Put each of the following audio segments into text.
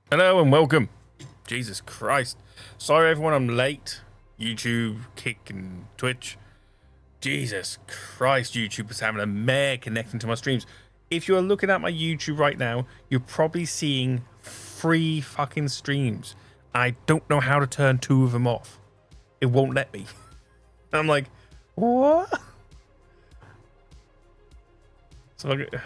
Hello and welcome. Jesus Christ. Sorry everyone I'm late. YouTube, Kick and Twitch. Jesus Christ, YouTube is having a mare connecting to my streams. If you're looking at my YouTube right now, you're probably seeing 3 fucking streams. I don't know how to turn 2 of them off. It won't let me. I'm like, what? So look at...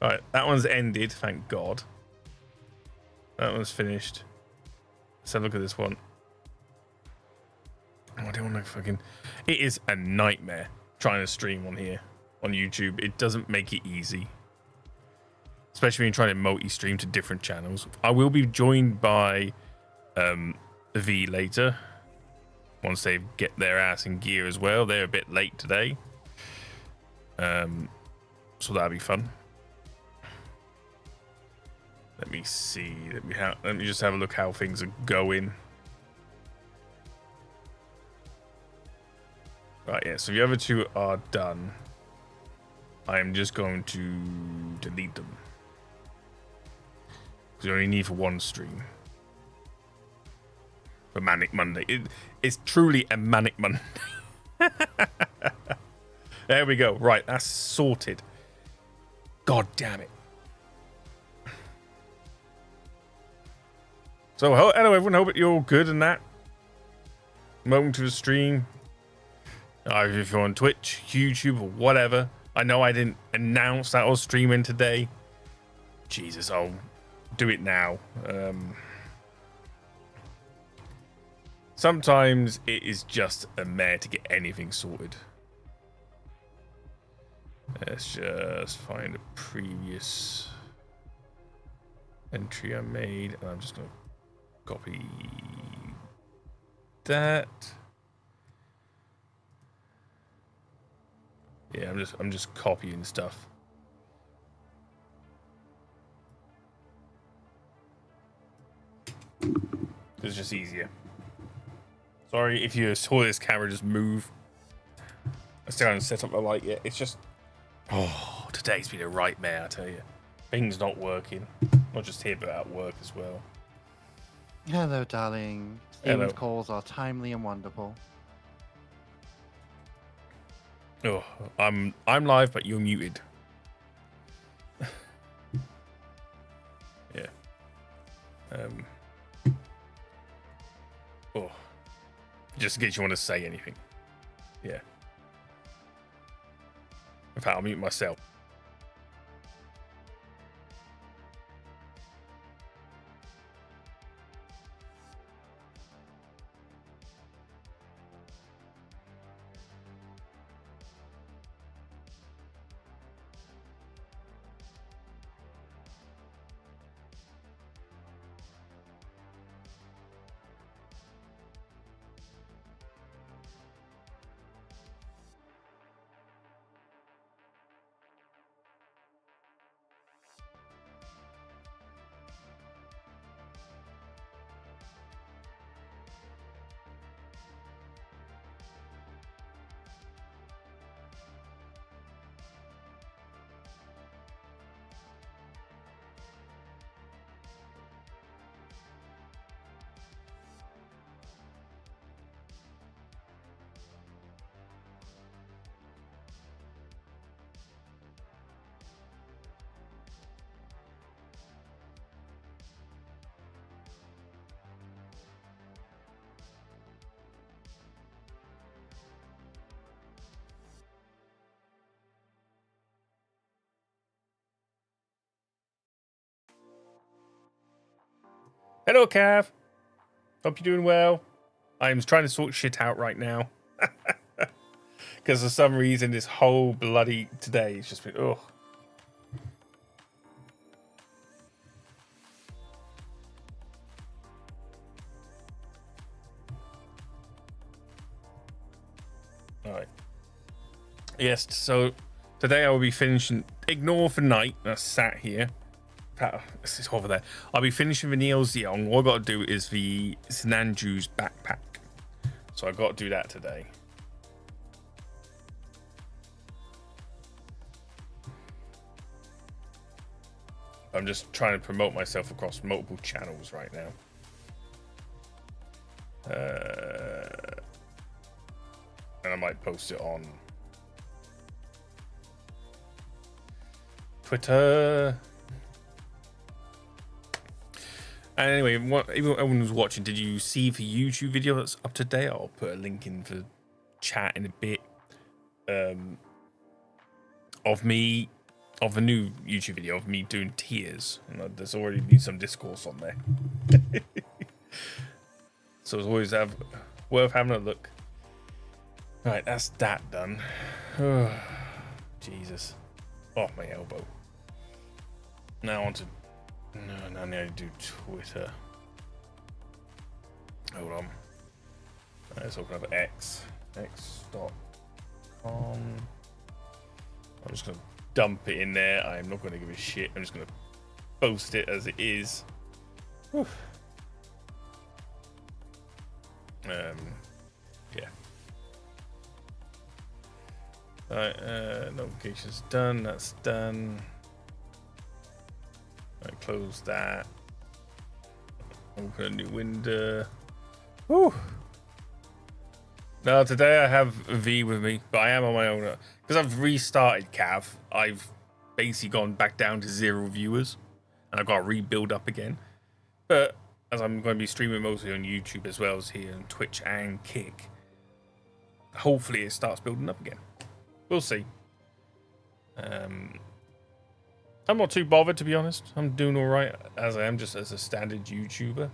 Alright, that one's ended, thank God. That one's finished. Let's have a look at this one. Oh, I don't want to fucking... It is a nightmare trying to stream on here, on YouTube. It doesn't make it easy. Especially when you're trying to multi-stream to different channels. I will be joined by V later. Once they get their ass in gear as well. They're a bit late today. So that'll be fun. Let me see. Let me just have a look how things are going. Right, yeah. So the other 2 are done. I am just going to delete them because you only need for 1 stream. For Manic Monday, it's truly a Manic Monday. There we go. Right, that's sorted. God damn it. So, hello everyone, hope you're all good and that. Welcome to the stream. If you're on Twitch, YouTube, or whatever. I know I didn't announce that I was streaming today. Jesus, I'll do it now. Sometimes it is just a mare to get anything sorted. Let's just find a previous entry I made, and I'm just going to copy that. Yeah, I'm just copying stuff. It's just easier. Sorry if you saw this camera just move. I still haven't set up the light yet. It's just, oh, today's been a nightmare, I tell you. Things not working. Not just here, but at work as well. Hello, darling. Steven's calls are timely and wonderful. Oh, I'm live, but you're muted. Yeah. Oh, just in case you want to say anything. Yeah. In fact, I'll mute myself. Hello, Cav. Hope you're doing well. I'm trying to sort shit out right now. Because for some reason, this whole bloody today has just been, ugh. Alright. Yes, so today I will be finishing, ignore for night, I sat here. This is over there. I'll be finishing the Neo Zeong. All I've got to do is the Sinanju's backpack. So I've got to do that today. I'm just trying to promote myself across multiple channels right now. And I might post it on Twitter. And anyway, everyone who's watching, did you see the YouTube video that's up to date? I'll put a link in for chat in a bit. Of a new YouTube video of me doing tiers. And there's already been some discourse on there. So it's always worth having a look. Right, that's that done. Oh, Jesus. Oh, my elbow. Now on to... No, I need to do Twitter. Hold on. Let's open up X. X.com. I'm just going to dump it in there. I'm not going to give a shit. I'm just going to post it as it is. Whew. Yeah. Alright, notifications done. That's done. Alright, close that. Open a new window. Whew. Now today I have V with me, but I am on my own. Because I've restarted Cav, I've basically gone back down to 0 viewers. And I've got to rebuild up again. But as I'm going to be streaming mostly on YouTube as well as here on Twitch and Kick, hopefully it starts building up again. We'll see. I'm not too bothered, to be honest. I'm doing all right as I am, just as a standard YouTuber.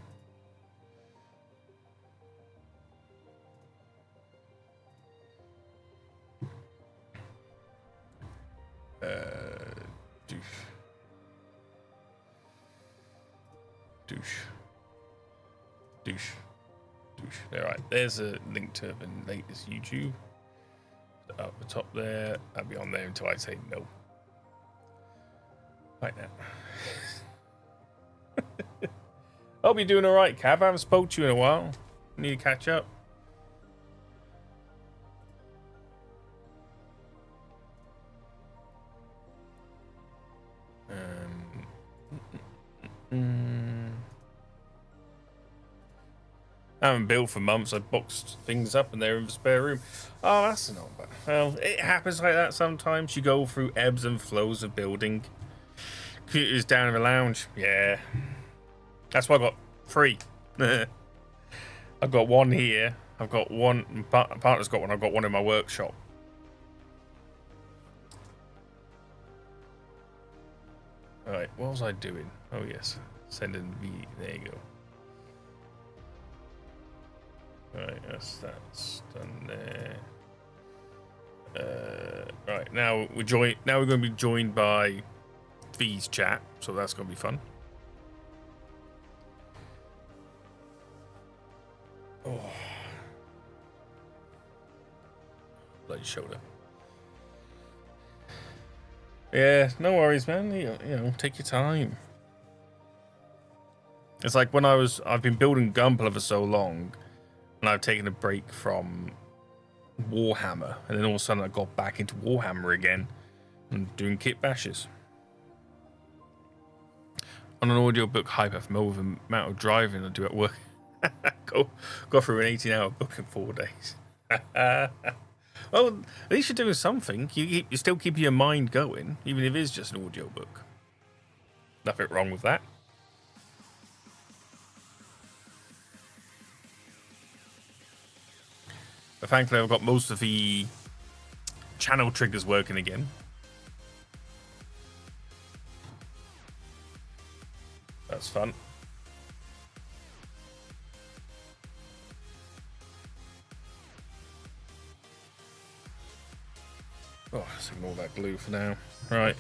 Douche. All right, there's a link to the latest YouTube. Up the top there. I'll be on there until I say no. Right now. I'll be doing all right, Cav. I haven't spoke to you in a while. Need to catch up. I haven't built for months. I boxed things up and they're in the spare room. Oh, that's not bad. Well, it happens like that sometimes. You go through ebbs and flows of building. Computers down in the lounge. Yeah. That's why I got 3. I've got 1 here. I've got 1. Partner's got 1. I've got 1 in my workshop. Alright, what was I doing? Oh, yes. Sending V. There you go. Right, that's done there. Right, now we're going to be joined by V's chat, so that's going to be fun. Oh, bloody shoulder. Yeah, no worries, man. You know, take your time. It's like when I've been building Gunpla for so long. And I've taken a break from Warhammer, and then all of a sudden I got back into Warhammer again and doing Kitbashes. On an audiobook hyper for more with the amount of driving I do at work. go through an 18-hour book in 4 days. Well, at least you're doing something. You still keep your mind going, even if it is just an audiobook. Nothing wrong with that. But thankfully, I've got most of the channel triggers working again. That's fun. Oh, let's ignore that glue for now. Right,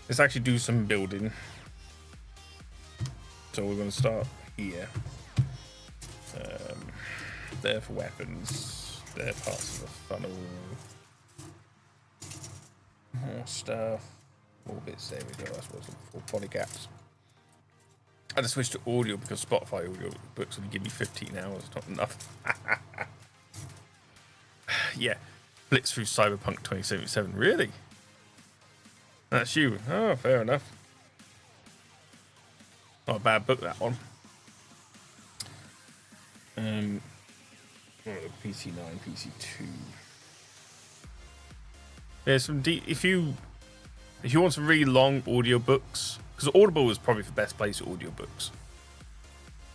let's actually do some building. So we're going to start here. There for weapons. They're parts of the funnel. More stuff. More bits. There we go. That's what's for body gaps. I had to switch to audio because Spotify audio books only give me 15 hours. Not enough. Yeah. Blitz through Cyberpunk 2077. Really? That's you. Oh, fair enough. Not a bad book, that one. PC9, PC2. There's some if you want some really long audiobooks, because Audible is probably the best place for audiobooks.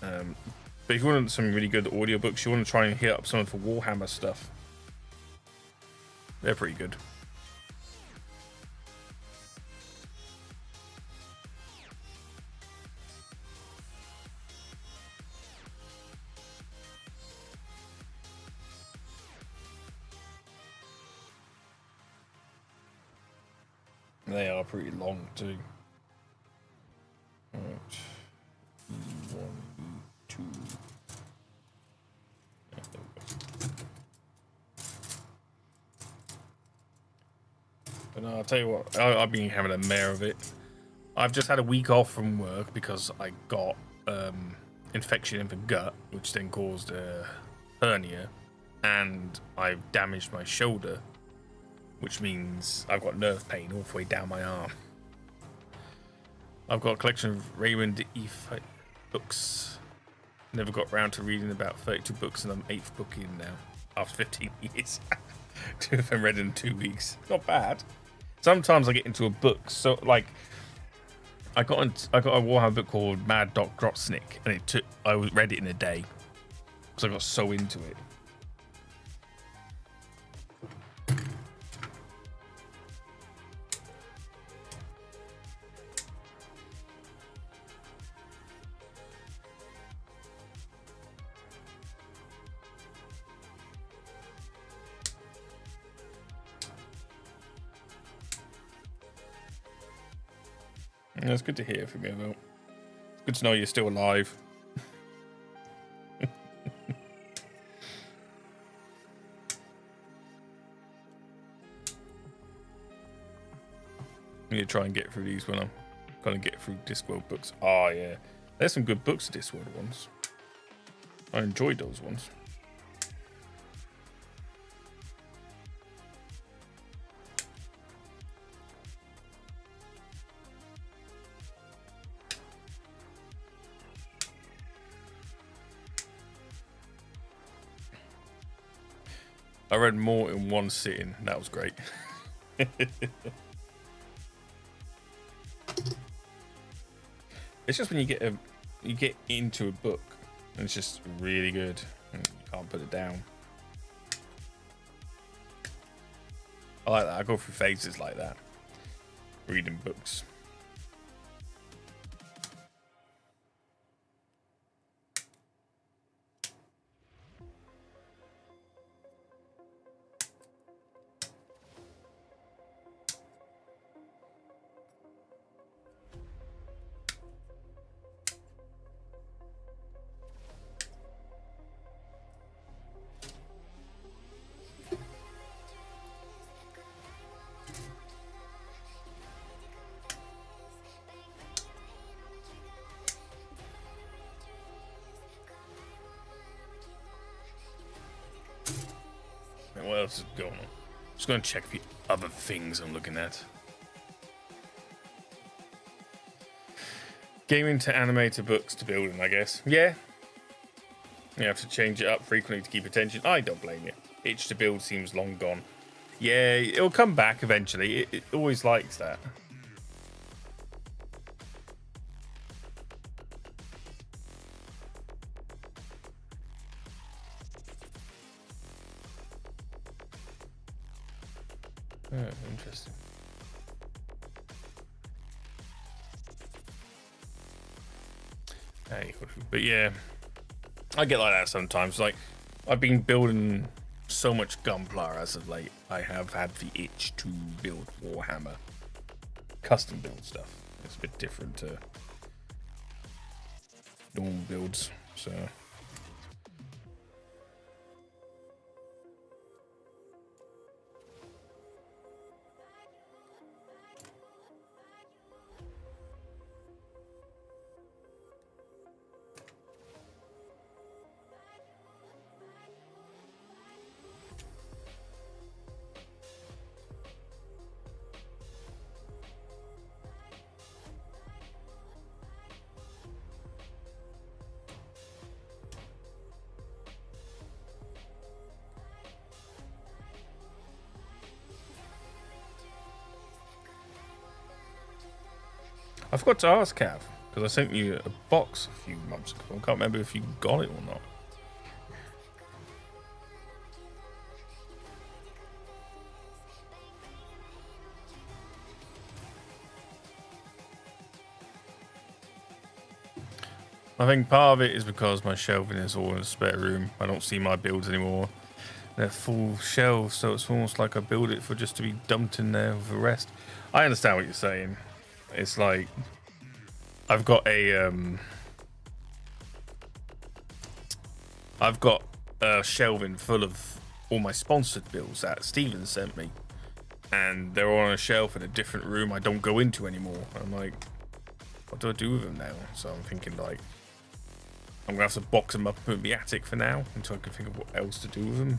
But if you want some really good audiobooks, you want to try and hit up some of the Warhammer stuff. They're pretty good. They are pretty long too. Right. E1, E2. But no, I'll tell you what, I've been having a mare of it. I've just had a week off from work because I got infection in the gut, which then caused a hernia, and I've damaged my shoulder, which means I've got nerve pain all the way down my arm. I've got a collection of Raymond E. books. Never got round to reading about 32 books, and I'm 8th book in now, after 15 years. 2 of them read in 2 weeks. Not bad. Sometimes I get into a book, so like I got a Warhammer book called Mad Dog Grotznik, and I read it in a day because I got so into it. Yeah, it's good to hear from you, though. It's good to know you're still alive. I need to try and get through these when I'm going to get through Discworld books. Oh, yeah. There's some good books, Discworld ones. I enjoyed those ones. I read more in one sitting. That was great. It's just when you get into a book and it's just really good and you can't put it down. I like that. I go through phases like that, reading books. What else is going on? Just going to check the other things I'm looking at. Gaming to anime to books to building, I guess. Yeah. You have to change it up frequently to keep attention. I don't blame you. Itch to build seems long gone. Yeah, it'll come back eventually. It always likes that. Oh, interesting. Hey, but yeah, I get like that sometimes. Like, I've been building so much Gunpla as of late. I have had the itch to build Warhammer, custom build stuff. It's a bit different to normal builds, so. I forgot to ask Cav, because I sent you a box a few months ago. I can't remember if you got it or not. I think part of it is because my shelving is all in a spare room. I don't see my builds anymore. They're full shelves, so it's almost like I build it for just to be dumped in there with the rest. I understand what you're saying. It's like I've got a shelving full of all my sponsored builds that Steven sent me, and they're all on a shelf in a different room I don't go into anymore. I'm like, what do I do with them now? So I'm thinking like, I'm gonna have to box them up and put in the attic for now until I can think of what else to do with them.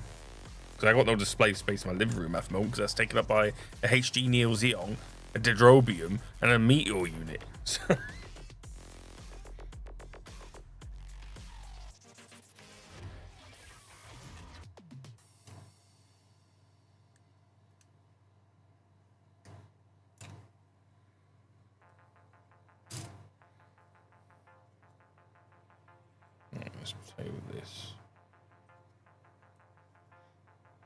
Because I got no display space in my living room at the moment because that's taken up by a HG Neo Zeong, a Dendrobium, and a Meteor unit. Let's play with this.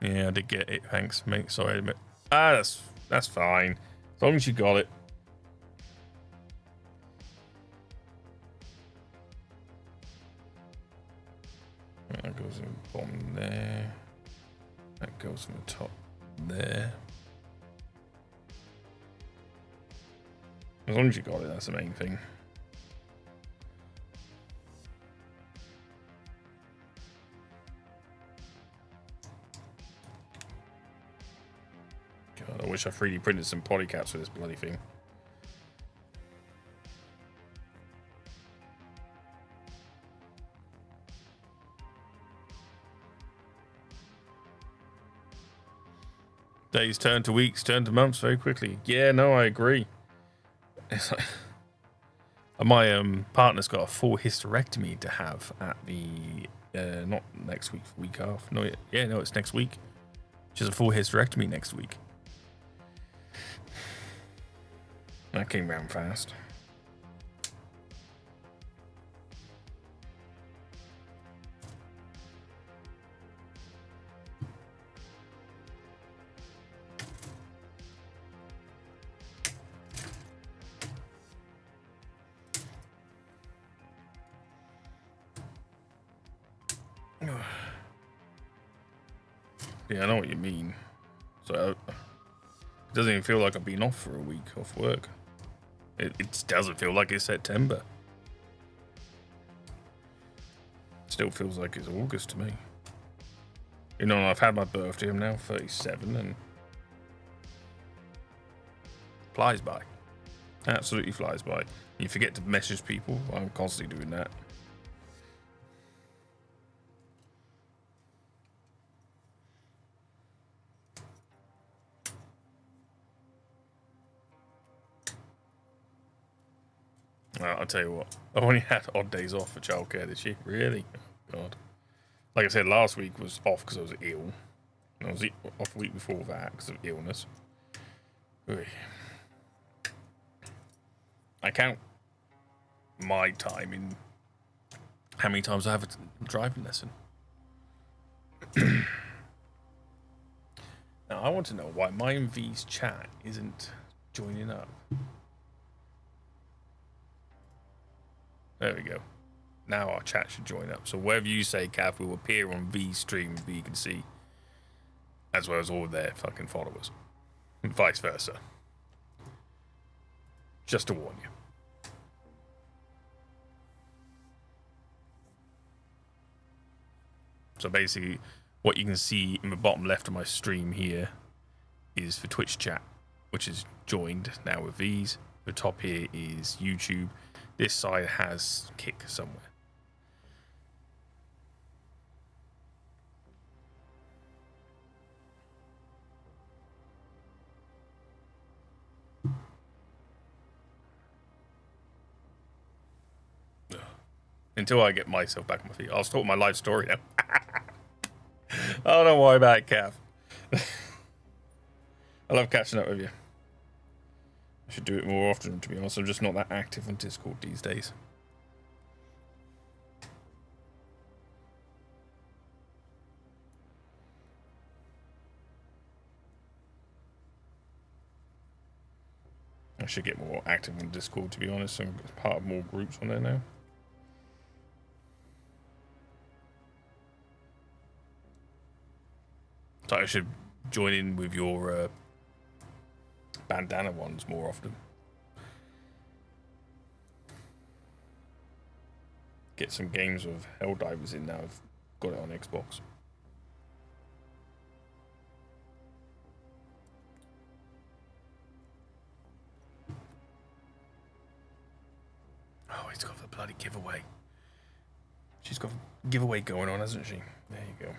Yeah, I did get it. Thanks, mate. Sorry, mate. That's fine. As long as you got it. That goes in the bottom there. That goes in the top there. As long as you got it, that's the main thing. God, I wish I 3D printed some polycaps for this bloody thing. Days turn to weeks, turn to months very quickly. Yeah, no, I agree. It's like my partner's got a full hysterectomy to have at the not next week, week after. No, yeah, no, it's next week. She has a full hysterectomy next week. That came round fast. Yeah, I know what you mean. So it doesn't even feel like I've been off for a week off work. It doesn't feel like it's September. Still feels like it's August to me. You know, I've had my birthday. I'm now 37 and flies by. Absolutely flies by. You forget to message people. I'm constantly doing that. I'll tell you what, I've only had odd days off for childcare this year. Really? Oh, God. Like I said, last week was off because I was ill. And I was off the week before that because of illness. I count my time in how many times I have a driving lesson. Now, I want to know why my MV's chat isn't joining up. There we go. Now our chat should join up. So whatever you say, Cav, will appear on V's stream, V can see, as well as all their fucking followers, and vice versa. Just to warn you. So basically, what you can see in the bottom left of my stream here is for Twitch chat, which is joined now with V's. The top here is YouTube. This side has Kick somewhere. Until I get myself back on my feet. I'll start my life story now. Oh, don't worry about it, Cav. I love catching up with you. Should do it more often, to be honest. I'm just not that active on Discord these days. I should get more active on Discord, to be honest. I'm part of more groups on there now. So I should join in with your bandana ones more often. Get some games of Helldivers in now. I've got it on Xbox. Oh, he's got the bloody giveaway. She's got a giveaway going on, hasn't she? There you go.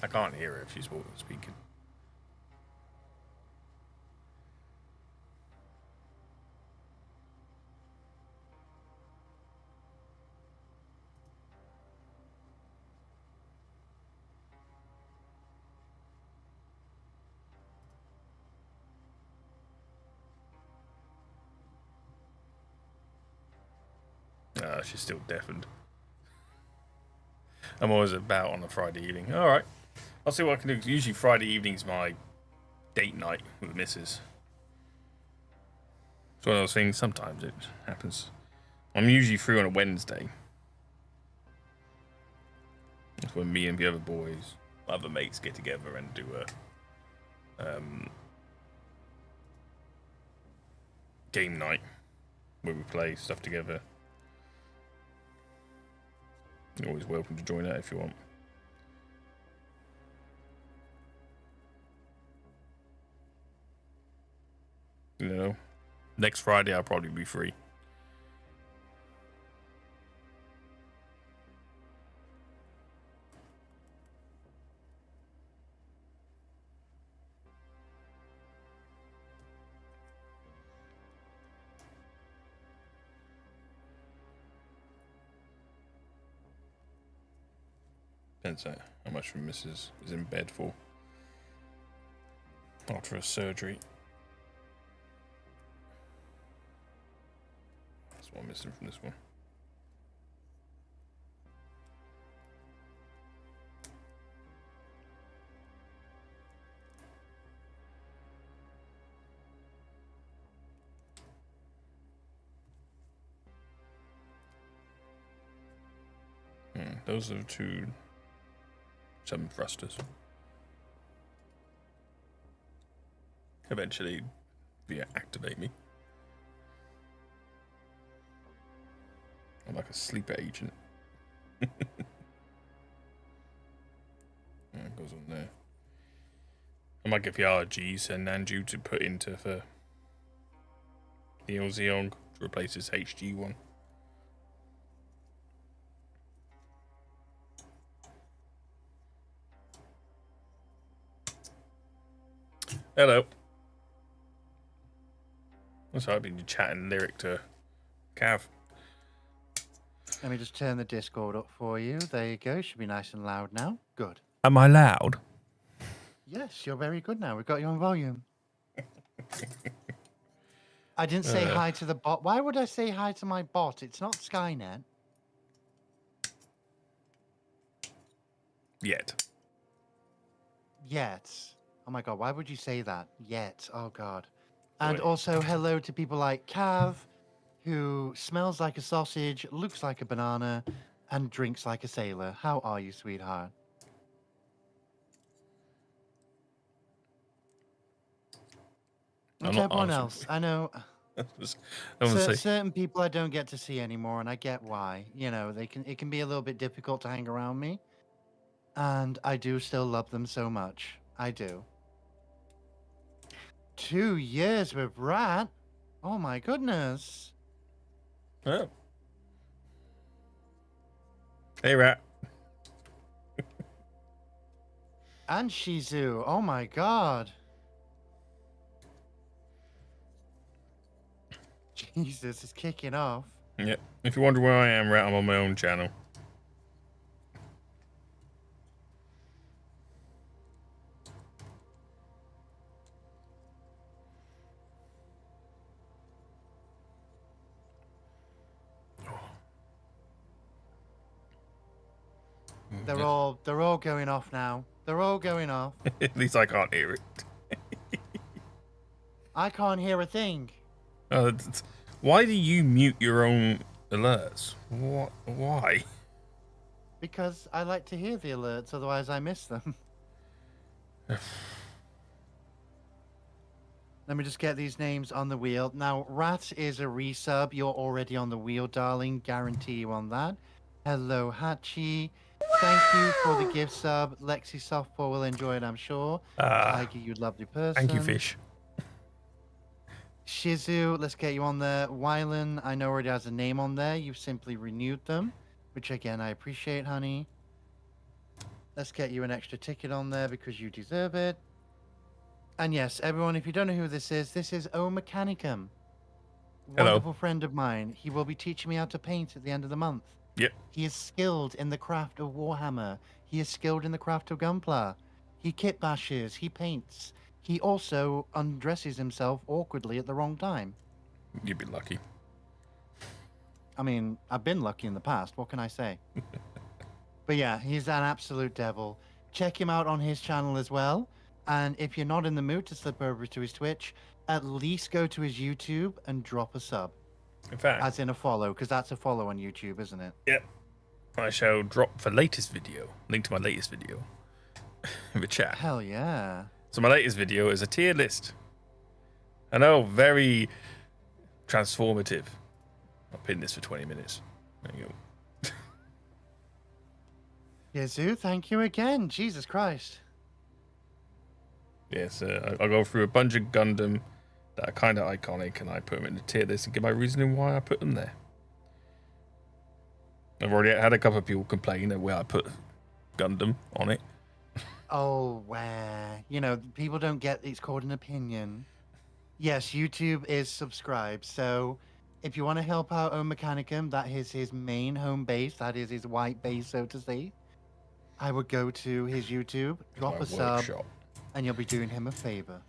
I can't hear her if she's speaking. She's still deafened. I'm always about on a Friday evening. All right. I'll see what I can do. Usually Friday evening's my date night with the missus. It's one of those things. Sometimes it happens. I'm usually free on a Wednesday. That's when me and the other boys, other mates, get together and do a game night where we play stuff together. You're always welcome to join that if you want. You know, next Friday I'll probably be free. Depends on how much the missus is in bed for after a surgery. That's what I'm missing from this one. Those are the 2 7 thrusters. Eventually, activate me. I'm like a sleeper agent. It goes on there. I might get the HG Shinanju to put into for Neo Zeong to replace this HG one. Hello. So I've been chatting lyric to Cav. Let me just turn the Discord up for you. There you go. Should be nice and loud now. Good. Am I loud? Yes, you're very good now. We've got you on volume. I didn't say hi to the bot. Why would I say hi to my bot? It's not Skynet. Yet. Oh my god, why would you say that? Yet. Oh god. And also hello to people like Cav, who smells like a sausage, looks like a banana, and drinks like a sailor. How are you, sweetheart? And everyone else, I know. Certain people I don't get to see anymore, and I get why. You know, it can be a little bit difficult to hang around me, and I do still love them so much. I do. 2 years with Rat. Oh my goodness. Oh. Hey, Rat. And Shizu. Oh my god. Jesus, it's kicking off. Yep. If you wonder where I am, Rat, I'm on my own channel. They're all going off now. They're all going off. At least I can't hear it. I can't hear a thing. Why do you mute your own alerts? What? Why? Because I like to hear the alerts, otherwise I miss them. Let me just get these names on the wheel. Now, Rat is a resub. You're already on the wheel, darling. Guarantee you on that. Hello, Hachi. Thank you for the gift sub. Lexi Softball will enjoy it, I'm sure. Tiger, you lovely person. Thank you, Fish. Shizu, let's get you on there. Wylan, I know already has a name on there. You've simply renewed them, which again, I appreciate, honey. Let's get you an extra ticket on there because you deserve it. And yes, everyone, if you don't know who this is O Mechanicum. Hello. Wonderful friend of mine. He will be teaching me how to paint at the end of the month. Yep. He is skilled in the craft of Warhammer. He is skilled in the craft of Gunpla. He kit bashes. He paints. He also undresses himself awkwardly at the wrong time. You'd be lucky. I mean, I've been lucky in the past. What can I say? But yeah, he's an absolute devil. Check him out on his channel as well. And if you're not in the mood to slip over to his Twitch, at least go to his YouTube and drop a sub. In fact, as in a follow, because that's a follow on YouTube, isn't it? Yep. I shall drop the latest video, link to my latest video, in the chat. Hell yeah. So my latest video is a tier list. I know, very transformative. I'll pin this for 20 minutes. There you go. Yazoo, thank you again. Jesus Christ. Yes, I'll go through a bunch of Gundam that are kind of iconic, and I put them in the tier list and give my reasoning why I put them there. I've already had a couple of people complain that where I put Gundam on it. Oh, where? You know, people don't get it's called an opinion. Yes, YouTube is subscribed, so if you want to help out O Mechanicum, that is his main home base, that is his white base, so to say. I would go to his YouTube, drop a sub, and you'll be doing him a favor.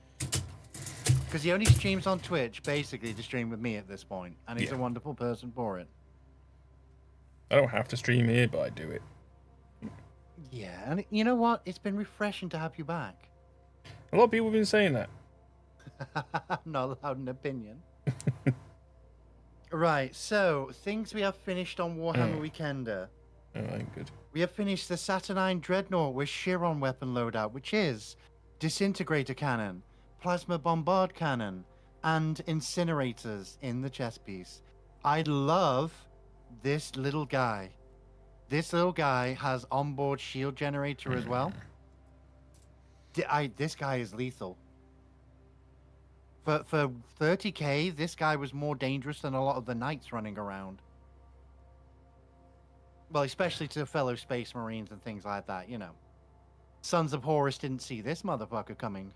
Because he only streams on Twitch, basically, to stream with me at this point, and he's a wonderful person for it. I don't have to stream here, but I do it. Yeah, and you know what? It's been refreshing to have you back. A lot of people have been saying that. I'm not allowed an opinion. Right, so, things we have finished on Warhammer Weekender. Alright, good. We have finished the Saturnine Dreadnought with Chiron weapon loadout, which is Disintegrator Cannon, Plasma Bombard Cannon, and Incinerators in the chest piece. I love this little guy. This little guy has onboard shield generator as well. This guy is lethal. For 30k, this guy was more dangerous than a lot of the knights running around. Well, especially to fellow Space Marines and things like that, you know. Sons of Horus didn't see this motherfucker coming.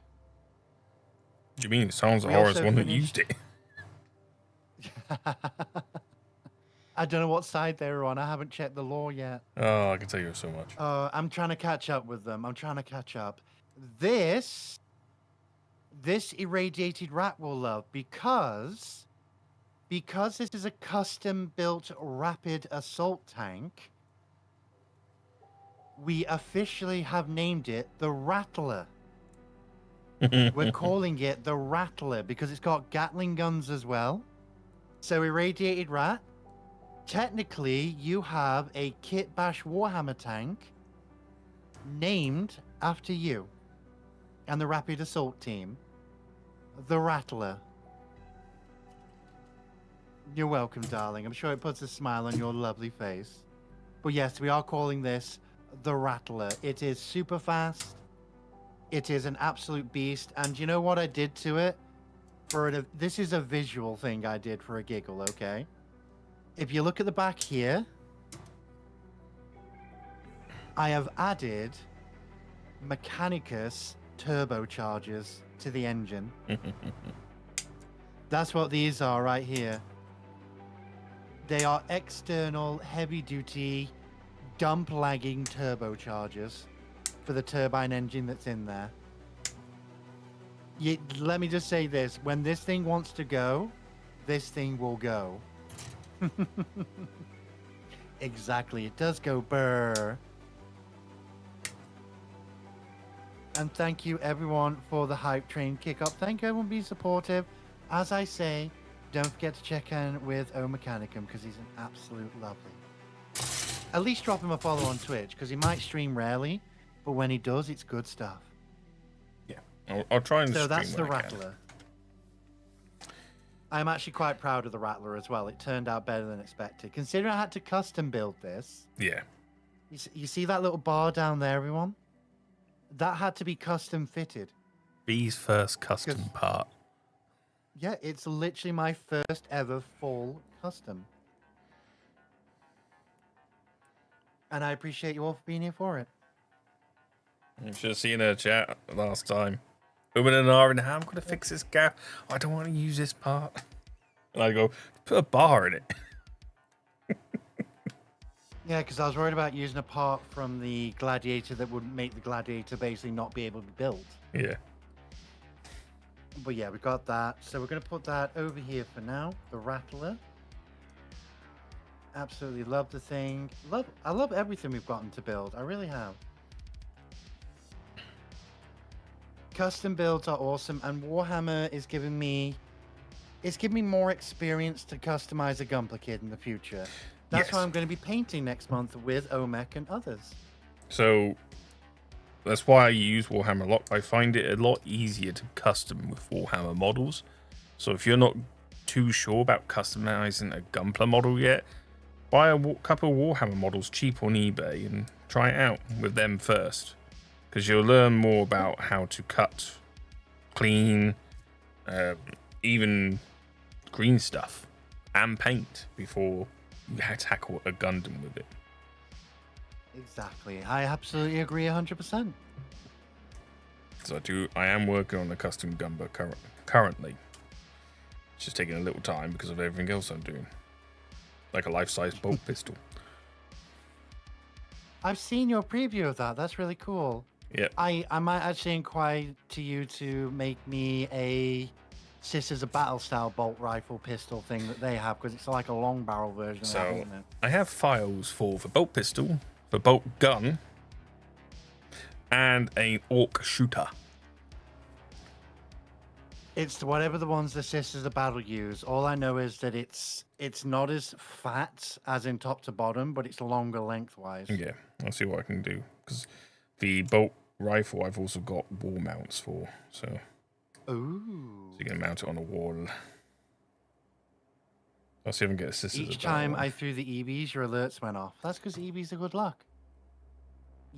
What do you mean? Sons of Horus one that used it? I don't know what side they were on. I haven't checked the lore yet. Oh, I can tell you so much. I'm trying to catch up with them. I'm trying to catch up. This irradiated rat will love because this is a custom-built rapid assault tank. We officially have named it the Rattler. We're calling it the Rattler because it's got Gatling guns as well. So irradiated rat. Technically, you have a Kitbash Warhammer tank named after you and the Rapid Assault Team, the Rattler. You're welcome, darling. I'm sure it puts a smile on your lovely face. But yes, we are calling this the Rattler. It is super fast. It is an absolute beast. And you know what I did to it? This is a visual thing I did for a giggle, okay? If you look at the back here, I have added Mechanicus turbochargers to the engine. That's what these are right here. They are external, heavy-duty, dump-lagging turbochargers for the turbine engine that's in there. Let me just say this. When this thing wants to go, this thing will go. Exactly. It does go brr. And thank you, everyone, for the hype train kick up. Thank you, everyone, being supportive. As I say, don't forget to check in with O Mechanicum because he's an absolute lovely. At least drop him a follow on Twitch because he might stream rarely, but when he does, it's good stuff. Yeah, I'll try and So stream that's the when I can. Rattler. I'm actually quite proud of the Rattler as well. It turned out better than expected. Considering I had to custom build this. Yeah. You see that little bar down there, everyone? That had to be custom fitted. B's first custom part. Yeah, it's literally my first ever full custom. And I appreciate you all for being here for it. You should have seen her chat last time. Women and R and how I'm going to fix this gap. I don't want to use this part. And I go, put a bar in it. Yeah, because I was worried about using a part from the Gladiator that would make the Gladiator basically not be able to be built. Yeah. But yeah, we got that. So we're going to put that over here for now. The Rattler. Absolutely love the thing. I love everything we've gotten to build. I really have. Custom builds are awesome, and Warhammer is giving me more experience to customize a Gunpla kit in the future. That's why I'm going to be painting next month with Omek and others. So that's why I use Warhammer a lot. I find it a lot easier to custom with Warhammer models. So if you're not too sure about customizing a Gunpla model yet, buy a couple of Warhammer models cheap on eBay and try it out with them first. Because you'll learn more about how to cut, clean, even green stuff, and paint before you tackle a Gundam with it. Exactly. I absolutely agree 100%. So I am working on a custom Gunpla currently. It's just taking a little time because of everything else I'm doing. Like a life-size bolt pistol. I've seen your preview of that. That's really cool. Yeah. I might actually inquire to you to make me a Sisters of Battle style bolt rifle pistol thing that they have because it's like a long barrel version of that, isn't it? I have files for the bolt pistol, the bolt gun, and an orc shooter. It's whatever the ones the Sisters of Battle use. All I know is that it's not as fat as in top to bottom, but it's longer lengthwise. Yeah, I'll see what I can do because the bolt rifle I've also got wall mounts for, so. Ooh. So you can mount it on a wall. I'll see if I can get a Sisters of Each Battle time one. I threw the EVs, your alerts went off. That's because EVs are good luck.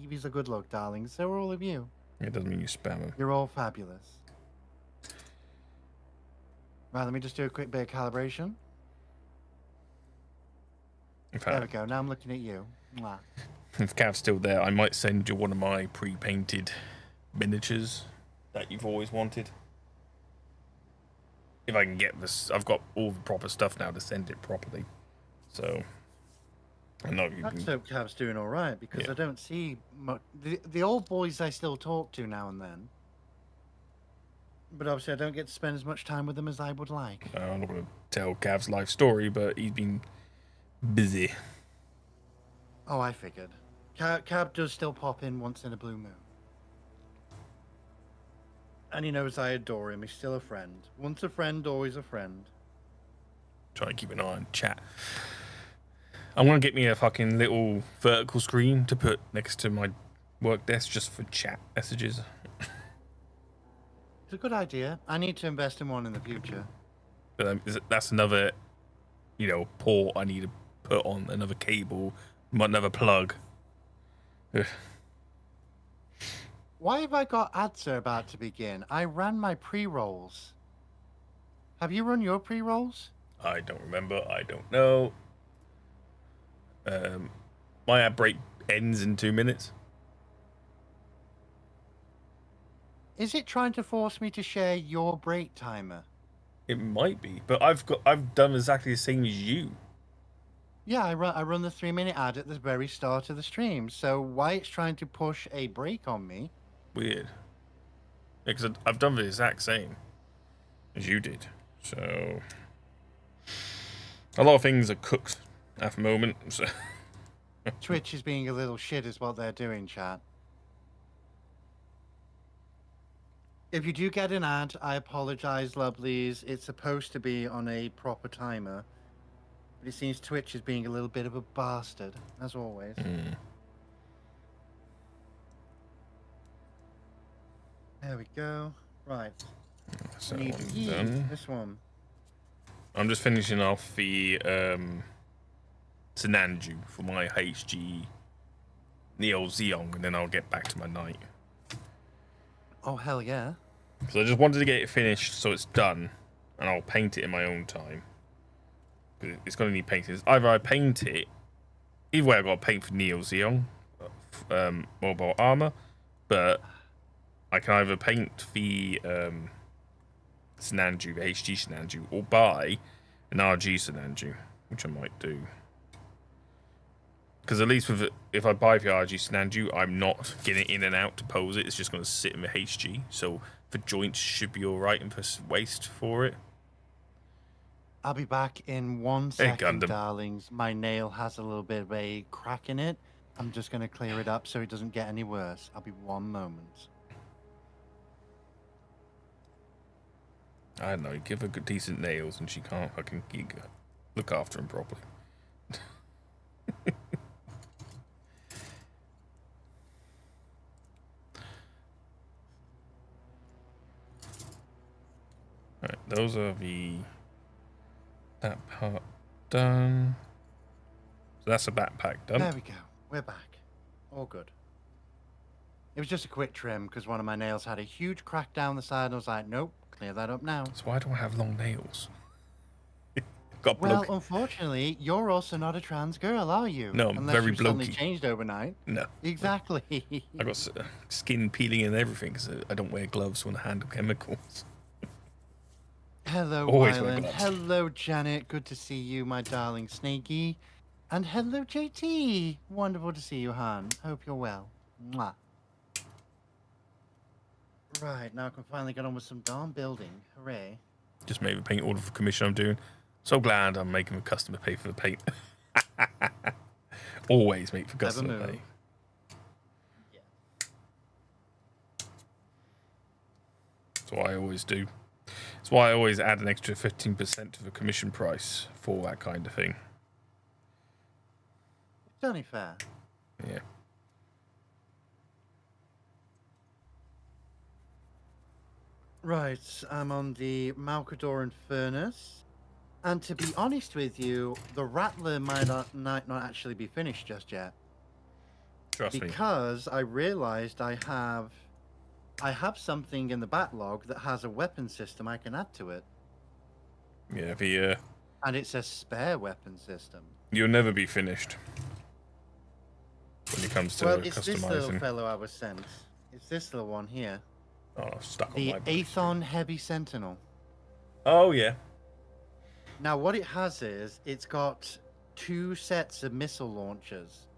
EVs are good luck, darlings. So are all of you. It doesn't mean you spam them. You're all fabulous. Right, let me just do a quick bit of calibration. In There we fact, go. Now I'm looking at you. Mwah. if Cav's still there, I might send you one of my pre-painted miniatures that you've always wanted. If I can get this, I've got all the proper stuff now to send it properly. So, I know you Let's can. hope Cav's doing all right because Yeah. I don't see much. The old boys I still talk to now and then. But obviously I don't get to spend as much time with them as I would like. I'm not going to tell Cav's life story, but he's been busy. Oh, I figured. Cab does still pop in once in a blue moon. And he knows I adore him. He's still a friend. Once a friend, always a friend. Try and keep an eye on chat. I'm going to get me a fucking little vertical screen to put next to my work desk just for chat messages. It's a good idea. I need to invest in one in the future. But that's another, port I need to put on, another cable, another plug. Ugh. Why have I got ads about to begin? I ran my pre-rolls. Have you run your pre-rolls? I don't remember. I don't know. My ad break ends in 2 minutes. Is it trying to force me to share your break timer? It might be, but I've done exactly the same as you. Yeah, I run the 3-minute ad at the very start of the stream. So why it's trying to push a break on me? Weird. Because I've done the exact same as you did. So a lot of things are cooked at the moment. So Twitch is being a little shit is what they're doing, chat. If you do get an ad, I apologize, lovelies. It's supposed to be on a proper timer. But it seems Twitch is being a little bit of a bastard, as always. There we go. Right. So I need done. this one. I'm just finishing off the Sinanju for my HG Neo Zeong, and then I'll get back to my night. Oh, hell yeah. So I just wanted to get it finished so it's done, and I'll paint it in my own time. It's going to need painting. Either I paint it, either way I've got to paint for Neo Zeong, Mobile Armour, but I can either paint the Sinanju, the HG Shinanju, or buy an HG Sinanju, which I might do. Because at least with if I buy the HG Sinanju, I'm not getting in and out to pose it. It's just going to sit in the HG. So the joints should be all right and for waist for it. I'll be back in 1 second, darlings. My nail has a little bit of a crack in it. I'm just going to clear it up so it doesn't get any worse. I'll be 1 moment. I don't know. Give her good, decent nails, and she can't fucking look after them properly. Alright, those are that part done. So that's a backpack done. There we go. We're back. All good. It was just a quick trim because one of my nails had a huge crack down the side, and I was like, nope, clear that up now. So why do I have long nails? Well, unfortunately, you're also not a trans girl, are you? No, I'm Unless very you've suddenly blokey. changed overnight. No. Exactly. I got skin peeling and everything because I don't wear gloves when I handle chemicals. Hello, Always wear Wyland. gloves. Hello, Janet. Good to see you, my darling Snaky. And hello, JT. Wonderful to see you, Han. Hope you're well. Mwah. Right, now I can finally get on with some darn building. Hooray. Just made the paint order for commission I'm doing. So glad I'm making the customer pay for the paint. Always make the customer pay. Yeah. That's what I always do. That's why I always add an extra 15% to the commission price for that kind of thing. It's only fair. Yeah. Right, I'm on the Malcadoran Furnace. And to be honest with you, the Rattler might not actually be finished just yet. Trust me. Because I realized I have something in the backlog that has a weapon system I can add to it. Yeah, And it's a spare weapon system. you'll never be finished when it comes to Well, it's this little customizing. fellow I was sent. It's this little one here. Oh, stuck on The my Aethon Heavy Sentinel. Oh, yeah. Now, what it has is, it's got 2 sets of missile launchers.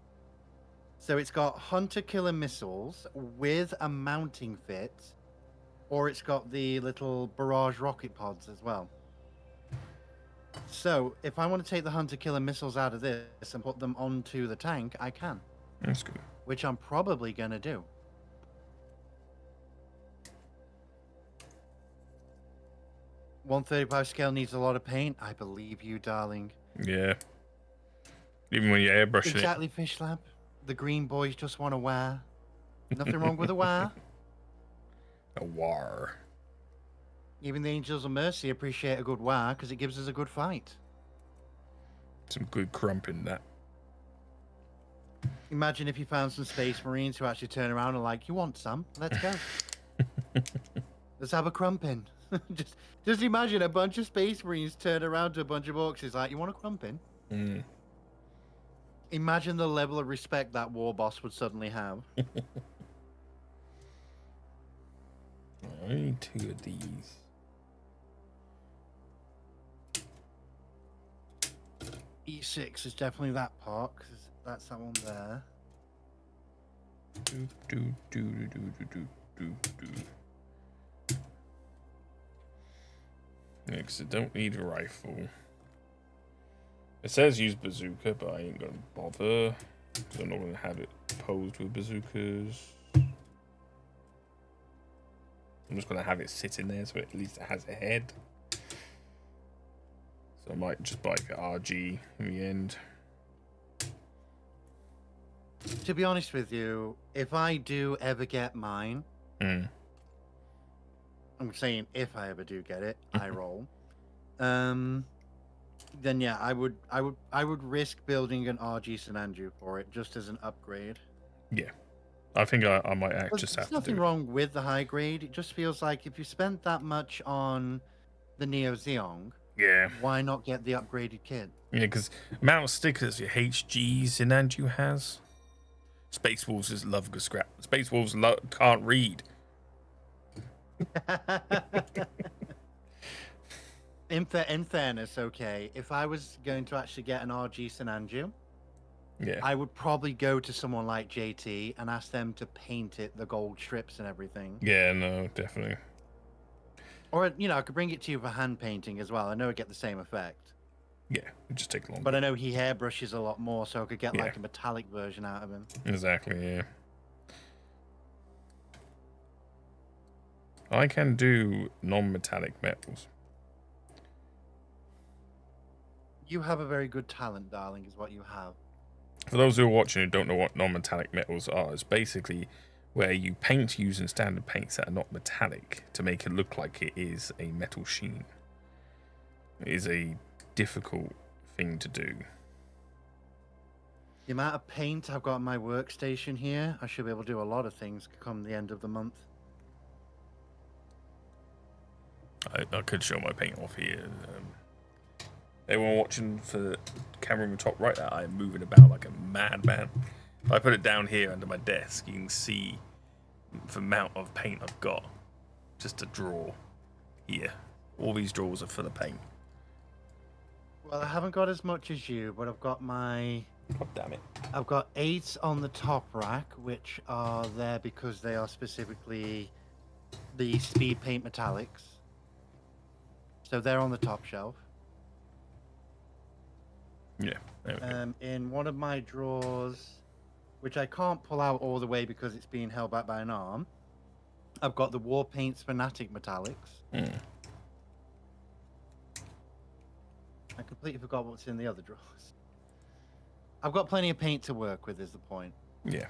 So it's got hunter-killer missiles with a mounting fit, or it's got the little barrage rocket pods as well. So, if I want to take the hunter-killer missiles out of this and put them onto the tank, I can. That's good. Which I'm probably going to do. .135 scale needs a lot of paint. I believe you, darling. Yeah. Even when you're airbrushing Exactly, Fish Lab. The green boys just want to wear. Nothing wrong with a wear. it. A war. Even the Angels of Mercy appreciate a good wear because it gives us a good fight. Some good crump in that. Imagine if you found some Space Marines who actually turn around and like, you want some? Let's go. Let's have a crumpin. just imagine a bunch of Space Marines turn around to a bunch of orcs. It's like, you want a crumpin? Mm. Imagine the level of respect that war boss would suddenly have. I need 2 of these. E6 is definitely that part, because that's that one there. Yeah, 'cause I don't need a rifle. It says use bazooka, but I ain't gonna bother. So I'm not gonna have it posed with bazookas. I'm just going to have it sit in there so at least it has a head. So I might just buy the RG in the end. To be honest with you, if I do ever get mine, I'm saying if I ever do get it, I roll. Then yeah, I would risk building an HG Shinanju for it just as an upgrade. Yeah, I think I might just have There's to nothing do it. wrong with the high grade. It just feels like if you spent that much on the Neo Zeong, Yeah. why not get the upgraded kit? Yeah, because amount of stickers your HG Sinanju has. Space Wolves just love good scrap. Space Wolves can't read. In fairness, okay, if I was going to actually get an HG Sinanju, Yeah. I would probably go to someone like JT and ask them to paint it the gold strips and everything. Yeah, no, definitely. Or, you know, I could bring it to you for hand painting as well. I know it'd get the same effect. Yeah, it just take longer. But I know he hairbrushes a lot more, so I could get Yeah. like a metallic version out of him. Exactly, yeah. I can do non-metallic metals. You have a very good talent, darling, is what you have. For those who are watching who don't know what non-metallic metals are, it's basically where you paint using standard paints that are not metallic to make it look like it is a metal sheen. It is a difficult thing to do. The amount of paint I've got on my workstation here, I should be able to do a lot of things come the end of the month. I could show my paint off here. Everyone watching for the camera in the top right there, I'm moving about like a madman. If I put it down here under my desk, you can see the amount of paint I've got just to draw here. All these drawers are full of paint. Well, I haven't got as much as you, but I've got my... God damn it. I've got 8 on the top rack, which are there because they are specifically the speed paint metallics. So they're on the top shelf. Yeah. There we go. In one of my drawers, which I can't pull out all the way because it's being held back by an arm, I've got the War Paints Fanatic Metallics. I completely forgot what's in the other drawers. I've got plenty of paint to work with, is the point. Yeah.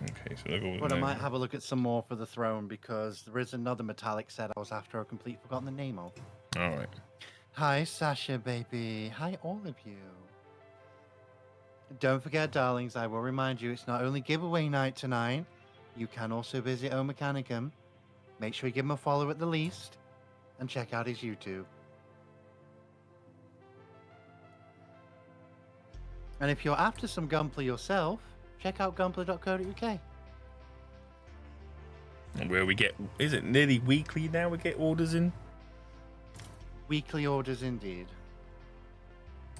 Okay, so they're all But I might have a look at some more for the throne because there is another metallic set I was after. I've completely forgotten the name of. All right. Hi, Sasha, baby. Hi, all of you. Don't forget, darlings, I will remind you, it's not only giveaway night tonight. You can also visit O Mechanicum. Make sure you give him a follow at the least. And check out his YouTube. And if you're after some Gunpla yourself, check out gunpla.co.uk. And where we get, is it nearly weekly now we get orders in? Weekly orders indeed.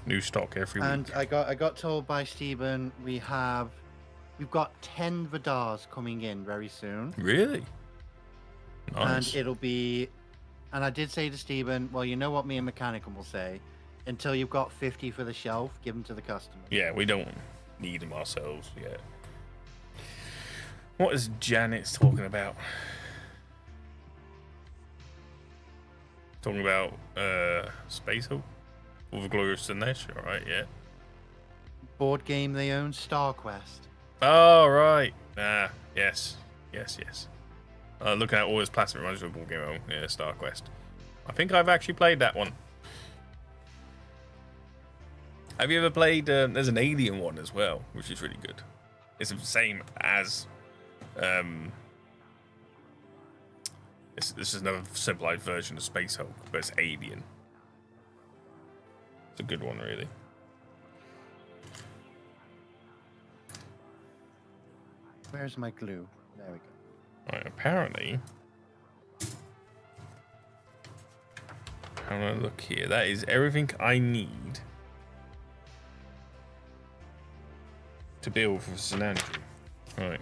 New stock every And week. I got told by Stephen we've got 10 Vidars coming in very soon. Really? Nice. And it'll be, and I did say to Stephen, well, you know what me and Mechanicum will say, until you've got 50 for the shelf, give them to the customer. Yeah, we don't need them ourselves yet. What is Janet's talking about? Talking about Space Hulk? All the glorious Dinesh, alright, yeah. Board game they own, StarQuest. Oh, right. Yes. Looking at all his plastic reminds me of a board game. Oh, yeah, StarQuest. I think I've actually played that one. Have you ever played, there's an Alien one as well, which is really good. It's the same as, this is another simplified version of Space Hulk, but it's Alien. It's a good one, really. Where's my glue? There we go. Right, apparently, how do I look here? That is everything I need to build for Sinanju. Right.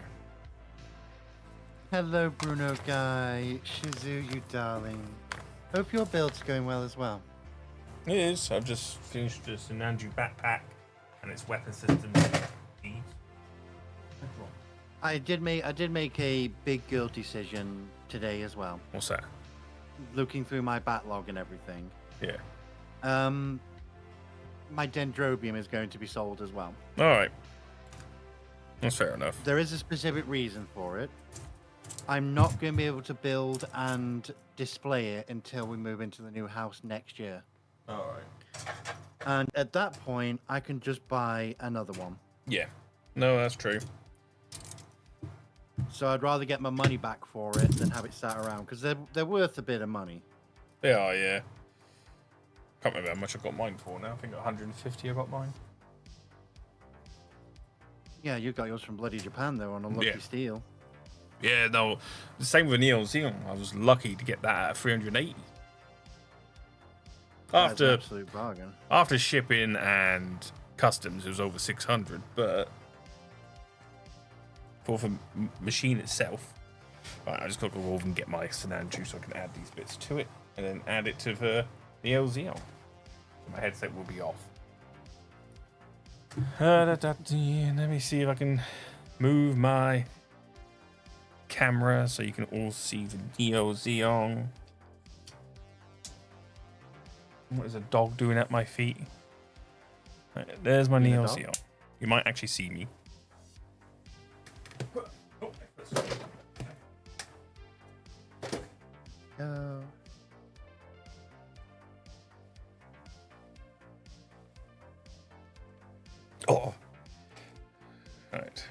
Hello, Bruno Guy. Shizu, you darling. Hope your build's going well as well. It is. I've just finished the Sinanju backpack and its weapon system. I did make a big girl decision today as well. What's that? Looking through my backlog and everything. Yeah. My dendrobium is going to be sold as well. All right. That's fair enough. There is a specific reason for it. I'm not going to be able to build and display it until we move into the new house next year. All right. And at that point, I can just buy another one. Yeah. No, that's true. So I'd rather get my money back for it than have it sat around, because they're worth a bit of money. They are, yeah. Can't remember how much I got mine for now. I think 150 I got mine. Yeah, you got yours from bloody Japan, though, on a lucky steel. Yeah, no. The same with Neo Zeong. I was lucky to get that at 380. That's an absolute bargain. After shipping and customs, it was over 600, but for the machine itself, right, I just got to go over and get my Sinanju so I can add these bits to it, and then add it to the Neo Zeong. So my headset will be off. Let me see if I can move my camera so you can all see the Neo Zeong. What is a dog doing at my feet? Right, there's my Neo Zeong. You might actually see me. Oh. Right.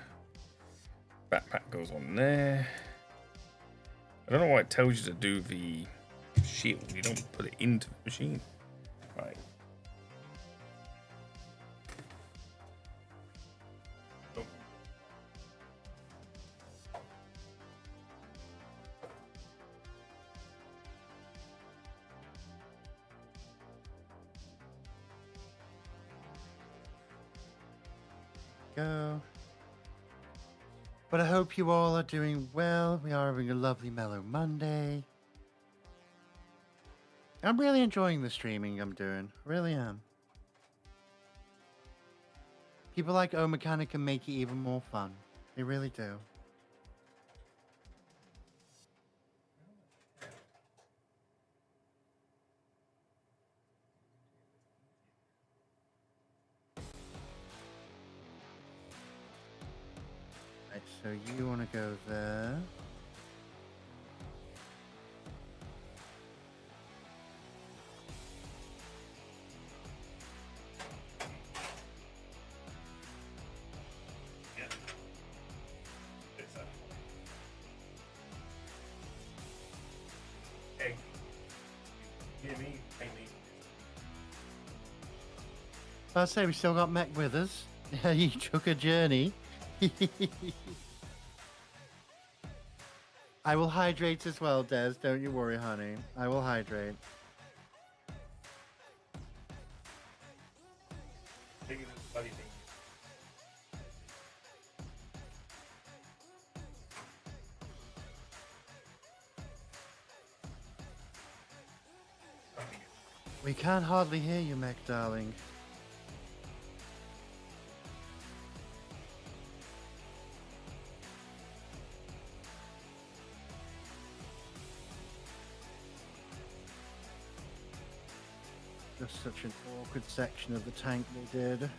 Backpack goes on there. I don't know why it tells you to do the shield. You don't put it into the machine. Right. Oh. Go. But I hope you all are doing well. We are having a lovely mellow Monday. I'm really enjoying the streaming I'm doing. Really am. People like O Mechanic can make it even more fun. They really do. Right, so you want to go there. I'd say we still got Mech with us. He took a journey. I will hydrate as well, Des. Don't you worry, honey. I will hydrate. We can't hardly hear you, Mech, darling. Just such an awkward section of the tank they did.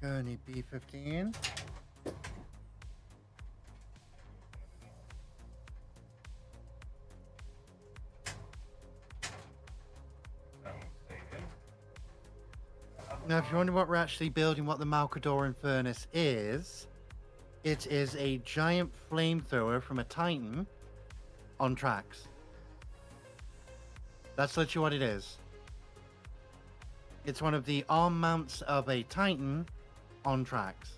Gurney B-15. Now, if you wonder what we're actually building, what the Malcadoran furnace is, it is a giant flamethrower from a Titan on tracks. That's literally what it is. It's one of the arm mounts of a Titan on tracks.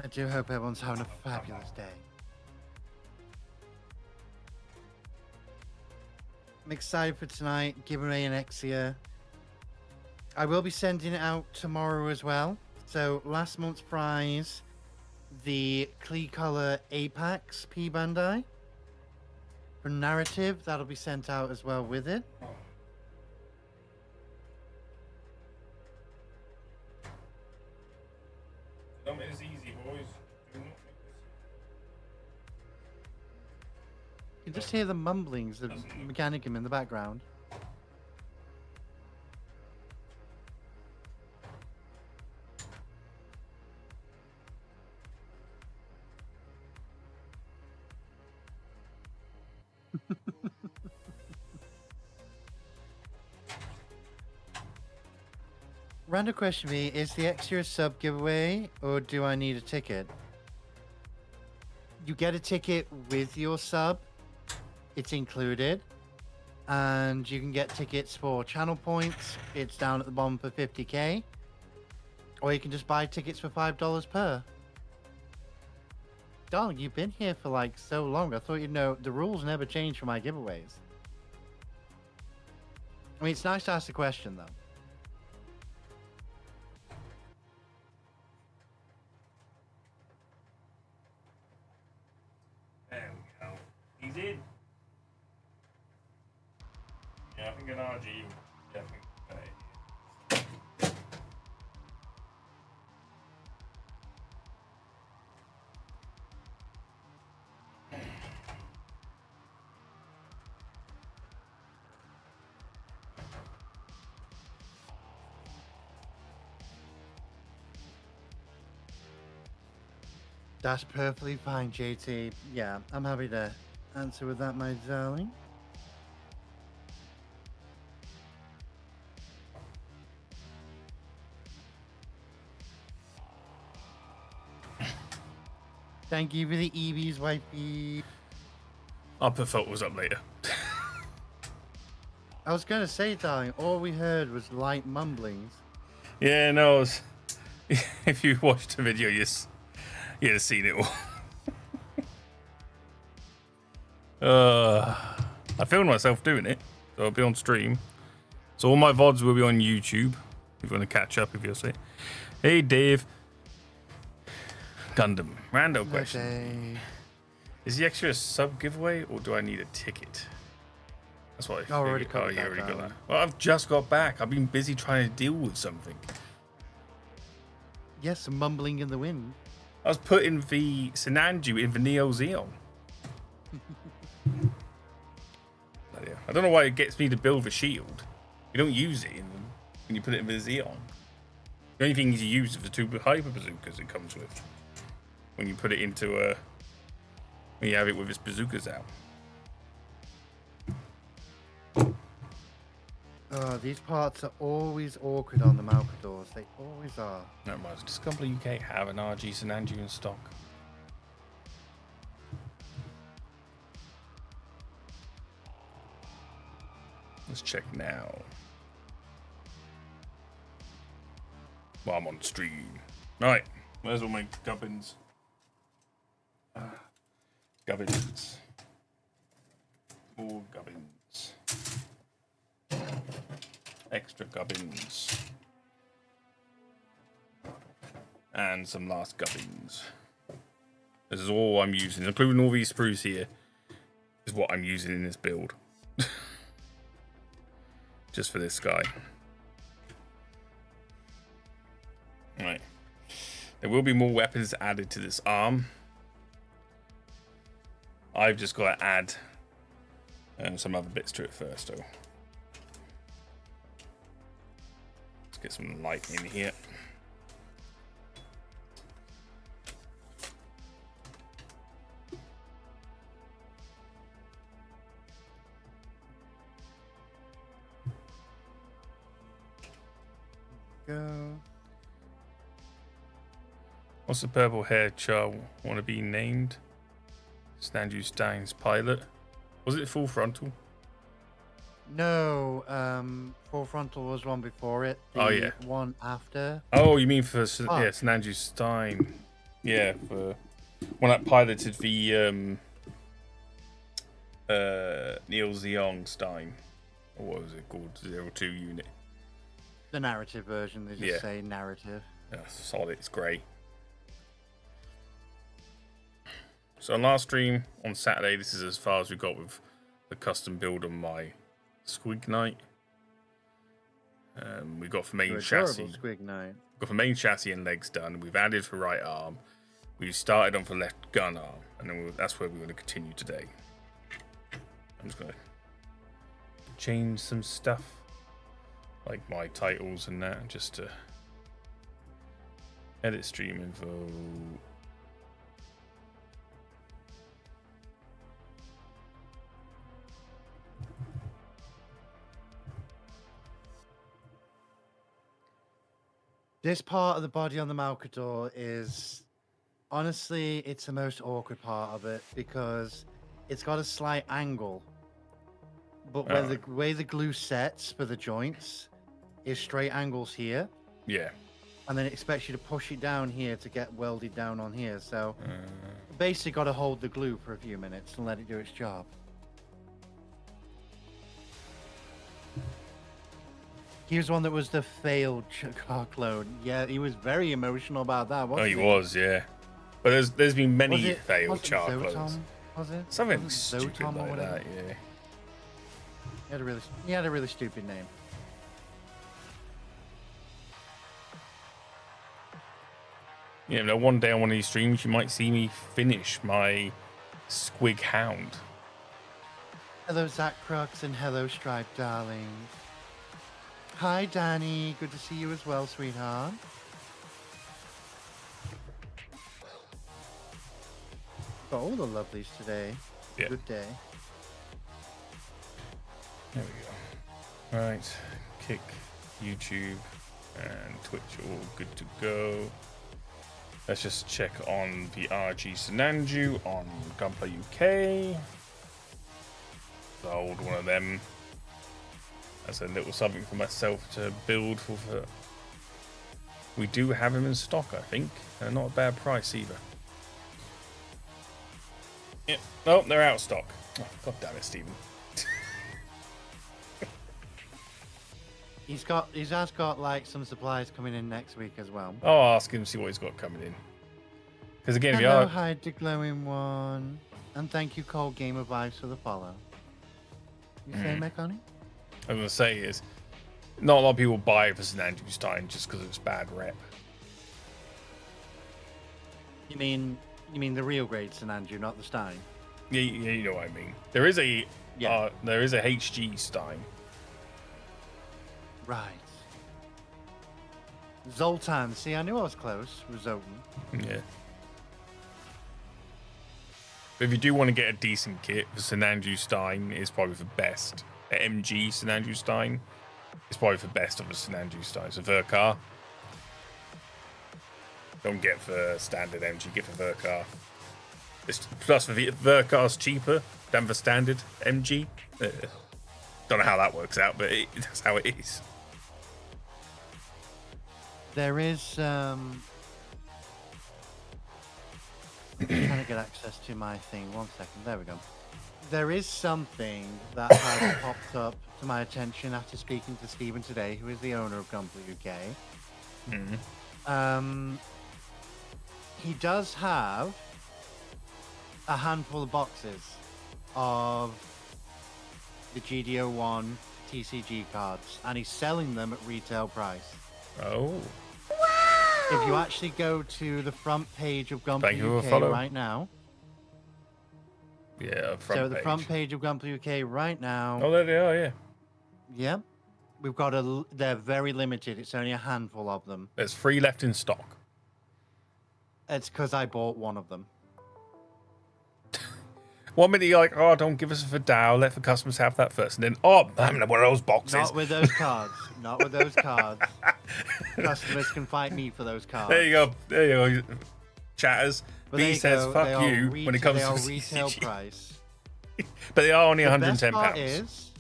I do hope everyone's having a fabulous day. I'm excited for tonight, giving away an Exia. I will be sending it out tomorrow as well. So last month's prize, the Klee Color Apex P-bandai. For narrative, that'll be sent out as well with it. Don't make this easy, boys. Do not make this. You can just hear the mumblings of Mechanicum in the background. Random question for me, is the extra sub giveaway or do I need a ticket? You get a ticket with your sub, it's included, and you can get tickets for channel points, it's down at the bottom for 50k, or you can just buy tickets for $5 per. Darling, you've been here for like so long, I thought you'd know the rules never change for my giveaways. I mean, it's nice to ask the question though. There we go. He's in. Yeah, I think an RG definitely better. That's perfectly fine, JT. Yeah, I'm happy to answer with that, my darling. Thank you for the EVs, wifey. I'll put photos up later. I was going to say, darling, all we heard was light mumblings. Yeah, no, it was, if you watched the video, you'd have seen it all. I filmed myself doing it, so I'll be on stream. So all my VODs will be on YouTube, if you want to catch up, if you'll say. Hey, Dave. Gundam. Rando question. Okay. Is the extra a sub giveaway, or do I need a ticket? That's what I figured. Already Oh, you that already got down. that. Well, I've just got back. I've been busy trying to deal with something. Yes, some mumbling in the wind. I was putting the Sinanju in the Neo Zeong. I don't know why it gets me to build the shield. You don't use it when you put it in the Zeong. The only thing you use is the two hyper bazookas it comes with. When you put it into when you have it with its bazookas out. Oh, these parts are always awkward on the Malcadors. They always are. No, does Company UK have an HG Sinanju in stock? Let's check now. Well, I'm on stream. Right, where's all my gubbins? Gubbins. More gubbins. Extra gubbins. And some last gubbins. This is all I'm using, including all these sprues here, is what I'm using in this build. Just for this guy. Right. There will be more weapons added to this arm. I've just got to add some other bits to it first, though. Let's get some light in here. Go. What's the purple hair char want to be named? Sinanju Stein's pilot. Was it full frontal? No, full frontal was one before it. The Oh, yeah. one after. Oh, you mean for Sinanju Stein? Yeah, for when I piloted the Neo Zeong Stein, or what was it called? 02 unit. The narrative version, they just say narrative. Yeah, solid, it's great. So on last stream on Saturday, this is as far as we got with the custom build on my Squig Knight. We got for main chassis. Squig Knight. Got for main chassis and legs done. We've added for right arm. We started on for left gun arm, and then that's where we're going to continue today. I'm just going to change some stuff, like my titles and that, just to edit stream info. This part of the body on the Malcador is, honestly, it's the most awkward part of it because it's got a slight angle. But where the way the glue sets for the joints is straight angles here. Yeah. And then it expects you to push it down here to get welded down on here. So basically got to hold the glue for a few minutes and let it do its job. He was one that was the failed car clone. Yeah, he was very emotional about that, wasn't he? Oh, he was, yeah. But there's been many failed char clones. Was it? Something stupid like that, yeah. He had a really stupid name. Yeah, no, one day on one of these streams, you might see me finish my Squig Hound. Hello, Zach Crux, and hello, Stripe Darling. Hi, Danny. Good to see you as well, sweetheart. Got all the lovelies today. Yeah. Good day. There we go. Right, Kick, YouTube, and Twitch all good to go. Let's just check on the HG Sinanju on Gunplay UK. The old one of them. That's a little something for myself to build for. We do have him in stock, I think, and not a bad price either. Yeah. Oh, they're out of stock. Oh, God damn it, Stephen. He has got like some supplies coming in next week as well. I'll ask him to see what he's got coming in. Because again, if you hello, are... hi to Glowing One, and thank you, Cold Gamer Vibes, for the follow. You say, Mechani? I'm going to say is, not a lot of people buy for Sinanju Stein just because it's bad rep. You mean the real grade Sinanju, not the Stein? Yeah, you know what I mean. There is a HG Stein. Right. Zoltan. See, I knew I was close with Zoltan. Yeah. But if you do want to get a decent kit, the Sinanju Stein is probably the best. The MG Sinanju Stein is probably the best of the Sinanju Stein. So Verkar. Don't get the standard MG, get the Verkar. Plus, the Verkar's cheaper than the standard MG. Don't know how that works out, but that's how it is. There is I'm trying to get access to my thing. 1 second. There we go. There is something that has popped up to my attention after speaking to Stephen today, who is the owner of Gunplay UK. Mm-hmm. He does have a handful of boxes of the GDO1 TCG cards, and he's selling them at retail price. Oh. If you actually go to the front page of Gunplay UK right now. Yeah, the front page of Gunplay UK right now. Oh, there they are, yeah. Yeah. We've got they're very limited. It's only a handful of them. There's 3 left in stock. It's because I bought one of them. 1 minute you're like, oh, don't give us a Dow, let the customers have that first. And then, oh, I'm going to one of those boxes. Not with those cards. Not with those cards. Customers can fight me for those cards. There you go. There you go. Chatters. But B says, fuck you when it comes to retail price. But they are only £110.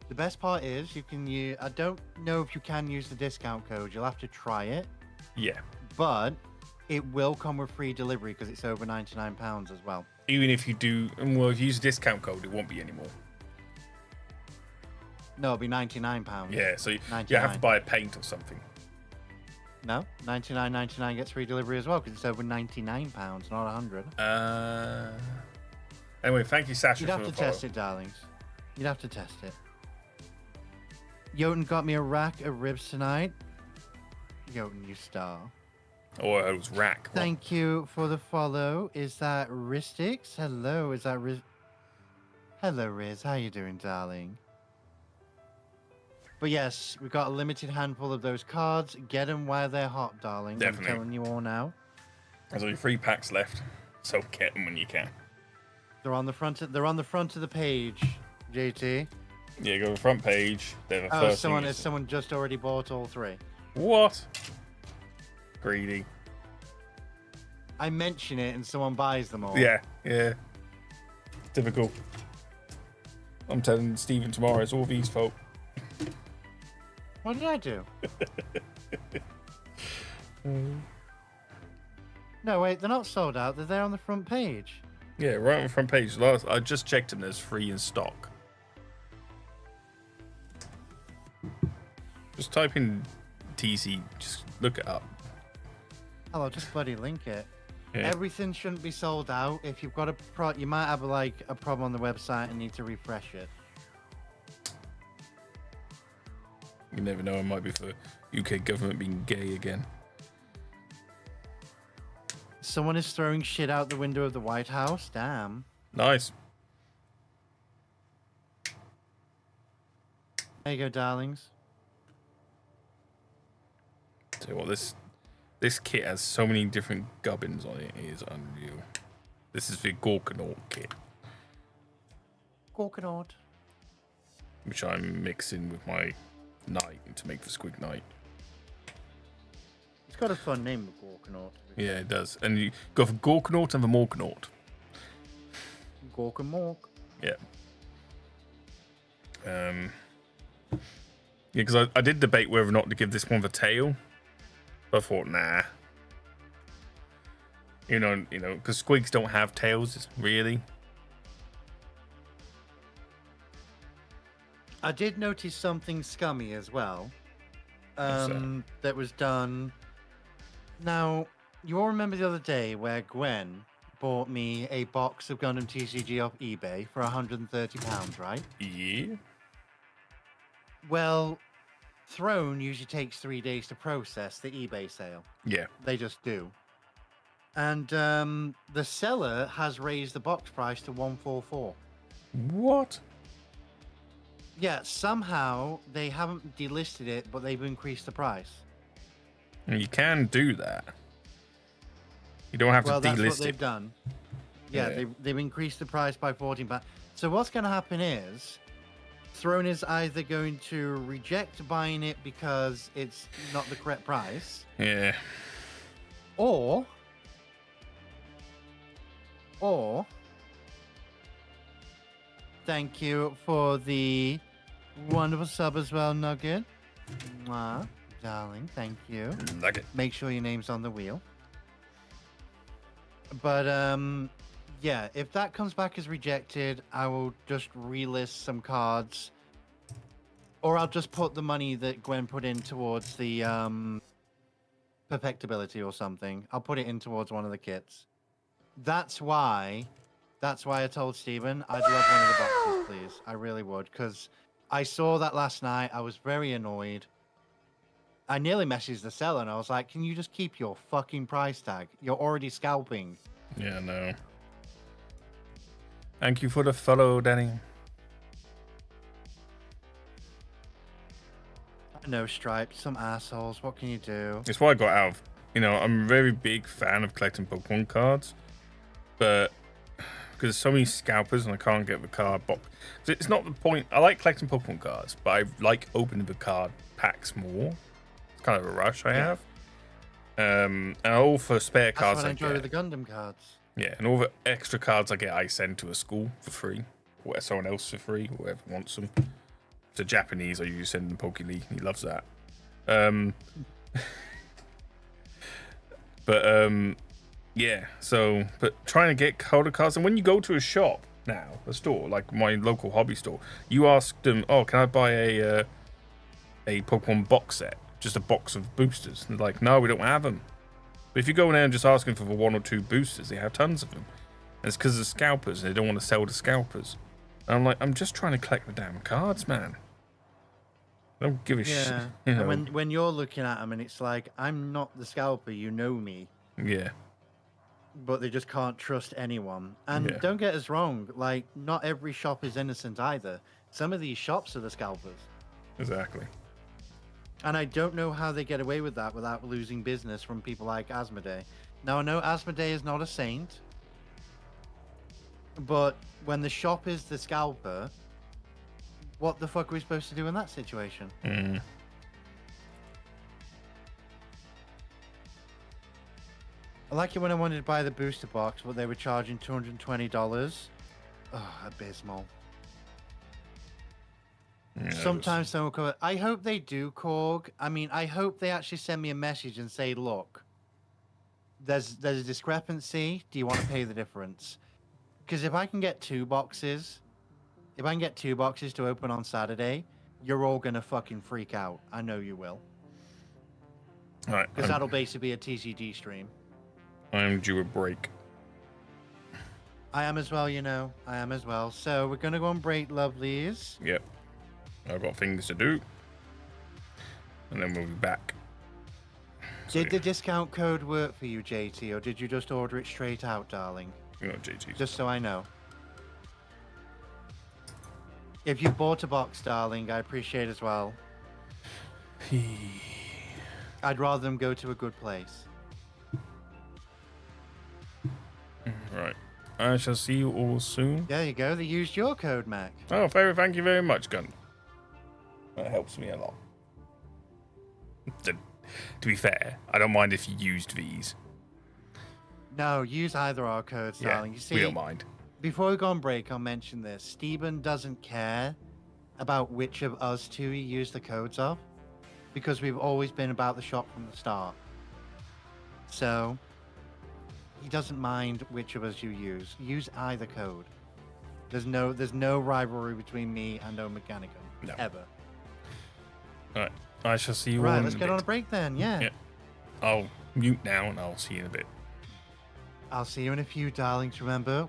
The best part is you can use, I don't know if you can use the discount code. You'll have to try it. Yeah. But it will come with free delivery because it's over £99 as well. Even if you do, well, if you use a discount code, it won't be anymore. No, it'll be £99. Yeah, so you have to buy a paint or something. No, $99.99 gets free delivery as well because it's over £99, not 100. Anyway, thank you, Sasha. You'd have to test it, darlings. You'd have to test it. Jotun got me a rack of ribs tonight. Jotun, you star. Oh, it was rack. Thank you for the follow. Is that Ristix? Hello, is that Riz? Hello, Riz. How you doing, darling? But yes, we've got a limited handful of those cards. Get them while they're hot, darling. Definitely. I'm telling you all now. There's only 3 packs left, so get them when you can. They're on the front. They're on the front of the page, JT. Yeah, go to the front page. They're the Oh, first someone just already bought all 3. What? Greedy. I mention it and someone buys them all. Yeah. Typical. I'm telling Stephen tomorrow it's all V's fault. What did I do? No, wait, they're not sold out. They're there on the front page. Yeah, right on the front page. I just checked them. There's 3 in stock. Just type in TC. Just look it up. I'll just bloody link it. Yeah. Everything shouldn't be sold out. If you've got you might have like a problem on the website and need to refresh it. You never know. It might be for UK government being gay again. Someone is throwing shit out the window of the White House. Damn. Nice. There you go, darlings. Tell you what, this kit has so many different gubbins on it. It is unreal. This is the Gorkanaut kit. Gorkanaut. Which I'm mixing with my Knight to make the Squig Knight. It's got a fun name, the Gorkanaut. Yeah, it does. And you go for Gorkanaut and the Morkanaut. Gork and Mork. Yeah. Yeah, because I did debate whether or not to give this one the tail. But I thought, nah. You know, because Squigs don't have tails, really. I did notice something scummy as well. So? That was done. Now, you all remember the other day where Gwen bought me a box of Gundam TCG off eBay for £130, right? Yeah. Well, Throne usually takes 3 days to process the eBay sale. Yeah. They just do. And the seller has raised the box price to $144. What? Yeah, somehow they haven't delisted it, but they've increased the price. You can do that. You don't have to delist it. Well, that's what they've done. Yeah, they've increased the price by £14. So what's going to happen is, Throne is either going to reject buying it because it's not the correct price. Yeah. Or thank you for the wonderful sub as well, Nugget. Mwah, darling, thank you. Nugget. Make sure your name's on the wheel. But yeah, if that comes back as rejected, I will just relist some cards. Or I'll just put the money that Gwen put in towards the perfectibility or something. I'll put it in towards one of the kits. That's why I told Steven I'd love one of the boxes, please. I really would, because I saw that last night. I was very annoyed. I nearly messaged the seller and I was like, can you just keep your fucking price tag? You're already scalping. Yeah, no. Thank you for the follow, Danny. I know, Stripes, some assholes. What can you do? It's what I got out of. I'm a very big fan of collecting Pokemon cards, but because there's so many scalpers and I can't get the card box. It's not the point. I like collecting Pokemon cards, but I like opening the card packs more. It's kind of a rush I have. And all for spare cards. That's what I enjoy with the Gundam cards. Yeah, and all the extra cards I get, I send to a school for free, or someone else for free, whoever wants them. If they're Japanese, I usually send them Poke League. He loves that. But yeah. So, but trying to get color cards, and when you go to a shop now, a store like my local hobby store, you ask them, "Oh, can I buy a Pokemon box set? Just a box of boosters?" And they're like, "No, we don't have them." But if you go in there and just ask them for 1 or 2 boosters, they have tons of them. And it's because of scalpers, and they don't want to sell to scalpers. And I'm like, I'm just trying to collect the damn cards, man. I don't give a shit. You know? And when you're looking at them, and it's like, I'm not the scalper, you know me. Yeah. But they just can't trust anyone. And don't get us wrong, like, not every shop is innocent either. Some of these shops are the scalpers. Exactly. And I don't know how they get away with that without losing business from people like Asmodee. Now, I know Asmodee is not a saint, but when the shop is the scalper, what the fuck are we supposed to do in that situation? Mm. I like it when I wanted to buy the booster box, but they were charging $220. Oh, abysmal. Yeah, Sometimes someone will come. I hope they do, Korg. I mean, I hope they actually send me a message and say, "Look, there's a discrepancy. Do you want to pay the difference?" Because if I can get 2 boxes, to open on Saturday, you're all gonna fucking freak out. I know you will. All right. Because that'll basically be a TCG stream. I'm due a break. I am as well, you know. I am as well. So we're gonna go on break, lovelies. Yep. I've got things to do. And then we'll be back. Did the discount code work for you, JT, or did you just order it straight out, darling? You know, JT. Just so I know. If you bought a box, darling, I appreciate as well. I'd rather them go to a good place. Right. I shall see you all soon. There you go. They used your code, Mac. Oh, thank you very much, Gun. That helps me a lot. To be fair, I don't mind if you used these. No, use either our codes, darling. You see, we don't mind. Before we go on break, I'll mention this. Stephen doesn't care about which of us two he used the codes of, because we've always been about the shop from the start. So he doesn't mind which of us you use. Use either code. There's no rivalry between me and O'Mechanicum. No. Ever. All right. I shall see you all Right, in let's a get bit. on a break then. Yeah. I'll mute now and I'll see you in a bit. I'll see you in a few, darlings. Remember.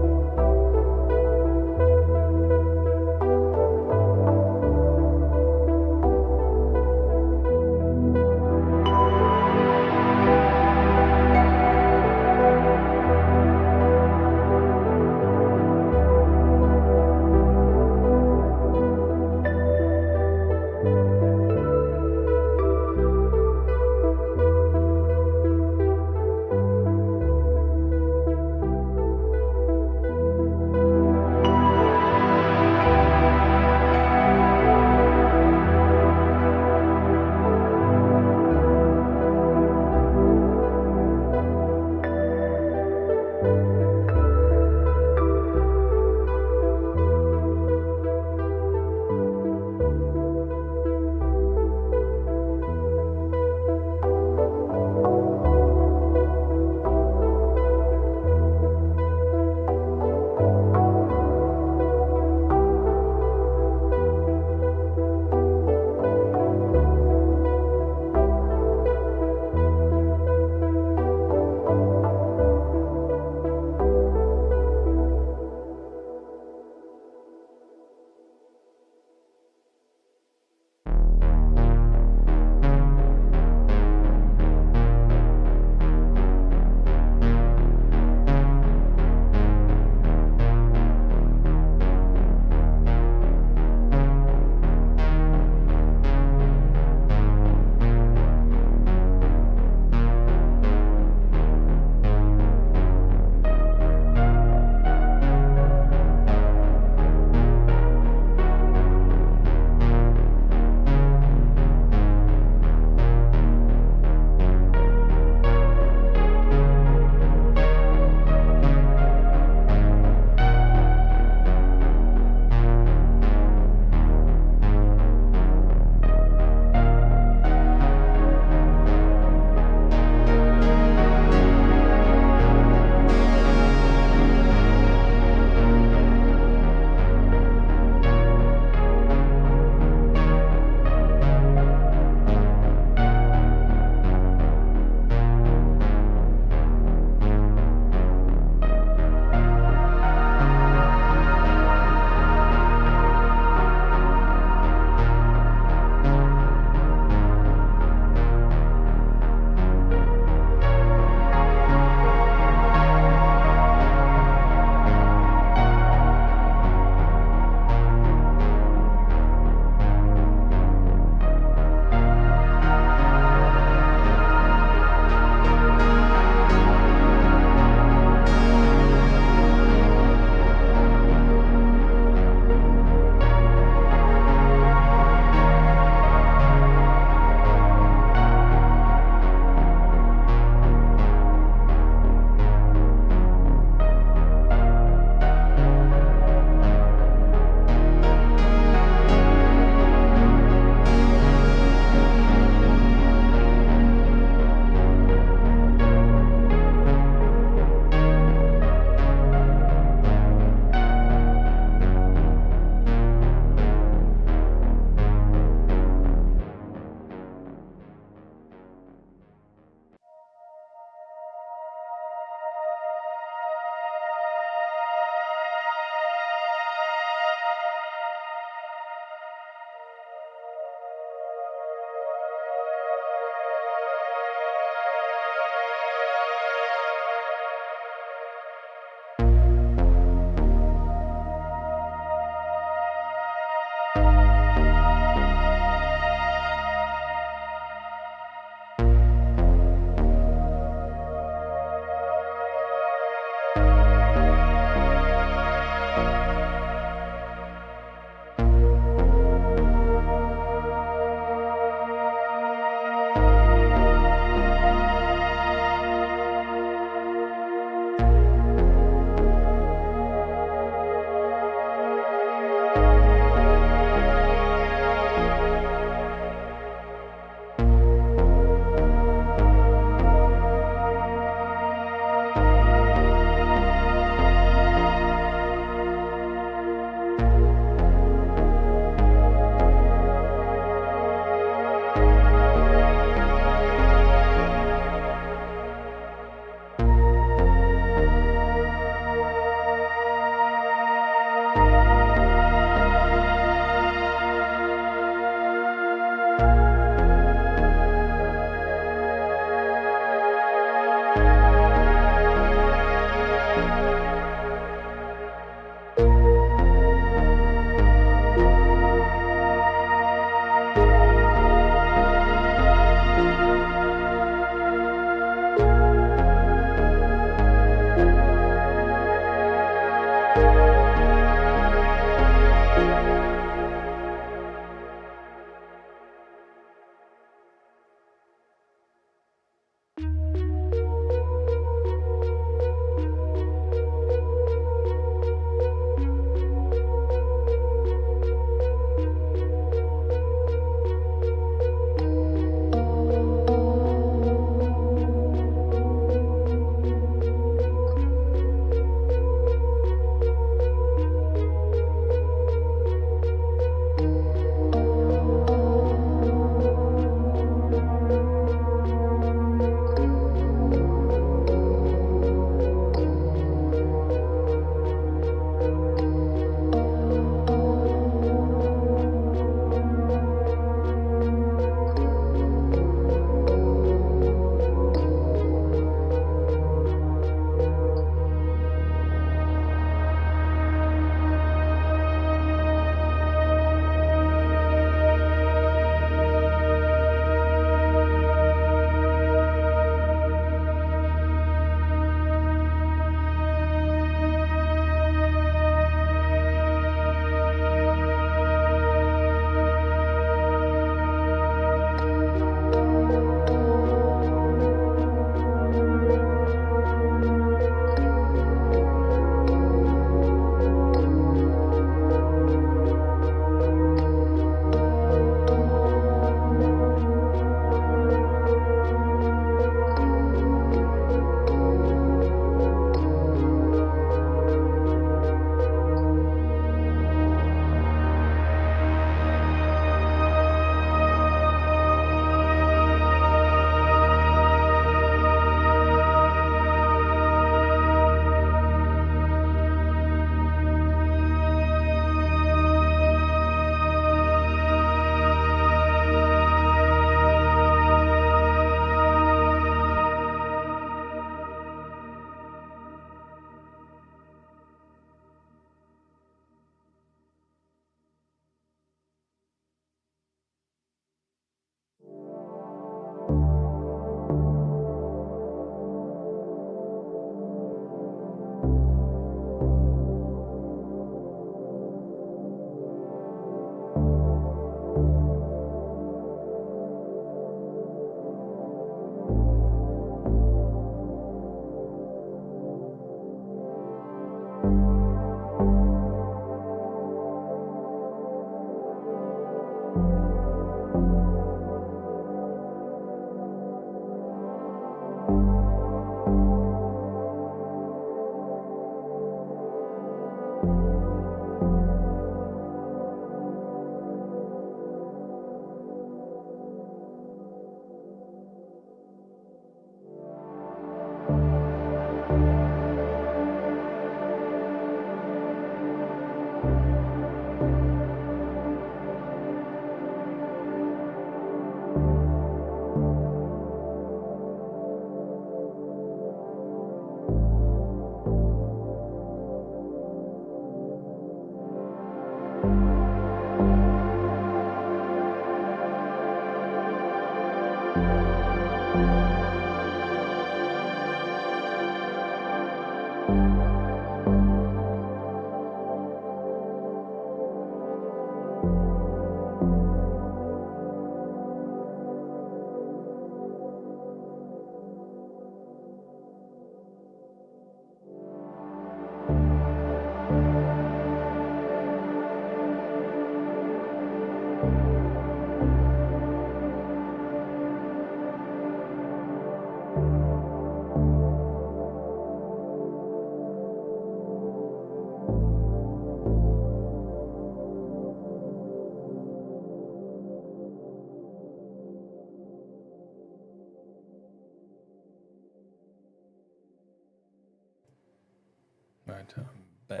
Right, I'm back.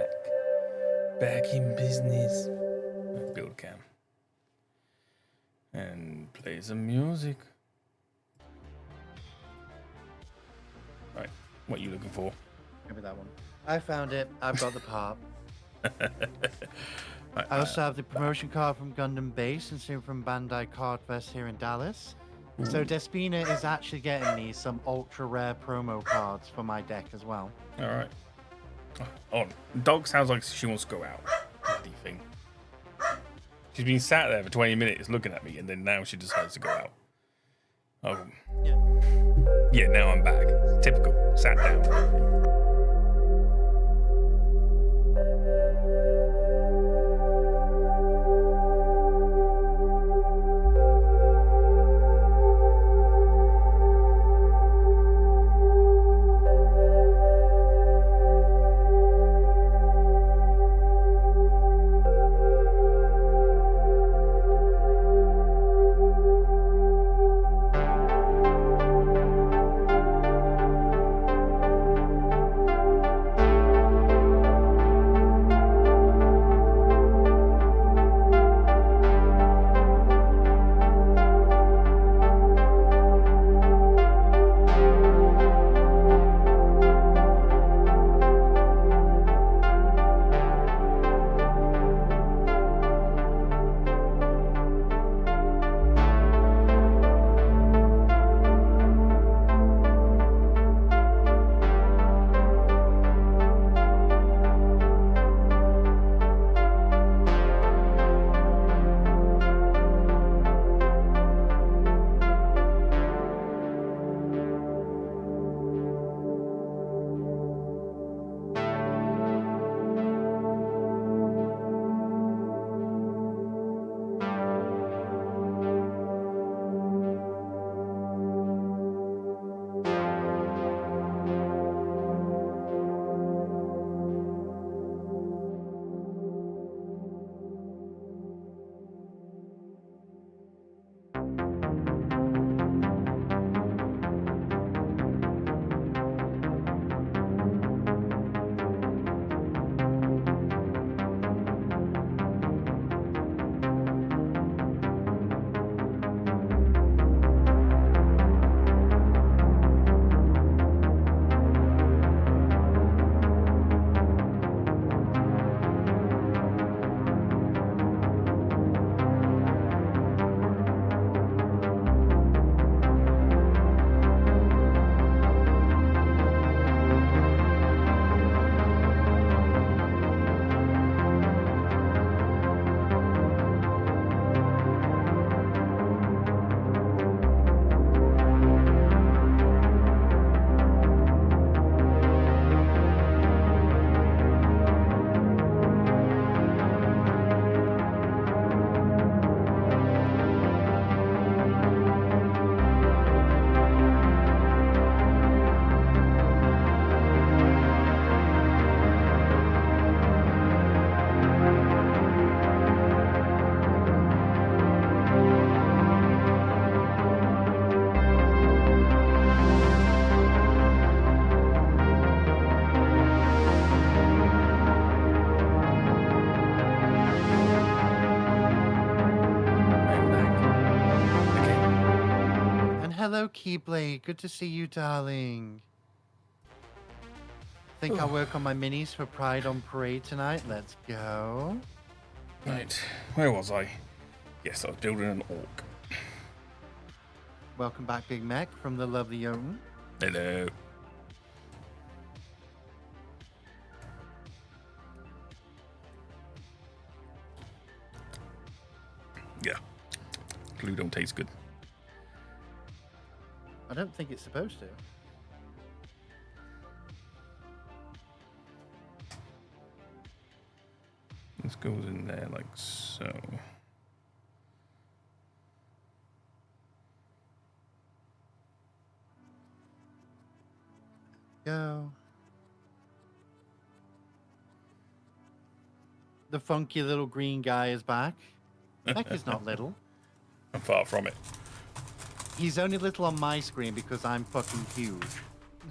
Back in business. Build cam. And play some music. Right, what are you looking for? Give me that one. I found it. I've got the part. Right, I also have the promotion card from Gundam Base and soon from Bandai Cardfest here in Dallas. So Despina is actually getting me some ultra rare promo cards for my deck as well. all right. Oh, dog sounds like she wants to go out. Bloody thing. She's been sat there for 20 minutes looking at me, and then now she decides to go out. Oh. Yeah, now I'm back. Typical. Sat down. hello, Keyblade. Good to see you, darling. Think I'll work on my minis for Pride on Parade tonight. Let's go. Right, where was I? Yes, I was building an orc. Welcome back, Big Mac, from the lovely Jotun. Hello. Yeah, glue don't taste good. I don't think it's supposed to. This goes in there like so. Go. The funky little green guy is back. Heck is not little. I'm far from it. He's only little on my screen because I'm fucking huge.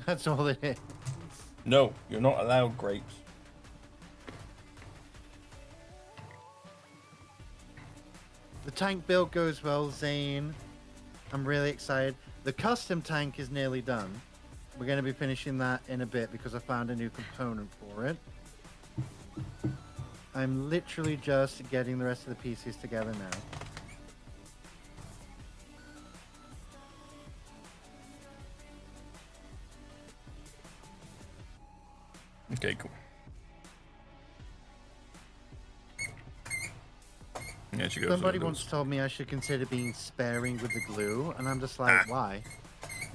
That's all it is. No, you're not allowed grapes. The tank build goes well, Zane. I'm really excited. The custom tank is nearly done. We're going to be finishing that in a bit because I found a new component for it. I'm literally just getting the rest of the pieces together now. Okay, cool. Yeah, she goes. Somebody once told me I should consider being sparing with the glue, and I'm just like, why?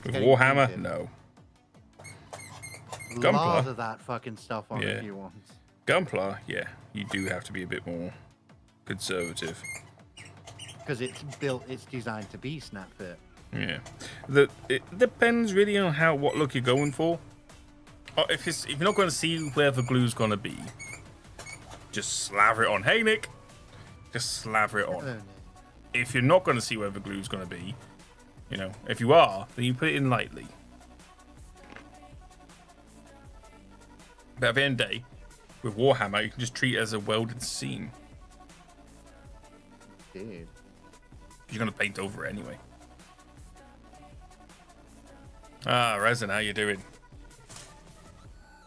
With Warhammer? Painted. No. Lather that fucking stuff on if you want. Gunpla, yeah, you do have to be a bit more conservative. Because it's built, it's designed to be snap fit. Yeah, it depends really on what look you're going for. If you're not going to see where the glue's going to be, just slather it on. Hey Nick, just slather it on. If you're not going to see where the glue's going to be, you know, if you are, then you put it in lightly. But at the end of the day, with Warhammer, you can just treat it as a welded seam. Dude. You're going to paint over it anyway. Ah, Resin, how you doing?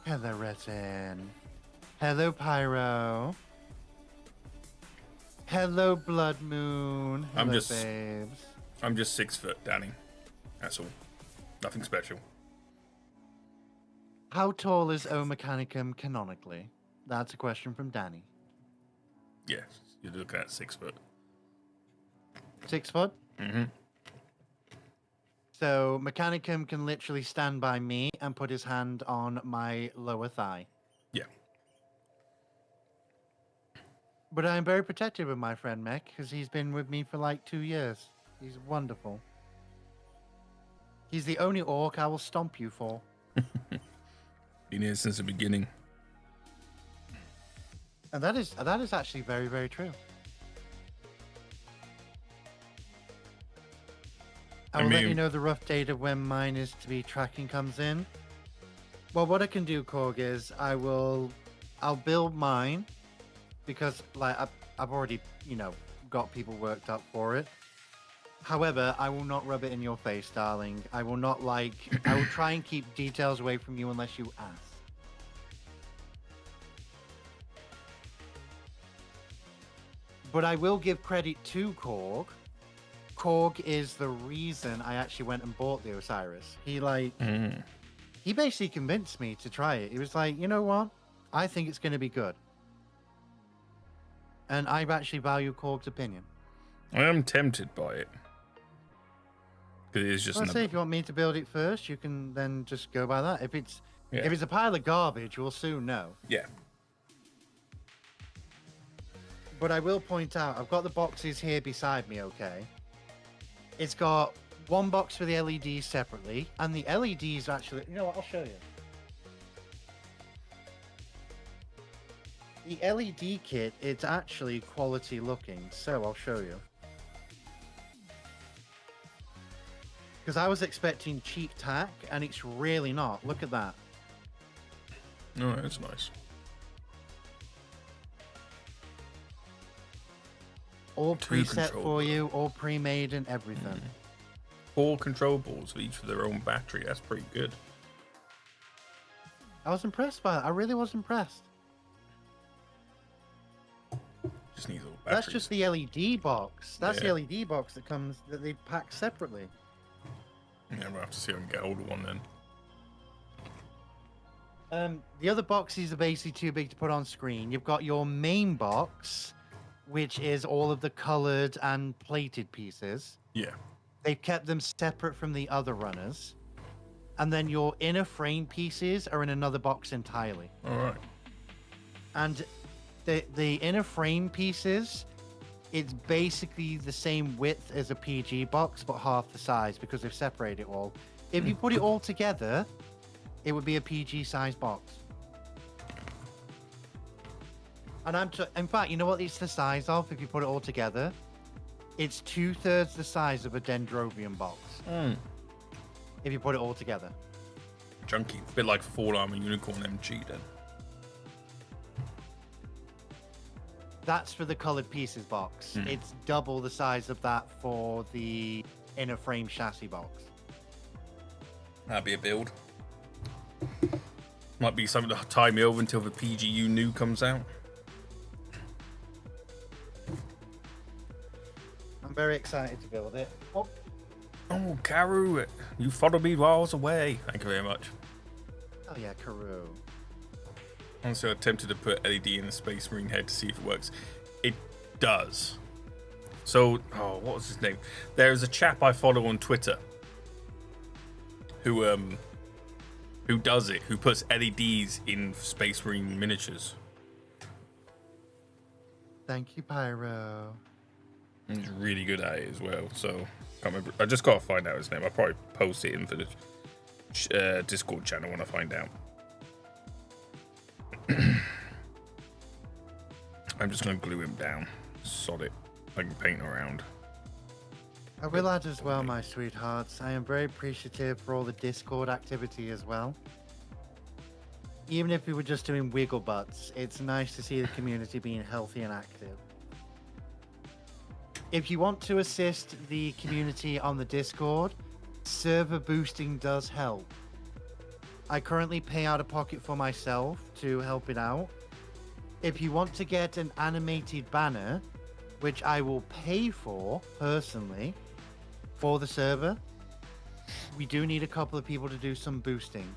Hello, Resin. Hello, Pyro. Hello, Blood Moon. Hello, babes. I'm just 6 foot, Danny. That's all. Nothing special. How tall is O Mechanicum canonically? That's a question from Danny. Yes, you're looking at 6 foot. 6 foot? Mm-hmm. So Mechanicum can literally stand by me and put his hand on my lower thigh. Yeah. But I'm very protective of my friend Mech because he's been with me for like 2 years. He's wonderful. He's the only orc I will stomp you for. Been here since the beginning. And that is actually very, very true. I'll let you know the rough date of when mine is to be tracking comes in. Well, what I can do, Korg, is I'll build mine because like I've already, you know, got people worked up for it. However, I will not rub it in your face, darling. I will not I will try and keep details away from you unless you ask. But I will give credit to Korg. Korg is the reason I actually went and bought the Osiris. He basically convinced me to try it. He was like, you know what? I think it's going to be good. And I actually value Korg's opinion. I am tempted by it. Because it is just. Well, say if you want me to build it first, you can then just go by that. If it's a pile of garbage, we'll soon know. Yeah. But I will point out, I've got the boxes here beside me, okay? It's got one box for the LEDs separately, and the LEDs actually... You know what? I'll show you. The LED kit, it's actually quality looking, so I'll show you. Because I was expecting cheap tack, and it's really not. Look at that. Oh, that's nice. All preset for you, all pre-made and everything. 4 control boards with each of their own battery. That's pretty good. I was impressed by it. I really was impressed. Just needs all batteries. That's just the LED box. That's Yeah. the LED box that they pack separately. Yeah, we'll have to see if I can get hold of one then. The other boxes are basically too big to put on screen. You've got your main box, which is all of the colored and plated pieces. Yeah. They've kept them separate from the other runners. And then your inner frame pieces are in another box entirely. All right. And the inner frame pieces, it's basically the same width as a PG box, but half the size because they've separated it all. If you put it all together, it would be a PG size box. And in fact, you know what it's the size of if you put it all together? It's 2/3 the size of a Dendrobium box. If you put it all together. Chunky. A bit like Fall Armor Unicorn MG then. That's for the colored pieces box. It's double the size of that for the inner frame chassis box. That'd be a build. Might be something to tie me over until the PGU new comes out. I'm very excited to build it. Oh, Karu, you followed me while I was away. Thank you very much. oh yeah, Karoo. Also attempted to put LED in the Space Marine head to see if it works. It does. So, what was his name? There's a chap I follow on Twitter who does it, who puts LEDs in Space Marine miniatures. Thank you, Pyro. He's really good at it as well. So, can't remember. I just gotta find out his name. I'll probably post it in for the Discord channel when I find out. I'm just gonna glue him down. Sod it. I can paint around. I will add as well, my sweethearts, I am very appreciative for all the Discord activity as well. Even if we were just doing wiggle butts, it's nice to see the community being healthy and active. If you want to assist the community on the Discord, server boosting does help. I currently pay out of pocket for myself to help it out. If you want to get an animated banner, which I will pay for personally for the server, we do need a couple of people to do some boosting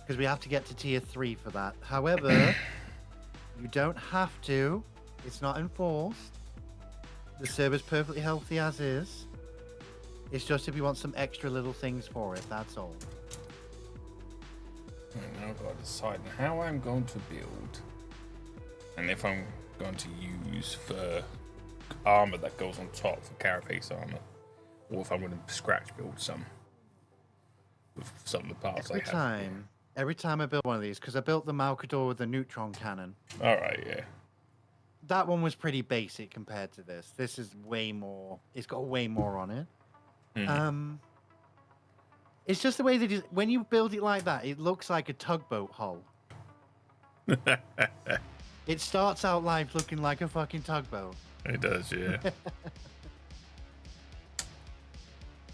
because we have to get to tier 3 for that. However, you don't have to. It's not enforced. The server's perfectly healthy as is. It's just if you want some extra little things for it, that's all. Now I've got to decide how I'm going to build, and if I'm going to use for armor that goes on top for carapace armor, or if I'm going to scratch build some with some of the parts I have. Every time I build one of these, because I built the Malkador with the neutron cannon. All right, yeah. That one was pretty basic compared to this. This is way more. It's got way more on it. It's just the way that when you build it like that, it looks like a tugboat hull. It starts out life looking like a fucking tugboat. It does, yeah.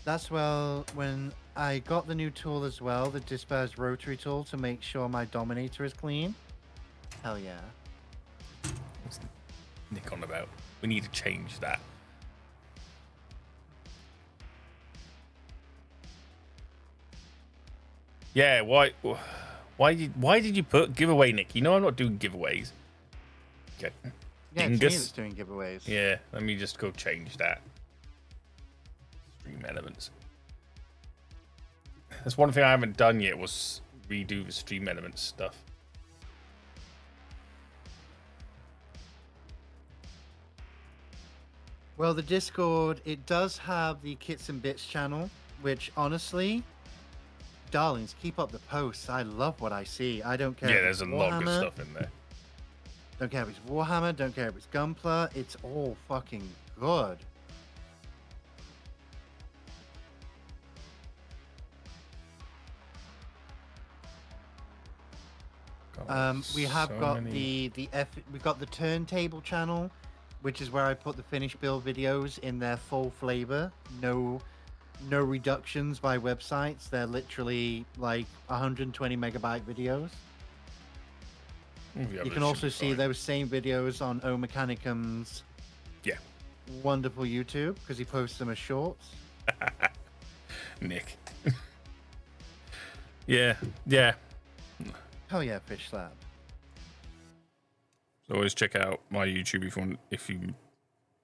That's when I got the new tool as well, the dispersed rotary tool, to make sure my Dominator is clean. Hell yeah. What's Nick on about? We need to change that. Yeah, why did you put giveaway, Nick? You know I'm not doing giveaways. Okay. Yeah, it's me that's doing giveaways. Yeah, let me just go change that. Stream elements. That's one thing I haven't done yet was redo the stream elements stuff. Well, the Discord, it does have the Kits and Bits channel, which honestly, darlings, keep up the posts. I love what I see. I don't care. Yeah, there's a lot of good stuff in there. Don't care if it's Warhammer, don't care if it's Gunpla, it's all fucking good. We have got we've got the Turntable channel, which is where I put the finished build videos in their full flavor. No no reductions by websites. They're literally like 120 megabyte videos. Yeah, You can also see those same videos on O Mechanicum's wonderful YouTube because he posts them as shorts. Nick. Yeah. Hell yeah, Fish Slab. So always check out my YouTube if you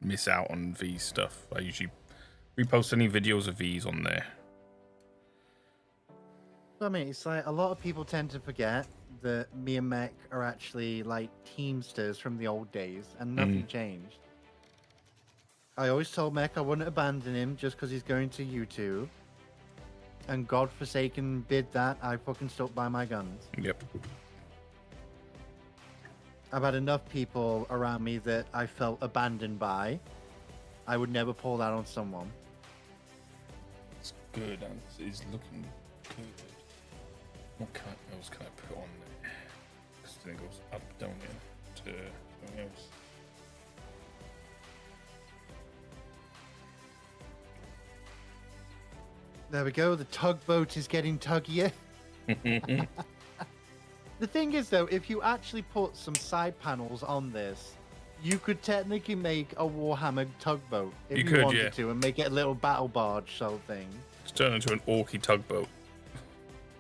miss out on V's stuff. I usually repost any videos of V's on there. I mean, it's like a lot of people tend to forget that me and Mech are actually like teamsters from the old days, and nothing changed. I always told Mech I wouldn't abandon him just because he's going to YouTube. And godforsaken bid that, I fucking stuck by my guns. Yep. I've had enough people around me that I felt abandoned by. I would never pull that on someone. It's good. It's looking good. What else can I put on there? Because then it goes up, down here to something else. There we go. The tugboat is getting tuggier. The thing is, though, if you actually put some side panels on this, you could technically make a Warhammer tugboat if you wanted to, and make it a little battle barge sort of thing. It's turned into an orky tugboat.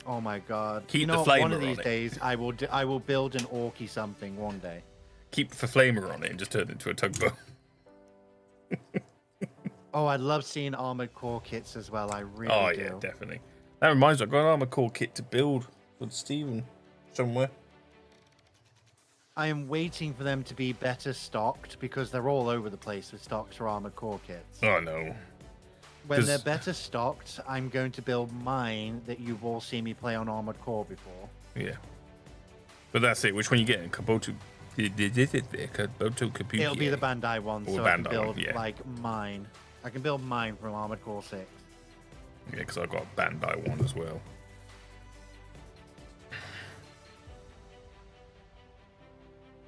Oh my god! Keep you know, the flamer one of these on it. days, I will build an orky something one day. Keep the flamer on it and just turn it into a tugboat. Oh, I'd love seeing armored core kits as well. I really do. Yeah, definitely. That reminds me, I've got an armored core kit to build with Steven somewhere. I am waiting for them to be better stocked because they're all over the place with stocks for armored core kits. Oh no. When they're better stocked, I'm going to build mine that you've all seen me play on armored core before. Yeah. But that's it. Which one you get in Kabuto? Kabuto. It'll be the Bandai one, Or so Bandai I can build one, yeah. like mine. I can build mine from Armored Core 6. Yeah, because I've got a Bandai one as well.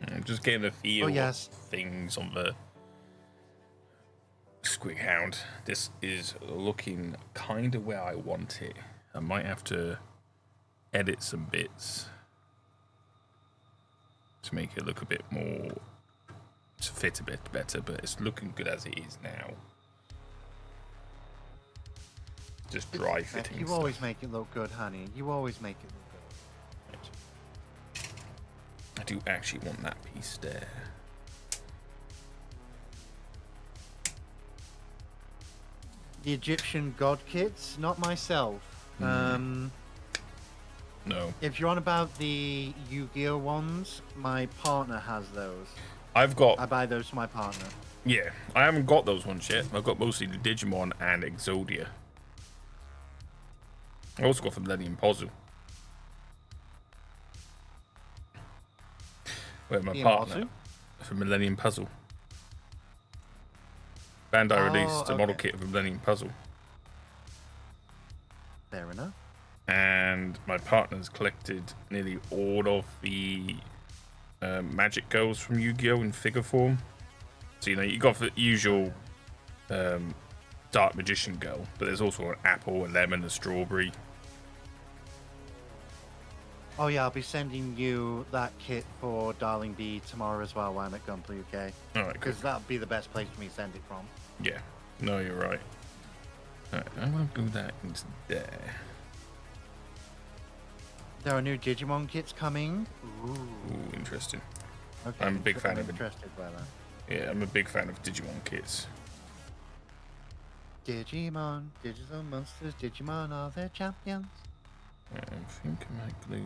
I'm just getting a feel of things on the Squig Hound. This is looking kind of where I want it. I might have to edit some bits to make it look a bit more, to fit a bit better, but it's looking good as it is now. Just dry fitting. You always make it look good, honey. You always make it look good. I do actually want that piece there. The Egyptian god kits, not myself. No. If you're on about the Yu-Gi-Oh ones, my partner has those. I buy those for my partner. Yeah, I haven't got those ones yet. I've got mostly the Digimon and Exodia. I also got the Millennium Puzzle. Where my partner for Millennium Puzzle. Bandai released a model kit of a Millennium Puzzle. Fair enough. And my partner's collected nearly all of the magic girls from Yu-Gi-Oh! In figure form. So, you know, you got the usual Dark Magician girl, but there's also an apple, a lemon, a strawberry. Oh yeah, I'll be sending you that kit for Darling B tomorrow as well while I'm at Gunpla UK. Alright, because that'll be the best place for me to send it from. Yeah, no, you're right. Alright, I'm gonna do that into there. There are new Digimon kits coming. Ooh, interesting. Okay, I'm a big fan of it. Interested by that. Yeah, I'm a big fan of Digimon kits. Digimon, digital monsters, Digimon are their champions. I think I might glue.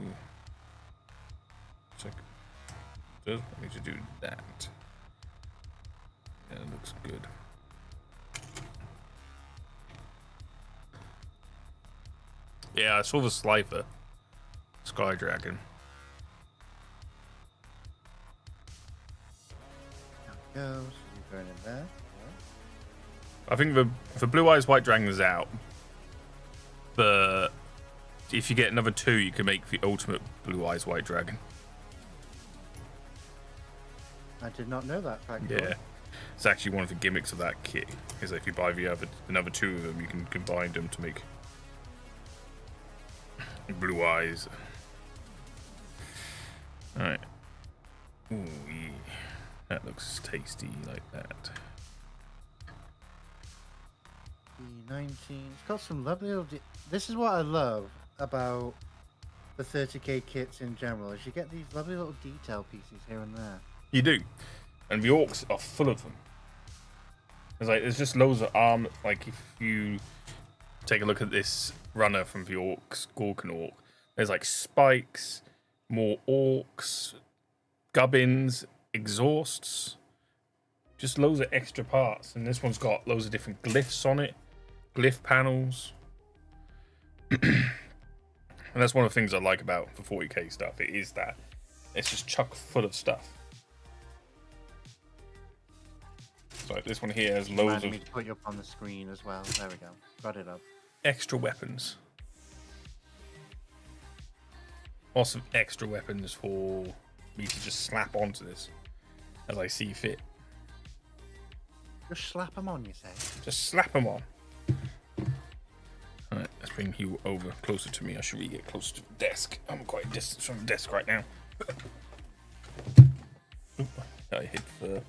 Check. Does want me to do that? Yeah, it looks good. Yeah, I saw the Slifer Sky Dragon. There we go. So you're going in there. I think the Blue Eyes White Dragon is out, but if you get another 2, you can make the ultimate Blue Eyes White Dragon. I did not know that fact. Yeah, It's actually one of the gimmicks of that kit. Is that if you buy another 2 of them, you can combine them to make blue eyes. All right. Ooh, yeah. That looks tasty like that. P19. It's got some lovely little. This is what I love about the 30k kits in general. Is you get these lovely little detail pieces here and there. You do, and the orcs are full of them. There's just loads of arm. Like if you take a look at this runner from the orcs, Gorkan orc, there's like spikes, more orcs, gubbins, exhausts, just loads of extra parts. And this one's got loads of different glyphs on it, glyph panels. And that's one of the things I like about the 40k stuff. It is that it's just chock full of stuff. So this one here has loads of. Me to put you up on the screen as well. There we go. Got it up. Extra weapons. Lots of extra weapons for me to just slap onto this as I see fit. Just slap them on, you say? Just slap them on. Alright, let's bring you over closer to me. I should really get closer to the desk. I'm quite distant from the desk right now. Oop, I hit the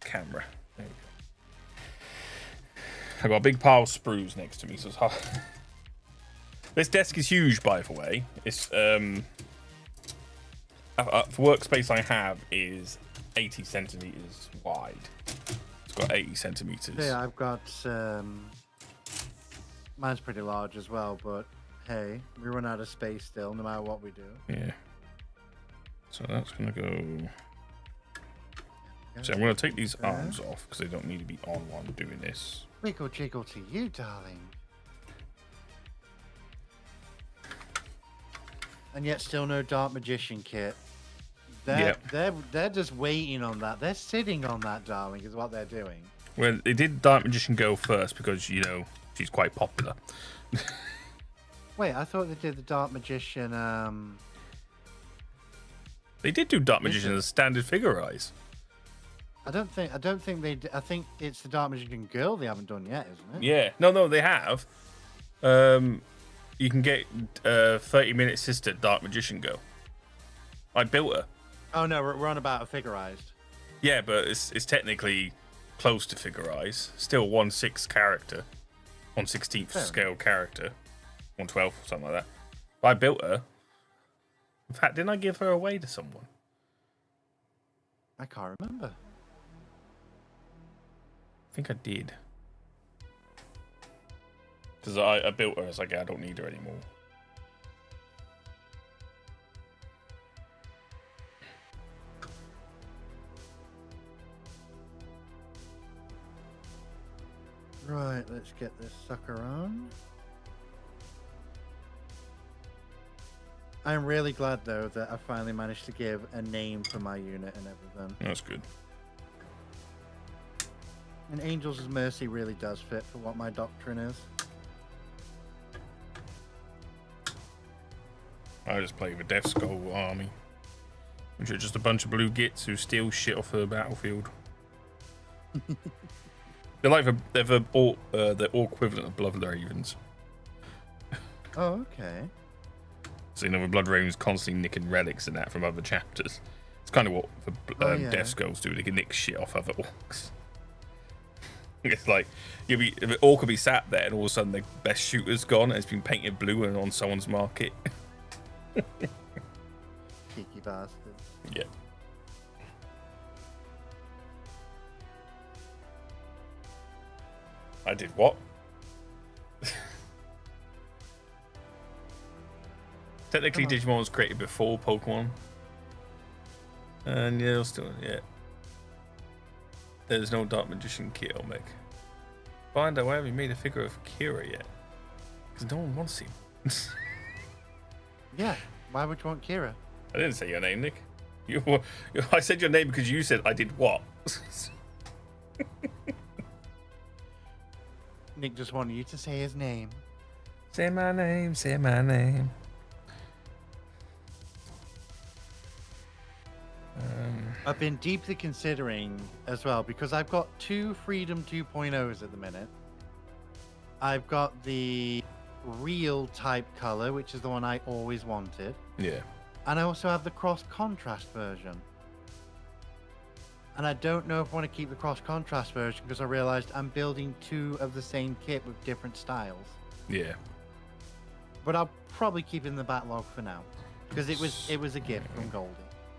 camera. There we go. I've got a big pile of sprues next to me, so it's hard. This desk is huge, by the way. It's the workspace I have is 80 centimeters wide. It's got 80 centimeters. Yeah, I've got mine's pretty large as well, but hey, we run out of space still, no matter what we do. Yeah. So that's gonna go. So I'm gonna take these arms off because they don't need to be on while I'm doing this. Wiggle jiggle to you, darling. And yet still no Dark Magician kit. They're just waiting on that. They're sitting on that, darling, is what they're doing. Well, they did Dark Magician go first because, you know, she's quite popular. Wait, I thought they did the Dark Magician. They did do Dark Magician as a standard figure eyes. I don't think they. I think it's the Dark Magician girl they haven't done yet, isn't it? Yeah, no, they have. You can get 30-minute sister Dark Magician girl. I built her. Oh no, we're on about a figurized. Yeah, but it's technically close to figure eyes. Still 1/6 character, 1/16 scale character, 1/12 something like that. But I built her. In fact, didn't I give her away to someone? I can't remember. I think I did. Because I built her. It's like, I don't need her anymore. Right, let's get this sucker on. I'm really glad, though, that I finally managed to give a name for my unit and everything. That's good. And Angels' Mercy really does fit for what my doctrine is. I just play with Death Skull Army, which are just a bunch of blue gits who steal shit off the battlefield. They're like the orc equivalent of Blood Ravens. Oh, okay. So you know, the Blood Ravens constantly nicking relics and that from other chapters. It's kind of what the Death Skulls do. They can nick shit off other orcs. It's like the orc will be sat there, and all of a sudden the best shooter's gone, and it's been painted blue and on someone's market. Cheeky bastard. Yeah. I did what? Technically, Digimon was created before Pokemon. And yeah, still, yeah. There's no Dark Magician kit I'll make. Find out why haven't you made a figure of Kira yet? Because no one wants him. Yeah, why would you want Kira? I didn't say your name, Nick. I said your name because you said I did what? Nick just wanted you to say his name. Say my name, say my name. I've been deeply considering as well because I've got two Freedom 2.0s at the minute. I've got the real type color, which is the one I always wanted. Yeah. And I also have the cross contrast version. And I don't know if I want to keep the cross contrast version because I realized I'm building two of the same kit with different styles. Yeah. But I'll probably keep it in the backlog for now because it was a gift from Goldie.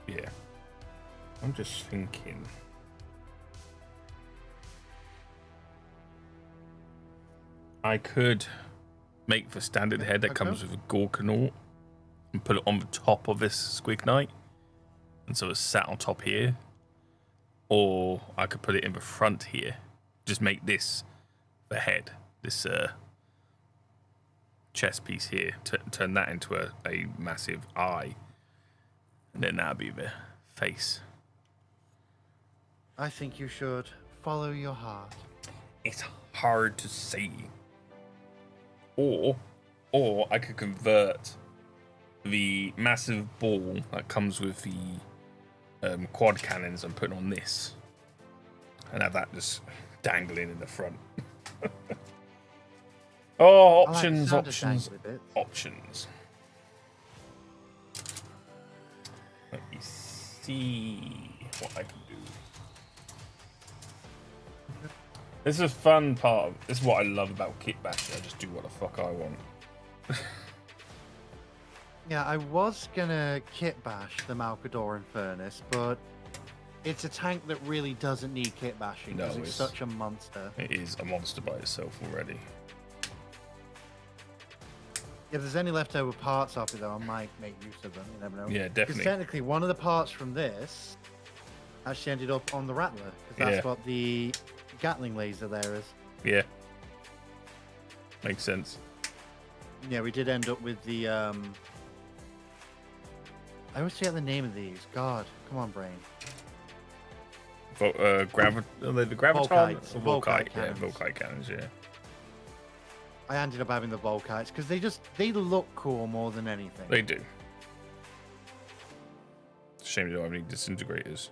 Yeah. I'm just thinking. I could make the standard head that comes with a Gorkanaut and put it on the top of this Squig Knight. And so it's sat on top here. Or I could put it in the front here. Just make this the head. This chest piece here. Turn that into a massive eye. And then that'd be the face. I think you should follow your heart. It's hard to say. Or I could convert the massive ball that comes with the quad cannons I'm putting on this, and have that just dangling in the front. Oh, options. Options. Let me see what I can do. This is a fun part. This is what I love about Kitbashing. I just do what the fuck I want. Yeah, I was gonna kit bash the Malcadoran Furnace, but it's a tank that really doesn't need kit bashing because it's such a monster. It is a monster by itself already. If there's any leftover parts of it, though, I might make use of them. You never know. Yeah, definitely. Because technically, one of the parts from this actually ended up on the Rattler because that's what the Gatling laser there is. Yeah. Makes sense. Yeah, we did end up with the I always forget the name of these. God, come on, brain. The graviton, Volkite yeah, cannons. Volkite cannons, yeah. I ended up having the Volkites because they look cool more than anything. They do. It's a shame they don't have any disintegrators.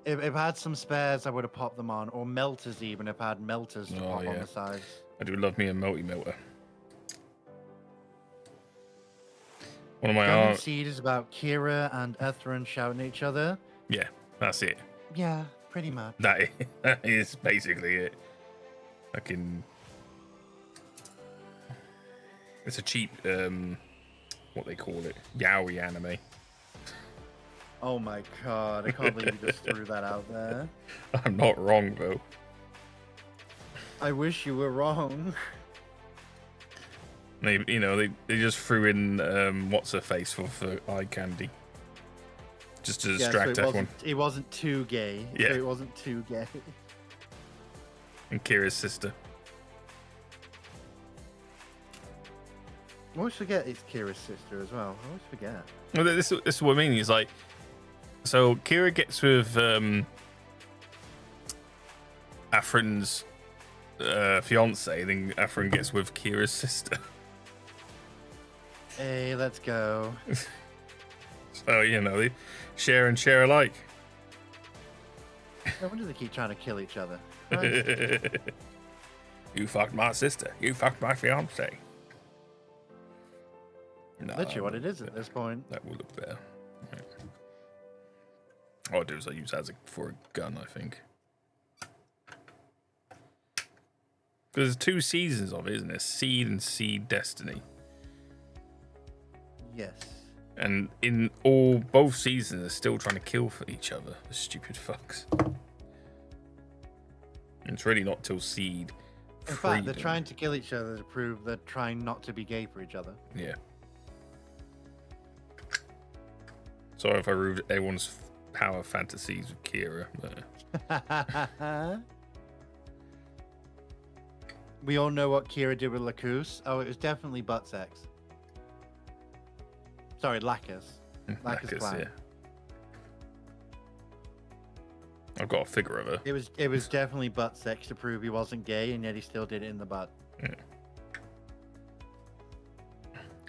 If I had some spares, I would have popped them on, or melters even if I had melters to pop on the sides. I do love me a multi-melter. One of my Gun Seed is about Kira and Ethran shouting at each other. Yeah, that's it. Yeah, pretty much. That is basically it. It's a cheap, what they call it, yaoi anime. Oh my god, I can't believe you just threw that out there. I'm not wrong, though. I wish you were wrong. They just threw in what's her face for eye candy, just to distract everyone. It wasn't too gay. Yeah, so it wasn't too gay. And Kira's sister. I always forget it's Kira's sister as well. I always forget. Well, this is what I mean. Is like, so Kira gets with Afrin's fiance, then Afrin gets with Kira's sister. Hey, let's go. So, they share and share alike. No wonder they keep trying to kill each other. You fucked my sister. You fucked my fiance. No, literally what it is at this point. That will look better. Right. All I do is I use that for a gun, I think. There's 2 seasons of it, isn't there? Seed and Seed Destiny. Yes. And in both seasons, they're still trying to kill for each other. The stupid fucks. And it's really not till Seed. In fact, they're trying to kill each other to prove they're trying not to be gay for each other. Yeah. Sorry if I ruined everyone's power fantasies with Kira. But... We all know what Kira did with Lacus. Oh, it was definitely butt sex. Sorry, Lacus. Lacus clan. Yeah. I've got a figure of her. It was definitely butt sex to prove he wasn't gay, and yet he still did it in the butt. Yeah,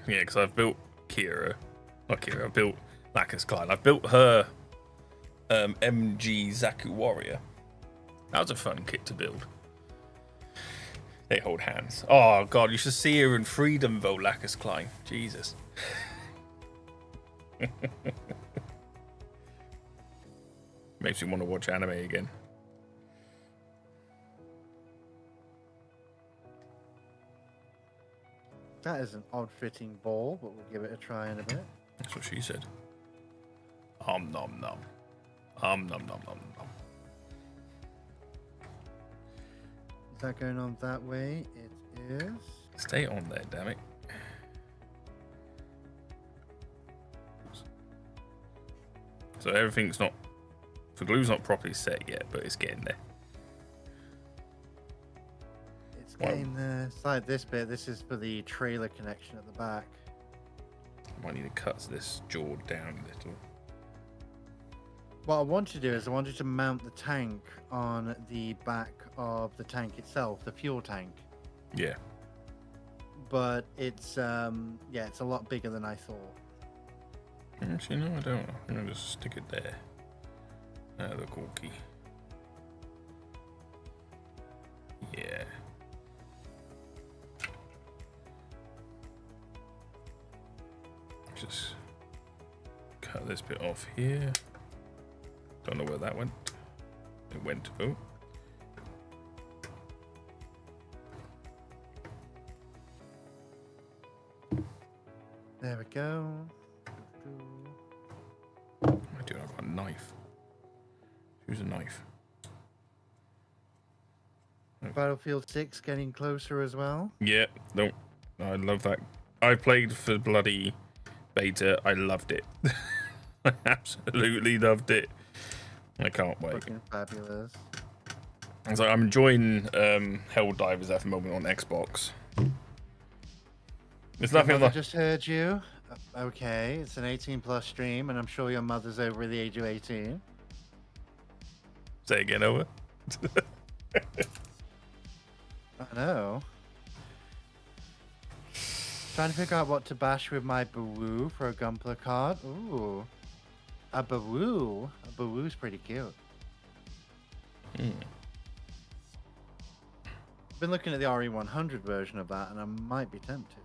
because I've built Kira. Not Kira, I've built Lacus Klein. I've built her MG Zaku Warrior. That was a fun kit to build. They hold hands. Oh god, you should see her in Freedom though, Lacus Klein. Jesus. Makes me want to watch anime again. That is an odd-fitting ball, but we'll give it a try in a bit. That's what she said. Nom nom nom. Nom nom nom nom. Is that going on that way? It is. Stay on there, damn it. So everything's not... The glue's not properly set yet, but it's getting there. It's getting there. It's like this bit. This is for the trailer connection at the back. Might need to cut this jaw down a little. What I want to do is I wanted to mount the tank on the back of the tank itself, the fuel tank. Yeah. But it's yeah, it's a lot bigger than I thought. Actually, no, I don't. I'm gonna just stick it there. The corky. Yeah. Just cut this bit off here. Don't know where that went. It went. Oh. There we go. I do. I've got a knife. Use a knife. Battlefield 6 getting closer as well. Yeah. No. I love that. I played for bloody beta. I loved it. I absolutely loved it. I can't wait. Fucking fabulous. It's like I'm enjoying Helldivers at the moment on Xbox. There's nothing Mother like. just heard you. Okay, it's an 18+ stream, and I'm sure your mother's over the age of 18. Say again, over. I know. Trying to figure out what to bash with my Bawoo for a Gunpla card. Ooh. A Bawoo. A Bawoo's pretty cute. Been looking at the RE100 version of that, and I might be tempted.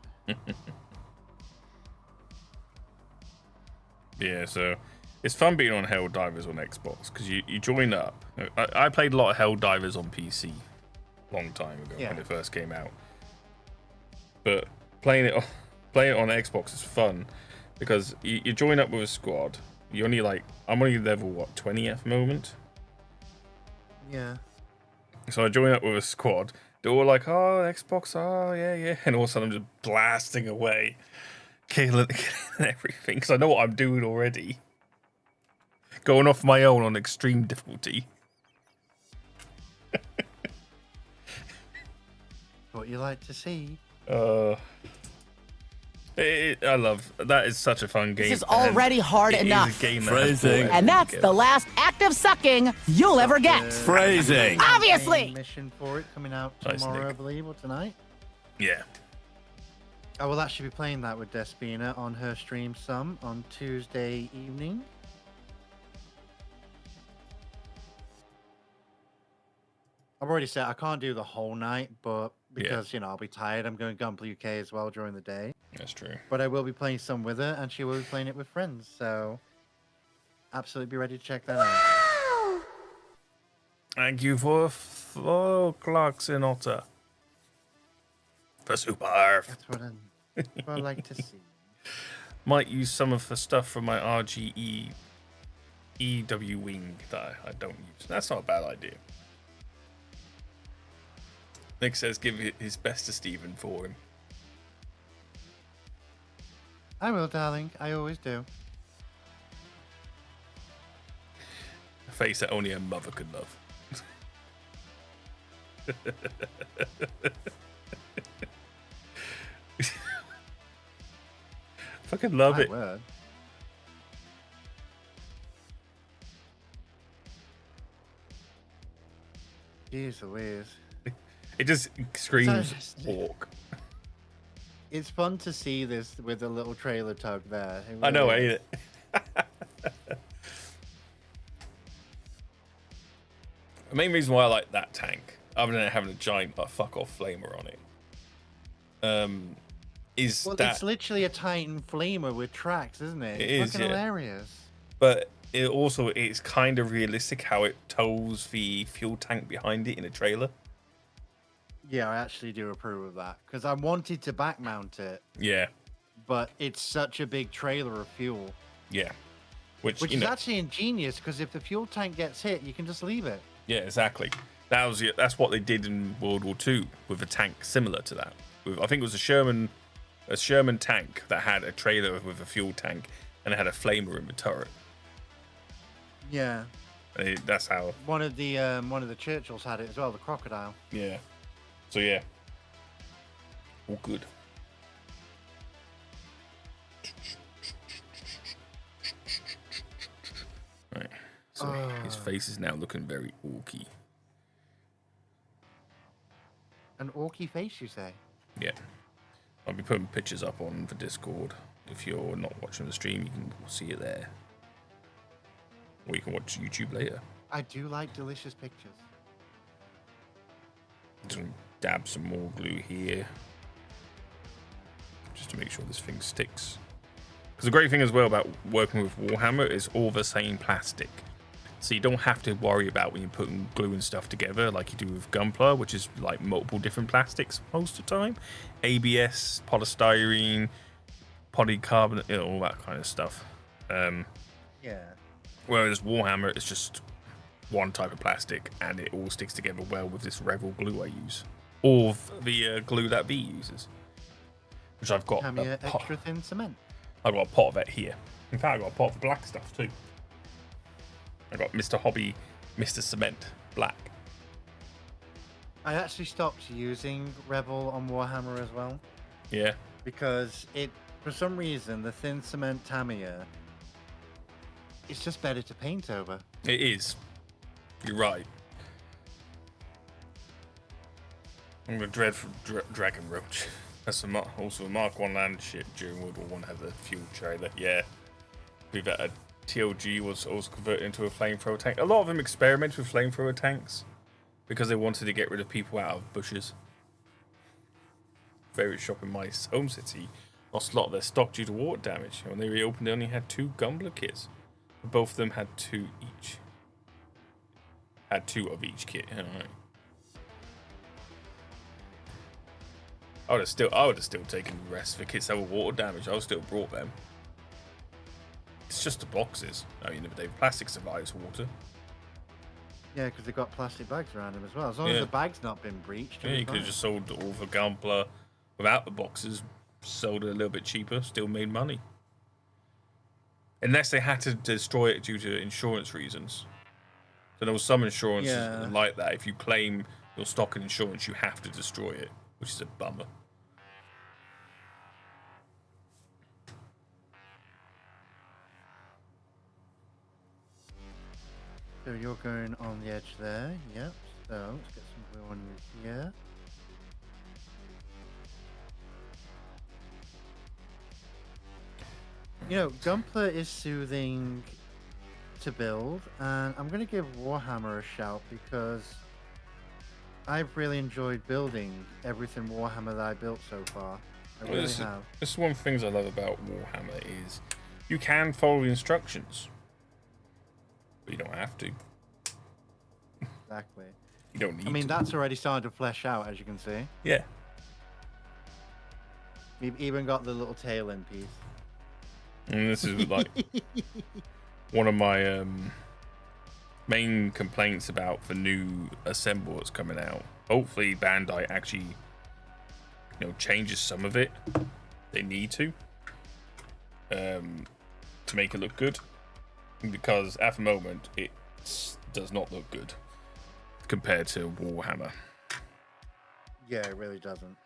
Yeah, so it's fun being on Helldivers on Xbox because you join up. I played a lot of Helldivers on PC long time ago when it first came out. But playing it on Xbox is fun because you join up with a squad. You're only like, I'm only level what, 20 at the moment. Yeah. So I join up with a squad. They're all like, oh, Xbox, oh, yeah. And all of a sudden I'm just blasting away, killing everything because I know what I'm doing already. Going off my own on extreme difficulty. What you like to see. I love that. Is such a fun game. This is already hard enough. Phrasing. And that's the last act of sucking you'll ever get. Phrasing. Obviously. Mission for it coming out Nice, tomorrow, Nick. I believe, or tonight. Yeah. I will actually be playing that with Despina on her stream some on Tuesday evening. I've already said I can't do the whole night, but because, you know, I'll be tired. I'm going Gunpla UK as well during the day. That's true. But I will be playing some with her, and she will be playing it with friends. So, absolutely be ready to check that out. Thank you for 4 clocks in Otter. For super. That's what I like to see. Might use some of the stuff from my RGE EW wing that I don't use. That's not a bad idea. Nick says give his best to Stephen for him. I will, darling. I always do. A face that only a mother could love. Fucking love it. Word. Jeez Louise. It just screams hawk. It's fun to see this with a little trailer tug there. I know, really ain't it? The main reason why I like that tank, other than having a giant fuck off flamer on it, is that it's literally a Titan flamer with tracks, isn't it? It It's is, fucking yeah. hilarious. But it's kind of realistic how it tows the fuel tank behind it in a trailer. Yeah, I actually do approve of that because I wanted to back mount it, Yeah, but it's such a big trailer of fuel, yeah. Which is actually ingenious because if the fuel tank gets hit, you can just leave it. Yeah, exactly. That's what they did in World War II with a tank similar to that. I think it was a Sherman tank that had a trailer with a fuel tank and it had a flamer in the turret. Yeah. And that's how. One of the Churchills had it as well, the crocodile. Yeah. So yeah. All good. Right. So his face is now looking very orky. An orky face, you say? Yeah. I'll be putting pictures up on the Discord. If you're not watching the stream, you can see it there. Or you can watch YouTube later. I do like delicious pictures. Just gonna dab some more glue here. Just to make sure this thing sticks. Because the great thing as well about working with Warhammer is all the same plastic. So you don't have to worry about when you're putting glue and stuff together like you do with Gunpla, which is like multiple different plastics most of the time. ABS, polystyrene, polycarbonate, all that kind of stuff. Yeah. Whereas Warhammer is just one type of plastic and it all sticks together well with this Revel glue I use. Or the glue that V uses. Which I've got extra thin cement. I've got a pot of it here. In fact, I've got a pot of black stuff too. I've got Mr. Hobby, Mr. Cement, black. I actually stopped using Revel on Warhammer as well. Yeah. Because for some reason, the thin cement Tamiya, it's just better to paint over. It is. You're right. I'm going to dread for Dragon Roach. That's also a Mark 1 land ship during World War 1 had the fuel trailer. Yeah. We've had a TLG was also converted into a flamethrower tank. A lot of them experimented with flamethrower tanks because they wanted to get rid of people out of bushes. Favorite shop in my home city lost a lot of their stock due to water damage. When they reopened, they only had 2 Gumbler kits. But both of them had 2 each. Had 2 of each kit. All right. I would have still taken the rest of the kits that were water damaged. I would have still brought them. It's just the boxes. I mean, the plastic survives water. Yeah, because they've got plastic bags around them as well. As long as the bag's not been breached. Yeah, you could have just sold all the Gunpla without the boxes, sold it a little bit cheaper, still made money. Unless they had to destroy it due to insurance reasons. So there was some insurances like that. If you claim your stock and insurance, you have to destroy it, which is a bummer. So you're going on the edge there, yep. So let's get some glue on you here. You know, Gunpla is soothing to build, and I'm going to give Warhammer a shout because I've really enjoyed building everything Warhammer that I built so far. I really have. This is one of the things I love about Warhammer is you can follow the instructions. But you don't have to. Exactly. You don't need to. I mean, that's already starting to flesh out, as you can see. Yeah. We've even got the little tail end piece. And this is like one of my main complaints about the new assemble that's coming out. Hopefully Bandai actually, changes some of it. They need to make it look good. Because at the moment it does not look good compared to Warhammer. Yeah, it really doesn't.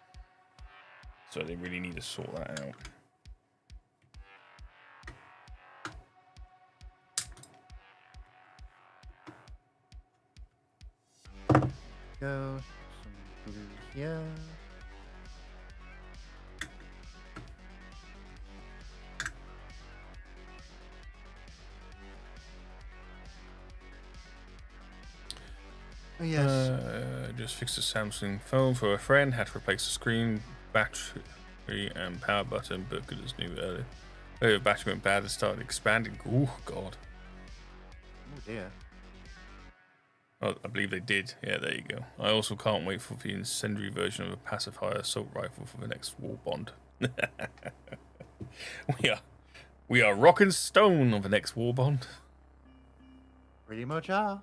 So they really need to sort that out. Go some glue here. Oh, yes. Just fixed a Samsung phone for a friend. Had to replace the screen, battery, and power button. But good as new earlier. Oh, battery went bad and started expanding. Oh God. Oh dear. Oh, I believe they did. Yeah, there you go. I also can't wait for the incendiary version of a passive fire assault rifle for the next war bond. we are rock and stone on the next war bond. Pretty much are.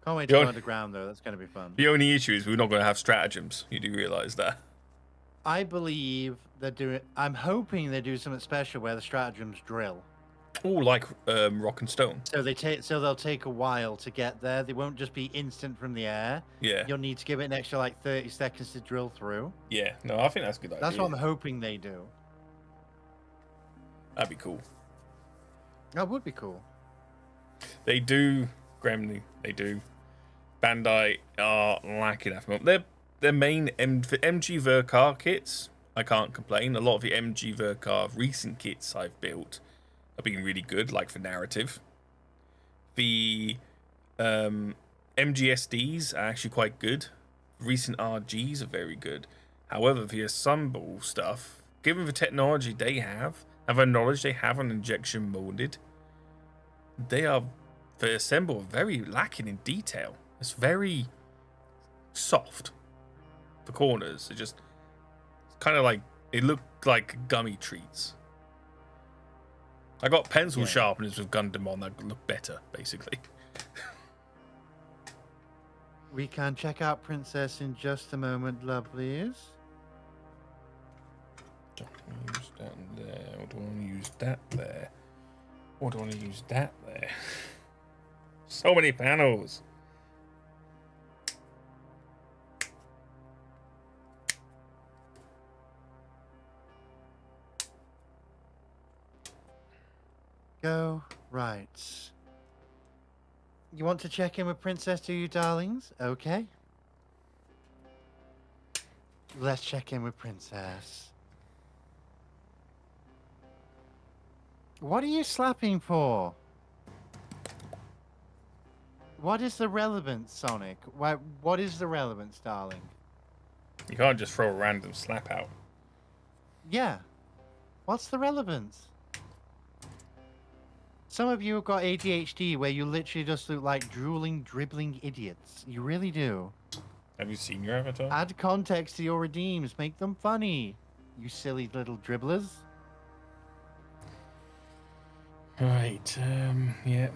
Can't wait The to go only- underground though. That's going to be fun. The only issue is we're not going to have stratagems. You do realise that? I believe they're doing. I'm hoping they do something special where the stratagems drill. Oh, like rock and stone. So they'll take a while to get there. They won't just be instant from the air. Yeah. You'll need to give it an extra like 30 seconds to drill through. Yeah. No, I think that's a good idea. That's what I'm hoping they do. That'd be cool. That would be cool. They do, Gremlin. They do. Bandai are lacking at the moment. Their main MG Verkar kits, I can't complain. A lot of the MG Verkar recent kits I've built have been really good, like for narrative. The MGSDs are actually quite good. Recent RGs are very good. However, the assemble stuff, given the technology they have, and the knowledge they have on injection molded, the assemble are very lacking in detail. It's very soft. The corners are just kind of like, they look like gummy treats. I got pencil sharpeners with Gundam on that look better, basically. We can check out Princess in just a moment, lovelies. Don't want to use that there. Or do I want to use that there? Or do I want to use that there? So many panels. Go right. You want to check in with Princess, do you, darlings? Okay. Let's check in with Princess. What are you slapping for? What is the relevance, Sonic? What is the relevance, darling? You can't just throw a random slap out. Yeah. What's the relevance? Some of you have got ADHD where you literally just look like drooling, dribbling idiots. You really do. Have you seen your avatar? Add context to your redeems. Make them funny. You silly little dribblers. Right, yeah.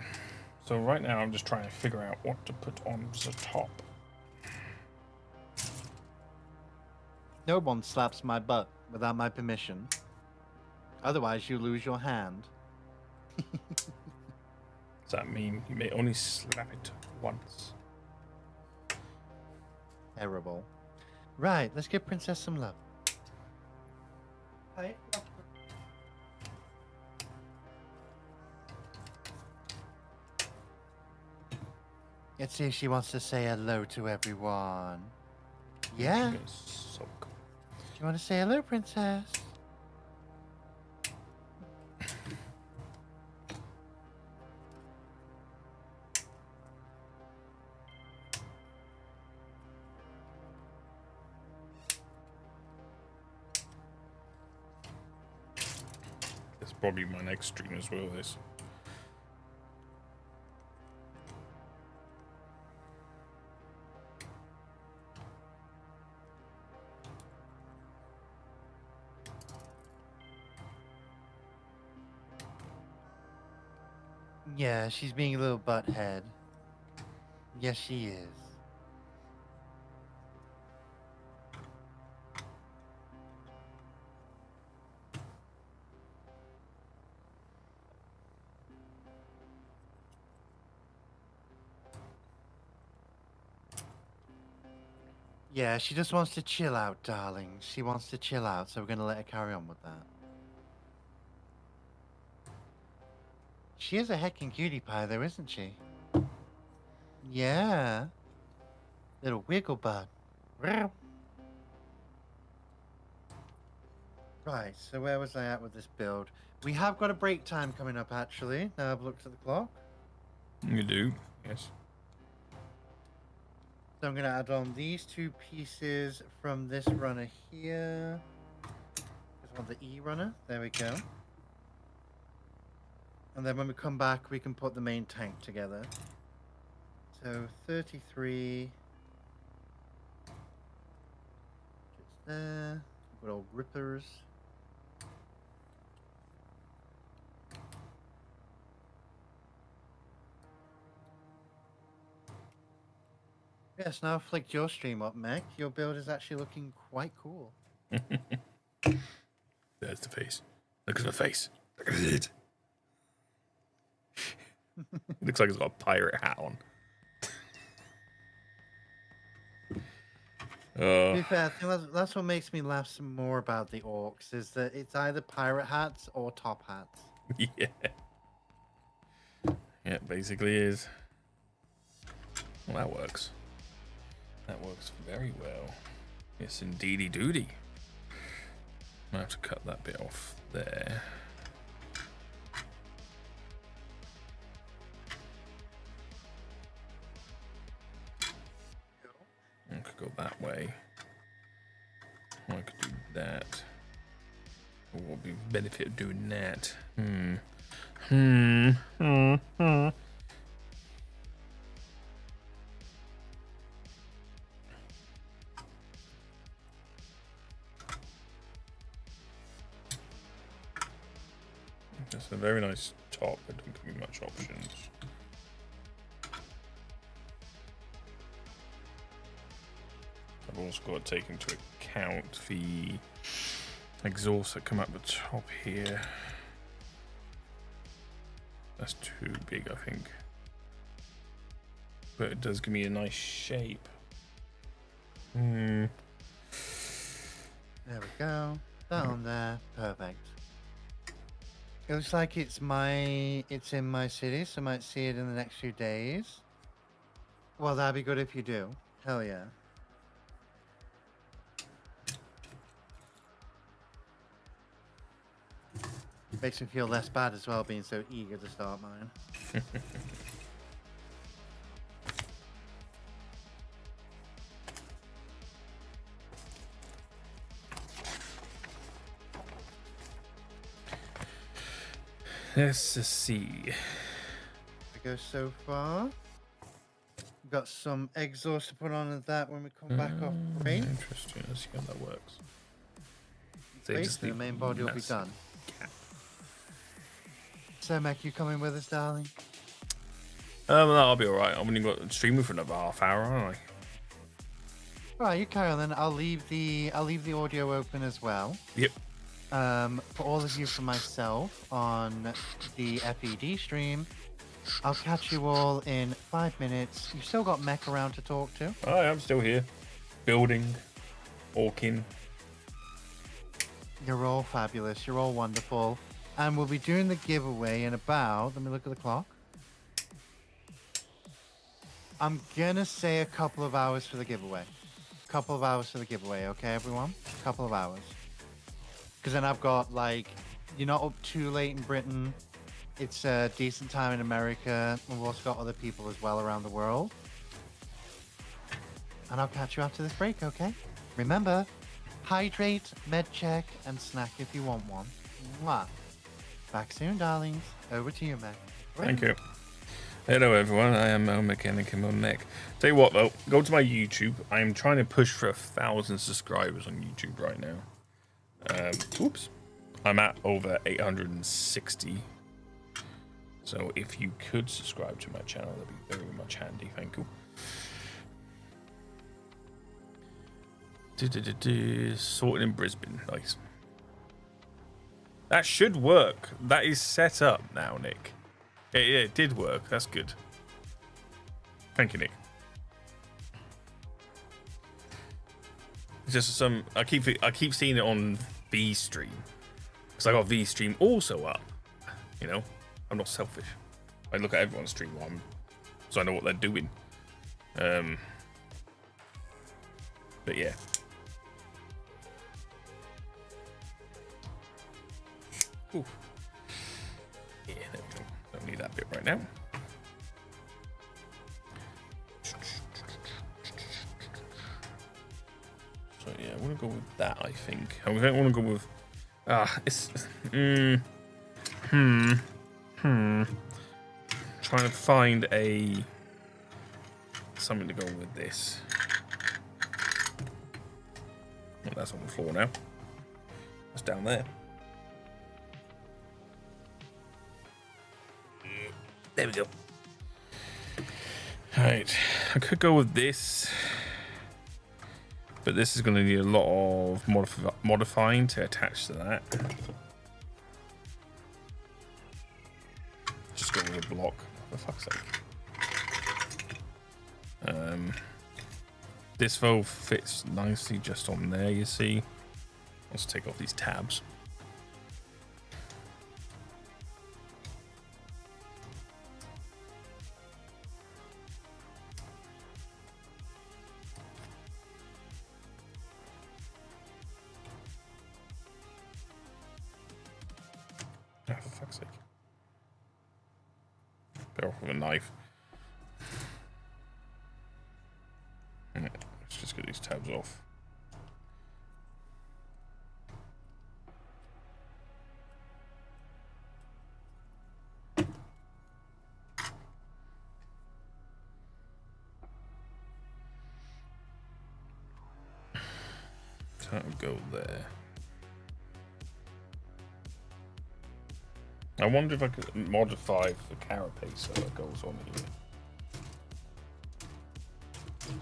So right now I'm just trying to figure out what to put on the top. No one slaps my butt without my permission. Otherwise, you lose your hand. Does that mean you may only slap it once? Terrible. Right, let's give Princess some love. Hi. Let's see if she wants to say hello to everyone. Yeah. Do Soak. you want to say hello, Princess? It's probably my next stream as well, this. Yeah, she's being a little butthead. Yes, she is. Yeah, she just wants to chill out, darling. She wants to chill out, so we're going to let her carry on with that. She is a heckin' cutie pie, though, isn't she? Yeah. Little wiggle bud. Right, so where was I at with this build? We have got a break time coming up, actually. Now I've looked at the clock. You do, yes. So I'm going to add on these 2 pieces from this runner here. Just want the E runner. There we go. And then when we come back, we can put the main tank together. So 33. Just there. Good old grippers. Yes, now I've flicked your stream up, Mech. Your build is actually looking quite cool. There's the face. Look at the face. Look at it. It looks like it's got a pirate hat on. To be fair, I think that's what makes me laugh some more about the orcs, is that it's either pirate hats or top hats. Yeah. Yeah, it basically is. Well, that works. That works very well. Yes, indeedy doody. I have to cut that bit off there. I could go that way. I could do that. What would be the benefit of doing that? That's a very nice top, but don't give me much options. I've also got to take into account the exhausts that come up the top here. That's too big, I think. But it does give me a nice shape. There we go. Down there. Perfect. It looks like it's in my city, so I might see it in the next few days. Well, that'd be good if you do. Hell yeah. Makes me feel less bad as well, being so eager to start mine. Let's just see. We go so far. We've got some exhaust to put on of that when we come back off break. Interesting. Let's see how that works. So Wait, just the main body will be done. So, Mech, you coming with us, darling? No, I'll be alright. I'm only got streaming for another half hour, aren't I? Right, you carry on then. I'll leave the audio open as well. Yep. For all of you, for myself on the FED stream, I'll catch you all in 5 minutes. You've still got Mech around to talk to. I am still here. Building. Orking. You're all fabulous. You're all wonderful. And we'll be doing the giveaway in about, let me look at the clock. I'm gonna say a couple of hours for the giveaway. Couple of hours for the giveaway, okay, everyone? Couple of hours. Because then I've got, like, you're not up too late in Britain. It's a decent time in America. We've also got other people as well around the world. And I'll catch you after this break, okay? Remember, hydrate, med check, and snack if you want one. Mwah. Back soon, darlings. Over to you, Mech. Thank you. Hello, everyone. I am Mo Mechanic and Mo Mech. Tell you what, though, go to my YouTube. I am trying to push for 1,000 subscribers on YouTube right now. Oops. I'm at over 860. So if you could subscribe to my channel, that'd be very much handy. Thank you. Sorted in Brisbane. Nice. That should work. That is set up now, Nick. Yeah, it did work. That's good. Thank you, Nick. It's just some. I keep seeing it on V stream because I got V stream also up. You know, I'm not selfish. I look at everyone's stream while so I know what they're doing. But yeah. Ooh. Yeah, there we go. Don't need that bit right now. want to go with that, I think. I don't want to go with... it's... Trying to find something to go with this. Oh, that's on the floor now. That's down there. There we go. Alright, I could go with this. But this is going to need a lot of modifying to attach to that. Just go with a block, for fuck's sake. This though fits nicely just on there, you see. Let's take off these tabs. Oh, for fuck's sake. Better off with a knife. Let's just get these tabs off. So that'll go there. I wonder if I could modify the carapace so it goes on here.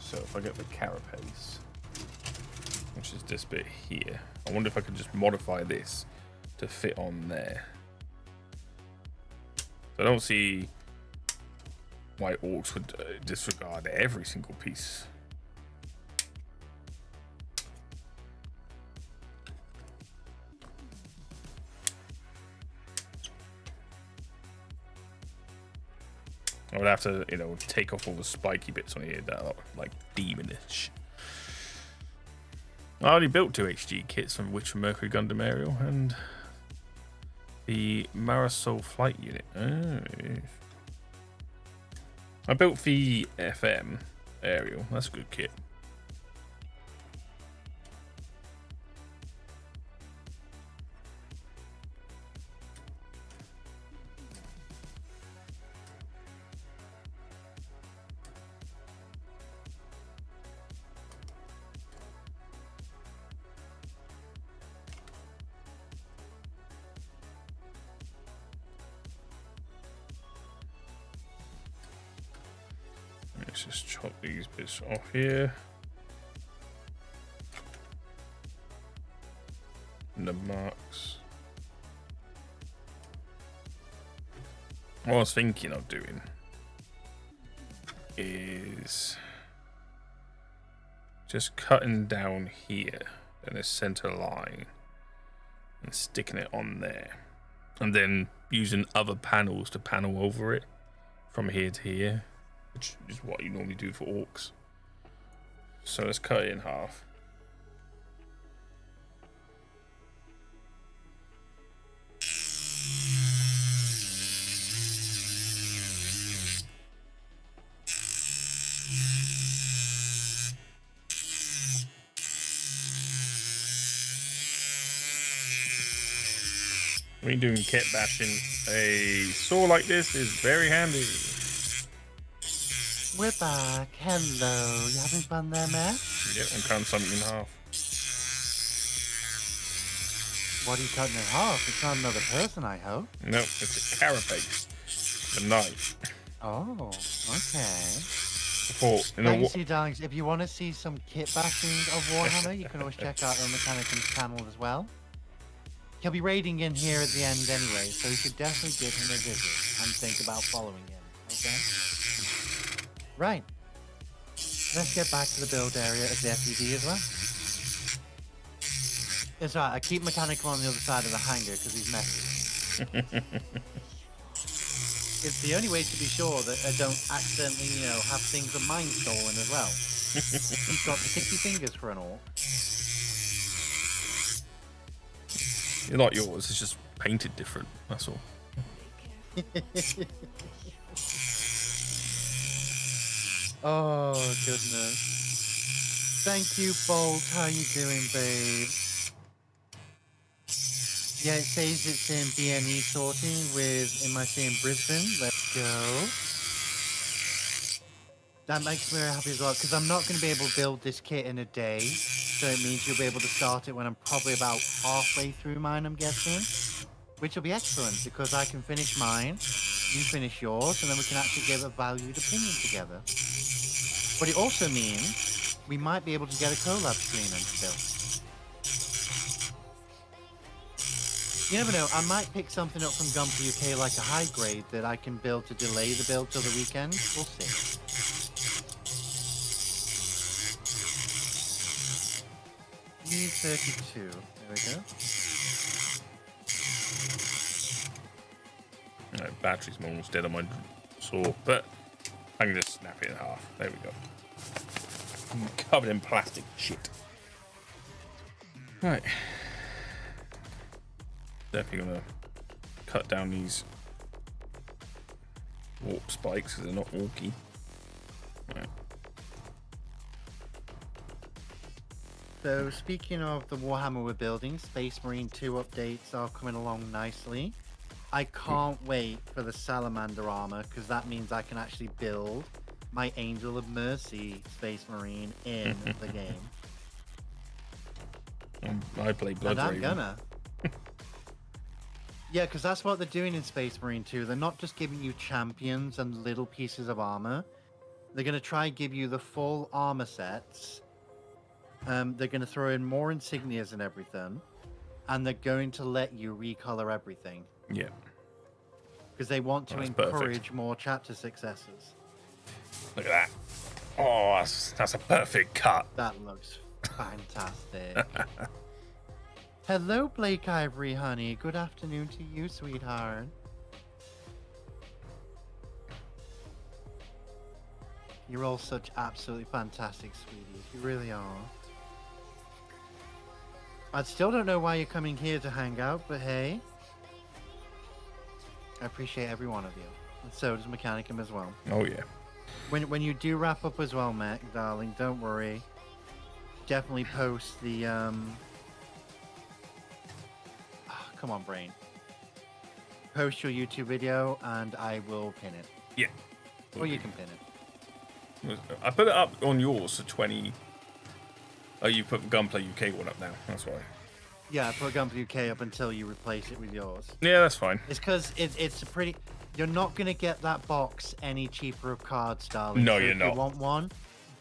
So if I get the carapace, which is this bit here, I wonder if I could just modify this to fit on there. So I don't see why orcs would disregard every single piece. I would have to, take off all the spiky bits on here that are like demonish. I already built 2 HG kits from Witch from Mercury Gundam Aerial and the Marisol flight unit. Oh. I built the FM Aerial. That's a good kit. Let's just chop these bits off here. And the marks. What I was thinking of doing is just cutting down here in a center line and sticking it on there. And then using other panels to panel over it from here to here. Which is what you normally do for orcs. So let's cut it in half. When doing kitbashing, a saw like this is very handy. We're back. Hello. You having fun there, Matt? Yep, I'm cutting something in half. What are you cutting in half? It's not another person, I hope. No, it's a carapace. The knife. Oh, okay. Now you see, darlings, if you want to see some kit bashing of Warhammer, you can always check out our Mechanicum's channel as well. He'll be raiding in here at the end anyway, so you should definitely give him a visit and think about following him, okay? Right. Let's get back to the build area of the FUD as well. It's alright, I keep Mechanicum on the other side of the hangar because he's messy. It's the only way to be sure that I don't accidentally, have things of mine stolen as well. He's got 60 fingers for an orc. You're not yours, it's just painted different, that's all. Oh, goodness. Thank you, Bolt. How you doing, babe? Yeah, it says it's in BNE sorting with MIC in Brisbane. Let's go. That makes me very happy as well, because I'm not going to be able to build this kit in a day. So it means you'll be able to start it when I'm probably about halfway through mine, I'm guessing. Which will be excellent, because I can finish mine, you finish yours, and then we can actually give a valued opinion together. But it also means we might be able to get a collab screen and still. You never know, I might pick something up from Gunpla UK like a high grade that I can build to delay the build till the weekend. We'll see. Need 32. There we go. No, battery's almost dead on my saw, but I can just snap it in half. There we go. I'm covered in plastic shit. Right. Definitely gonna cut down these warp spikes because they're not walky. Right. So speaking of the Warhammer we're building, Space Marine 2 updates are coming along nicely. I can't wait for the Salamander armor, because that means I can actually build my Angel of Mercy Space Marine in the game. I play Blood And I'm Raven. gonna. Yeah, because that's what they're doing in Space Marine 2. They're not just giving you champions and little pieces of armor. They're going to try and give you the full armor sets. They're going to throw in more insignias and everything. And they're going to let you recolor everything. Yeah. Because they want to That's encourage perfect. more chapter successes. Look at that. Oh, that's a perfect cut. That looks fantastic. Hello, Blake Ivory, honey. Good afternoon to you, sweetheart. You're all such absolutely fantastic sweeties. You really are. I still don't know why you're coming here to hang out, but hey. I appreciate every one of you. And so does Mechanicum as well. Oh yeah. When you do wrap up as well, Mac, darling, don't worry. Definitely post the come on, brain. Post your YouTube video and I will pin it. Yeah. Or you can pin it. I put it up on yours for 20. Oh, you put Gunpla UK one up now. That's why. Yeah, I put Gunpla UK up until you replace it with yours. Yeah, that's fine. It's because it's a pretty... You're not going to get that box any cheaper of cards, darling. No, So you're if not. you want one,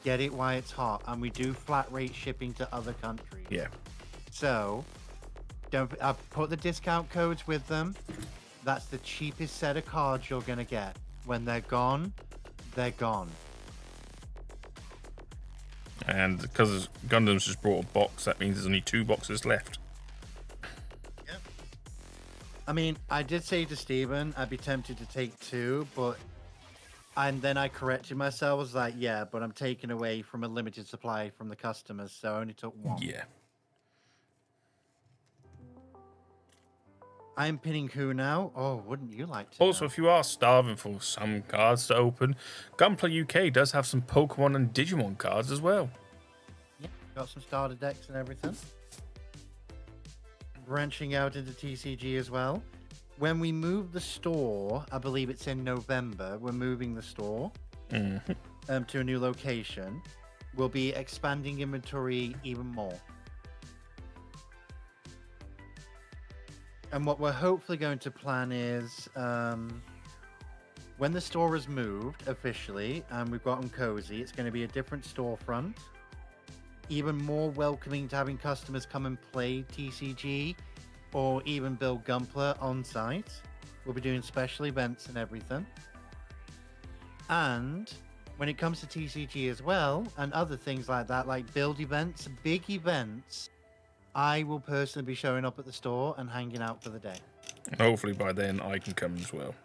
get it while it's hot. And we do flat rate shipping to other countries. Yeah. So, I've put the discount codes with them. That's the cheapest set of cards you're going to get. When they're gone, they're gone. And because Gundam's just brought a box, that means there's only 2 boxes left. Yep. I mean, I did say to Steven I'd be tempted to take 2, but... And then I corrected myself. I was like, yeah, but I'm taking away from a limited supply from the customers, so I only took 1. Yeah. I'm pinning who now? Oh, wouldn't you like to Also, know? if you are starving for some cards to open, Gunpla UK does have some Pokemon and Digimon cards as well. Yeah, got some starter decks and everything. Branching out into TCG as well. When we move the store, I believe it's in November, we're moving the store to a new location. We'll be expanding inventory even more. And what we're hopefully going to plan is when the store is moved officially and we've gotten cozy, it's going to be a different storefront. Even more welcoming to having customers come and play TCG or even build Gunpla on site. We'll be doing special events and everything. And when it comes to TCG as well and other things like that, like build events, big events, I will personally be showing up at the store and hanging out for the day. Hopefully by then I can come as well.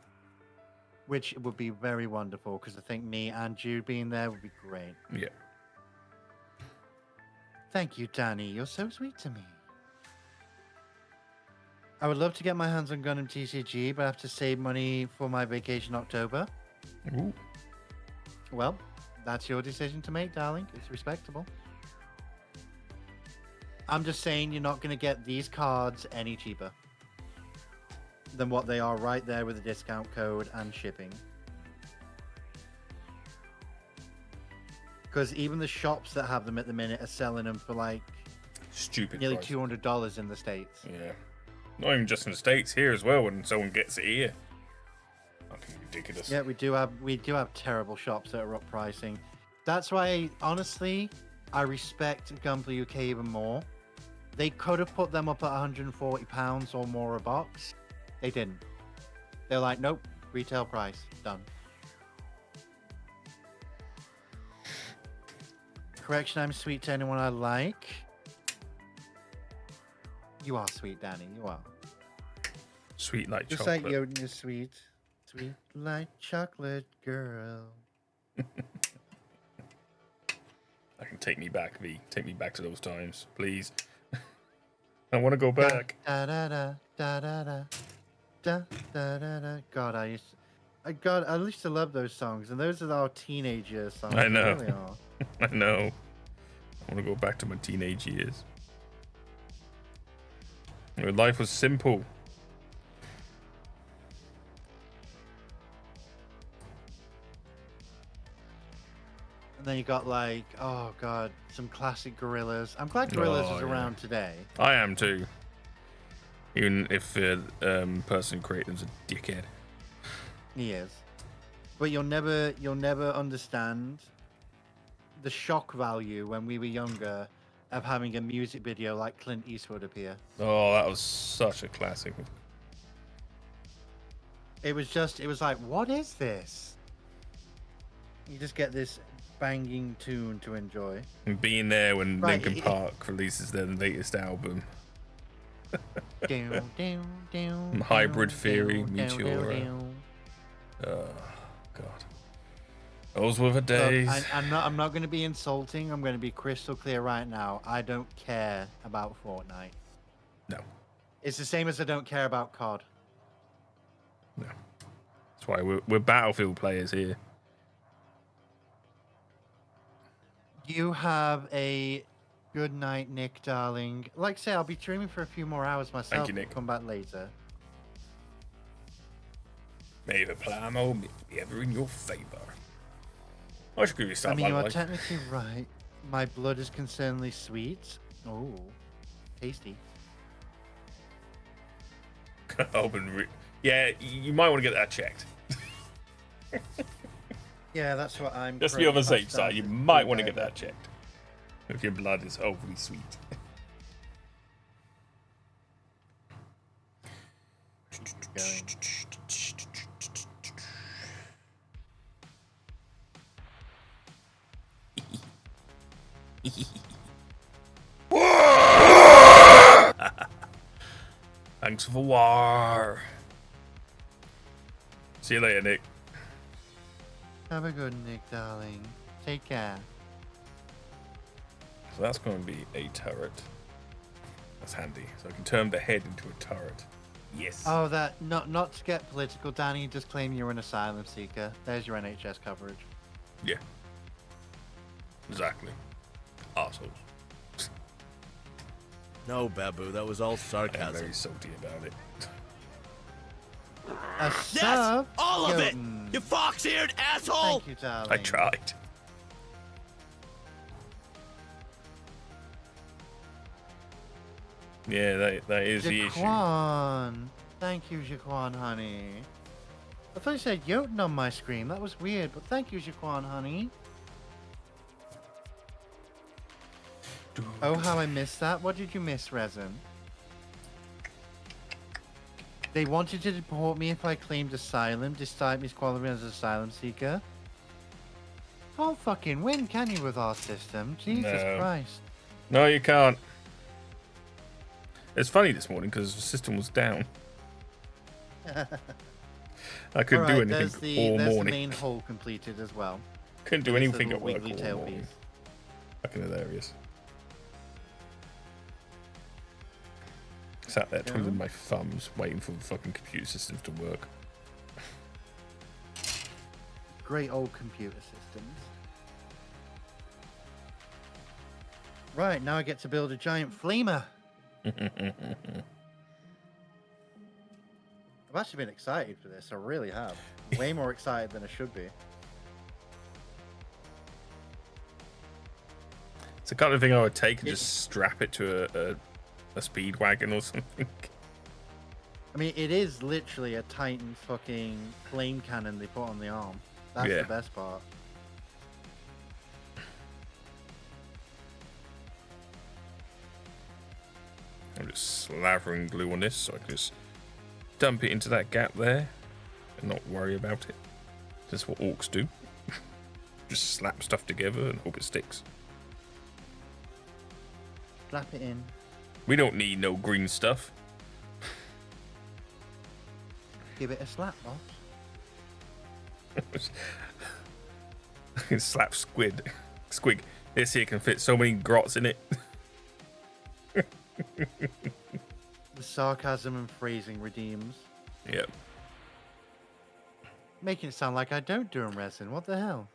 Which would be very wonderful because I think me and Jude being there would be great. Yeah. Thank you, Danny. You're so sweet to me. I would love to get my hands on Gundam TCG, but I have to save money for my vacation in October. Ooh. Well, that's your decision to make, darling. It's respectable. I'm just saying you're not going to get these cards any cheaper than what they are right there with the discount code and shipping. Because even the shops that have them at the minute are selling them for like Stupid nearly price. $200 in the States. Yeah. Not even just in the States, here as well, when someone gets it here. Fucking ridiculous. Yeah, we do have terrible shops that are up pricing. That's why, honestly, I respect Gunpla UK even more. They could have put them up at £140 or more a box. They didn't. They're like, nope, retail price, done. Correction, I'm sweet to anyone I like. You are sweet, Danny, you are. Sweet like Just chocolate. like Yoden is sweet. Sweet like chocolate girl. I can take me back, V. Take me back to those times, please. I want to go back. Da da da da da da da da da da. God, I used to love those songs, and those are our teenage years songs. I know. They really are. I know. I want to go back to my teenage years. Where life was simple. And then you got like, oh god, some classic Gorillaz. I'm glad Gorillaz is yeah. around today. I am too. Even if the person creating them's a dickhead. He is. But you'll never understand the shock value when we were younger of having a music video like Clint Eastwood appear. Oh, that was such a classic. It was like, what is this? You just get this banging tune to enjoy. And being there when Right, Linkin Park releases their latest album. Hybrid Theory, Meteora. Oh, God. Those were the days. Look, I'm not going to be insulting. I'm going to be crystal clear right now. I don't care about Fortnite. No. It's the same as I don't care about COD. No. That's why we're Battlefield players here. You have a good night, Nick, darling. Like I say, I'll be streaming for a few more hours myself. Thank you, Nick. Come back later. May the Plamo be ever in your favor. I should give you I something. mean, you are technically right. My blood is concerningly sweet. Oh, tasty. Yeah, you might want to get that checked. Yeah, that's what I'm. Just to be on the safe side, you might want to get that checked. If your blood is overly sweet. Going. Thanks for the war. See you later, Nick. Have a good Nick, darling. Take care. So that's going to be a turret. That's handy. So I can turn the head into a turret. Yes. Oh, that not to get political, Danny. Just claim you're an asylum seeker. There's your NHS coverage. Yeah. Exactly. Arseholes. No, Babu, that was all I'm sarcasm. very salty about it. A Yes, sub? all of it! Jotun. You fox-eared asshole! Thank you, darling. I tried. Yeah, that is the issue. Jaquan. Thank you, Jaquan, honey. I thought you said Jotun on my screen. That was weird, but thank you, Jaquan, honey. Oh, how I missed that. What did you miss, Resin? They wanted to deport me if I claimed asylum, despite me qualifying as an asylum seeker. Can't fucking win, can you, with our system? Jesus No. Christ. No, you can't. It's funny this morning because the system was down. I couldn't do anything there's all there's morning. the main hole completed as well. Couldn't do This anything little at work wiggly all tail morning. piece. Fucking hilarious. Sat there twiddling my thumbs, waiting for the fucking computer systems to work. Great old computer systems. Right, now I get to build a giant flamer. I've actually been excited for this. I really have. Way more excited than I should be. It's the kind of thing I would take and just strap it to a speed wagon or something. I mean, it is literally a Titan fucking flame cannon they put on the arm. That's Yeah. the best part. I'm just slavering glue on this so I can just dump it into that gap there and not worry about it. That's what orcs do. Just slap stuff together and hope it sticks. Slap it in. We don't need no green stuff. Give it a slap, boss. Slap Squig. This here can fit so many grots in it. The sarcasm and phrasing redeems. Yep. Making it sound like I don't do 'em resin. What the hell?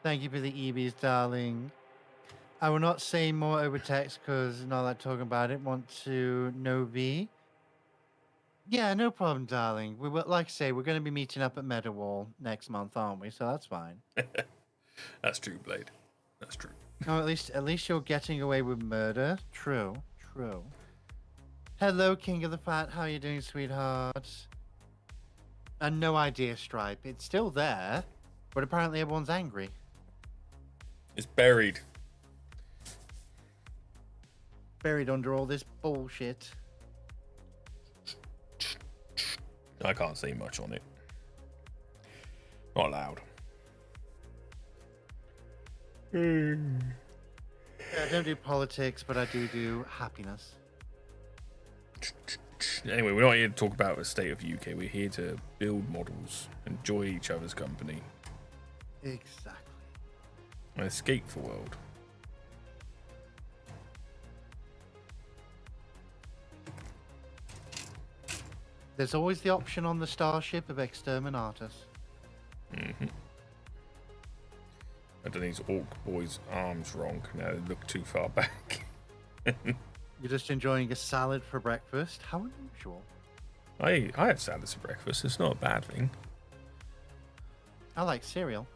Thank you for the EBs, darling. I will not say more over text because not like talking about it. Want to know V? Yeah, no problem, darling. We will, like I say, we're going to be meeting up at Meadowall next month, aren't we? So that's fine. That's true, Blade. That's true. Oh, at least you're getting away with murder. True, true. Hello, King of the Fat. How you doing, sweetheart? And no idea, Stripe. It's still there, but apparently everyone's angry. It's buried. Buried under all this bullshit. I can't say much on it. Not allowed. Yeah, I don't do politics, but I do happiness. Anyway, we're not here to talk about the state of the UK. We're here to build models, enjoy each other's company, Exactly. and escape the world. There's always the option on the starship of exterminatus. Mm-hmm. I done these orc boys' arms wrong. Now they look too far back. You're just enjoying a salad for breakfast? How unusual. I have salads for breakfast. It's not a bad thing. I like cereal.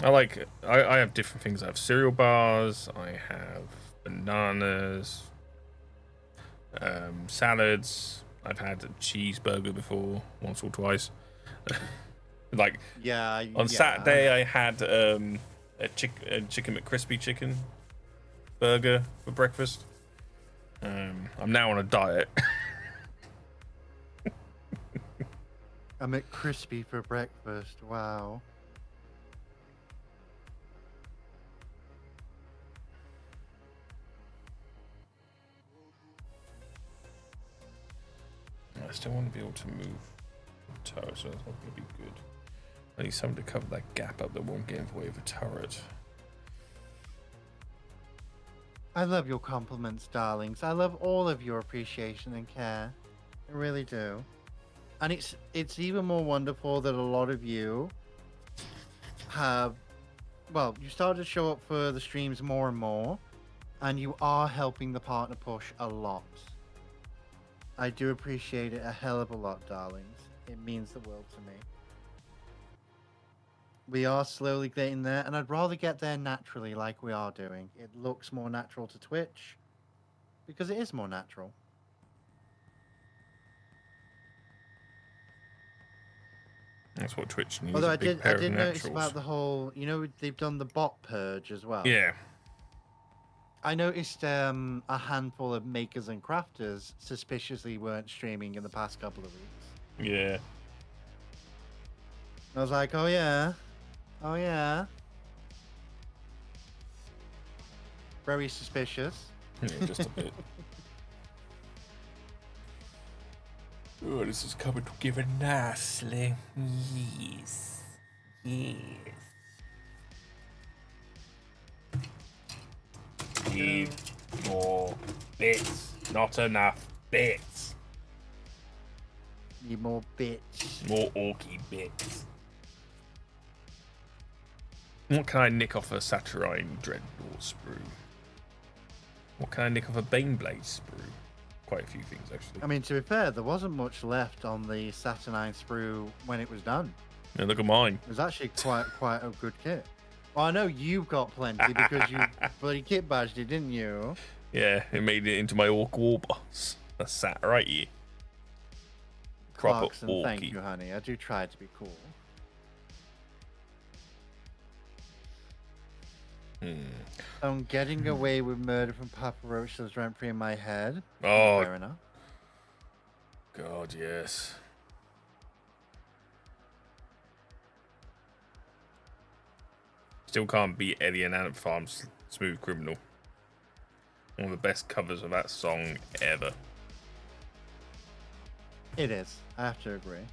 I have different things. I have cereal bars. I have bananas. Salads. I've had a cheeseburger before, once or twice. Like on Saturday, I had a chicken McCrispy chicken burger for breakfast. I'm now on a diet. I'm at crispy for breakfast. Wow. I still want to be able to move the turret, so that's not going to be good. I need something to cover that gap up that won't get in the way of the turret. I love your compliments, darlings. I love all of your appreciation and care. I really do. And it's even more wonderful that a lot of you have, well, you started to show up for the streams more and more, and you are helping the partner push a lot. I do appreciate it a hell of a lot, darlings. It means the world to me. We are slowly getting there, and I'd rather get there naturally like we are doing. It looks more natural to Twitch, because it is more natural. That's what Twitch needs. Although a I big did pair of notice naturals. about the whole, they've done the bot purge as well. Yeah. I noticed a handful of makers and crafters suspiciously weren't streaming in the past couple of weeks. Yeah. I was like, oh yeah. Oh yeah. Very suspicious. Yeah, just a bit. Oh, this is coming together nicely. Yes. Yes. Need more bits. Not enough bits. Need more bits. More orky bits. What can I nick off a Saturnine Dreadnought sprue? What can I nick off a Baneblade sprue? Quite a few things, actually. I mean, to be fair, there wasn't much left on the Saturnine sprue when it was done. Yeah, look at mine. It was actually quite a good kit. Well, I know you've got plenty because you bloody kit badged it, didn't you? Yeah, it made it into my Orc War boss. That's sat right here. Proper Clarkson, thank Orky. you, honey. I do try to be cool. I'm getting away with murder from Papa Roach that's rent free in my head. Oh, Fair enough. God, yes. Still can't beat Eddie and Ant Farm's Smooth Criminal. One of the best covers of that song ever. It is. I have to agree.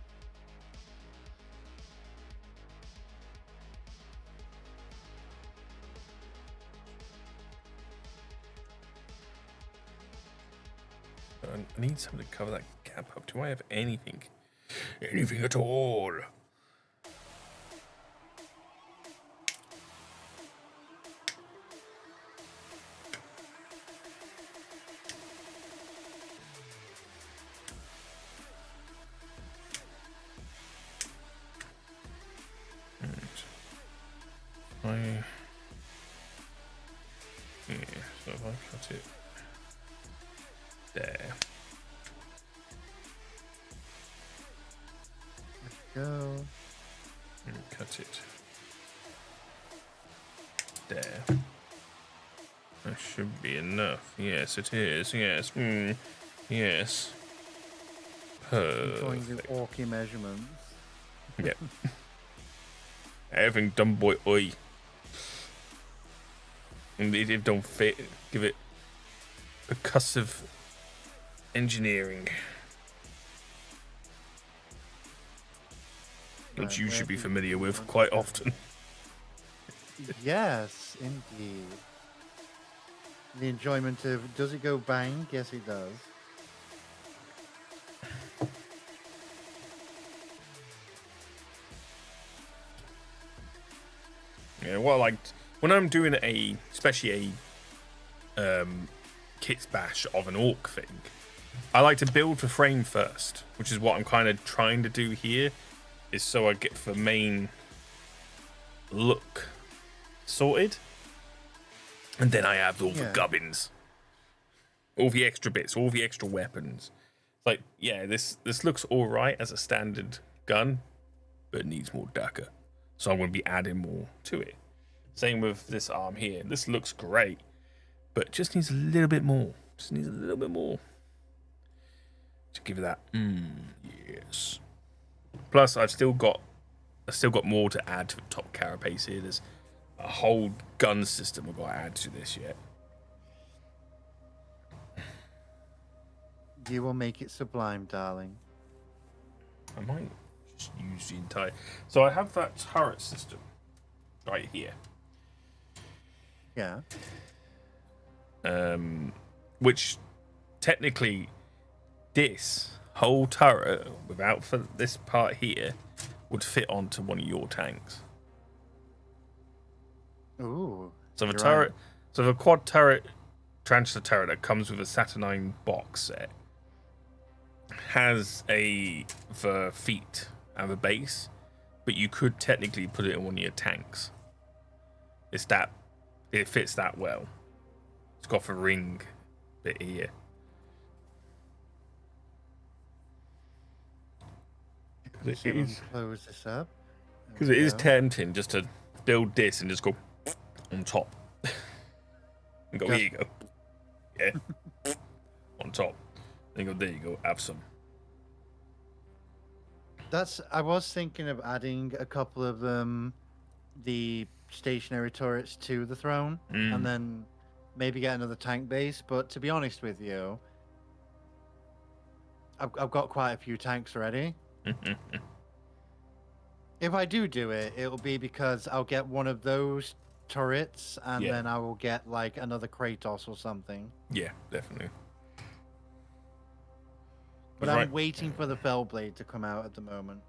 I need something to cover that gap up. Do I have anything? Anything at all? So if I cut it there. Go. And cut it there. That should be enough. Yes, it is. Yes. Yes. Going to Perfect. orky measurements. Yep. Everything done by oi. And it don't fit. Give it percussive engineering. Which Right, you where should be do familiar we with want quite to- often. Yes, indeed. The enjoyment of does it go bang? Yes, it does. Yeah, well, like when I'm doing especially a kit bash of an orc thing, I like to build the frame first, which is what I'm kind of trying to do here, is so I get the main look sorted, and then I have all the Yeah. gubbins, all the extra bits, all the extra weapons. It's like, yeah, this looks all right as a standard gun, but it needs more dakka. So I'm going to be adding more to it. Same with this arm here. This looks great, but just needs a little bit more. Just needs a little bit more to give it that. Yes. Plus, I've still got more to add to the top carapace here. There's a whole gun system I've got to add to this yet. You will make it sublime, darling. I might just use the entire. So I have that turret system right here. Yeah. Which technically this whole turret without for this part here would fit onto one of your tanks. Ooh. So the you're turret, right. so the quad turret, transfer turret that comes with a Saturnine box set has the feet and the base, but you could technically put it in one of your tanks. It fits that well. It's got the ring bit here. Let's see if we can close this up. Because There it we is go. tempting just to build this and just go on top. And go, Just- here you go. Yeah. On top. Then you go, there you go, have some. I was thinking of adding a couple of the stationary turrets to the throne, and then maybe get another tank base. But to be honest with you, I've got quite a few tanks already. If I do it, it'll be because I'll get one of those turrets, and Yeah. then I will get like another Kratos or something. Yeah, definitely. But Right. I'm waiting for the Fellblade to come out at the moment.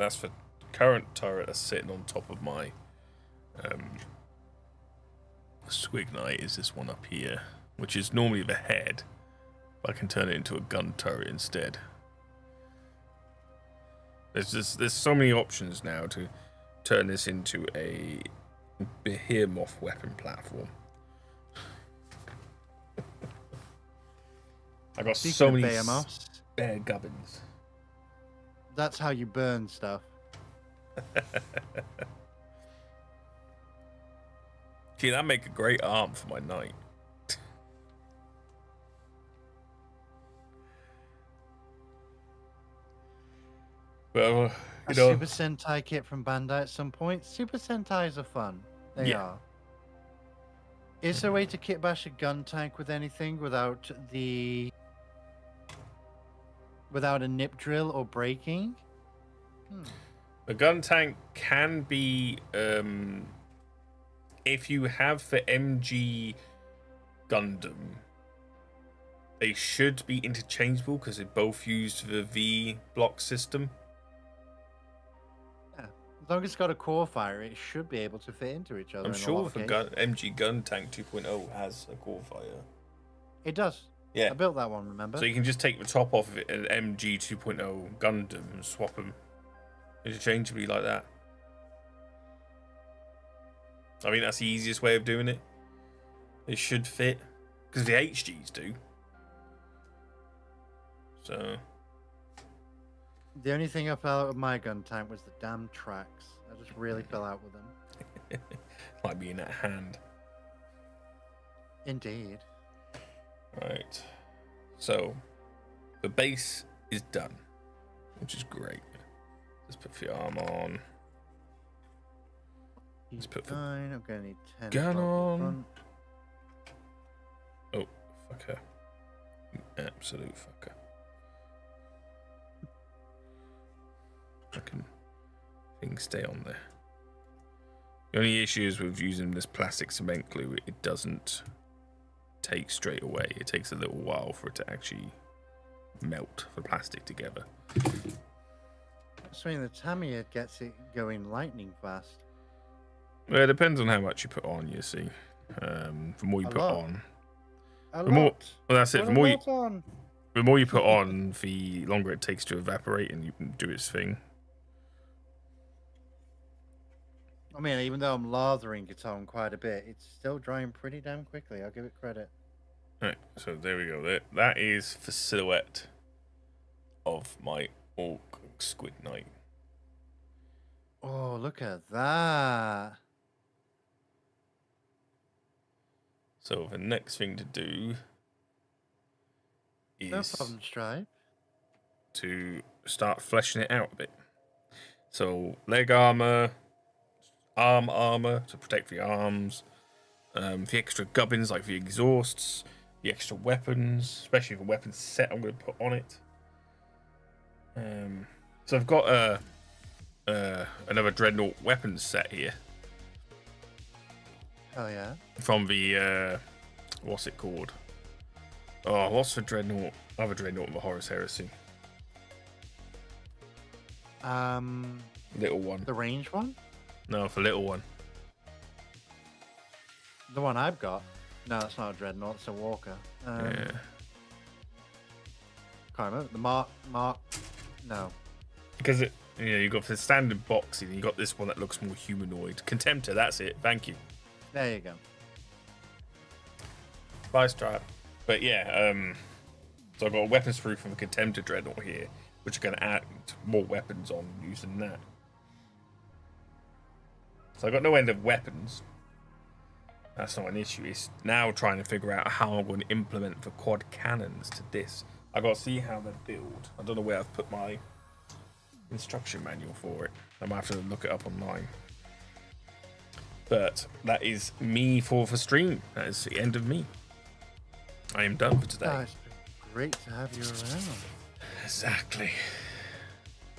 that's for current turret that's sitting on top of my Squig Knight. Is this one up here, which is normally the head, but I can turn it into a gun turret instead. There's so many options now to turn this into a behemoth weapon platform. I got Speaking so of many behemoths, spare gubbins. that's how you burn stuff. Gee, that'd make a great arm for my knight. Well, A you know, Super Sentai kit from Bandai at some point. Super Sentais are fun. They Yeah. are. Is there a way to kitbash a gun tank with anything without a nip drill or breaking? a gun tank can be, if you have the MG Gundam, they should be interchangeable because they both use the V block system. Yeah. As long as it's got a core fire, it should be able to fit into each other. I'm in a lot sure of the cases. MG Gun Tank 2.0 has a core fire. It does. Yeah. I built that one, remember? So you can just take the top off of it, an MG 2.0 Gundam, and swap them interchangeably like that. I mean, that's the easiest way of doing it. It should fit, because the HGs do. So, The only thing I fell out of my gun tank was the damn tracks. I just really fell out with them. might be in that hand. Indeed. Right. So, the base is done, which is great. Let's put the arm on. Let's put the 9, I'm gonna need 10. gun on. Front. Oh, fucker. Absolute fucker. Fucking things stay on there. The only issue is with using this plastic cement glue, it doesn't take straight away. It takes a little while for it to actually melt the plastic together. So the Tamiya gets it going lightning fast. Well, it depends on how much you put on, you see. The more you A put lot. on, A the more. lot. Well, that's it. Put a lot on. The more you put on, the longer it takes to evaporate and you can do its thing. I mean, even though I'm lathering it on quite a bit, it's still drying pretty damn quickly. I'll give it credit. Right, so there we go. That is the silhouette of my Orc Squid Knight. Oh, look at that. So the next thing to do No is problem, Stripe. to start fleshing it out a bit. So leg armor, arm armor to protect the arms, the extra gubbins like the exhausts, the extra weapons, especially the weapons set I'm going to put on it. So I've got another Dreadnought weapons set here Oh, yeah. from the what's it called? Oh, what's the Dreadnought? Other Dreadnought of the Horus Heresy. Little one. The range one? No, for little one. The one I've got? No, it's not a Dreadnought, it's a Walker. Yeah. Can't remember. The Mark. No. Because you got the standard boxing, and you got this one that looks more humanoid. Contemptor, that's it. Thank you. There you go. Bye, Stripe. But yeah, so I've got a weapons proof from the Contemptor Dreadnought here, which are going to add more weapons on using that. So I've got no end of weapons. That's not an issue. It's now trying to figure out how I'm going to implement the quad cannons to this. I've got to see how they build. I don't know where I've put my instruction manual for it. I might have to look it up online. But that is me for the stream. That is the end of me. I am done for today. Oh, it's been great to have you around. Exactly.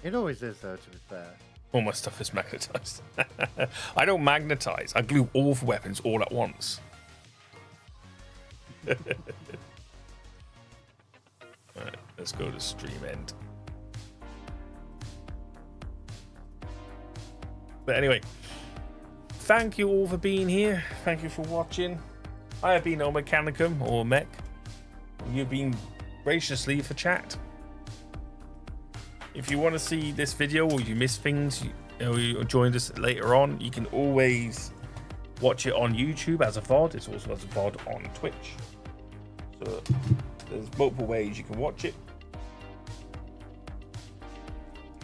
It always is, though, to be fair. All my stuff is magnetized. I don't magnetize. I glue all the weapons all at once. Alright, let's go to stream end. But anyway, thank you all for being here. Thank you for watching. I have been O Mechanicum or Mech. You've been graciously for chat. If you want to see this video or you miss things, you joined us later on, you can always watch it on YouTube as a VOD. It's also as a VOD on Twitch. So there's multiple ways you can watch it.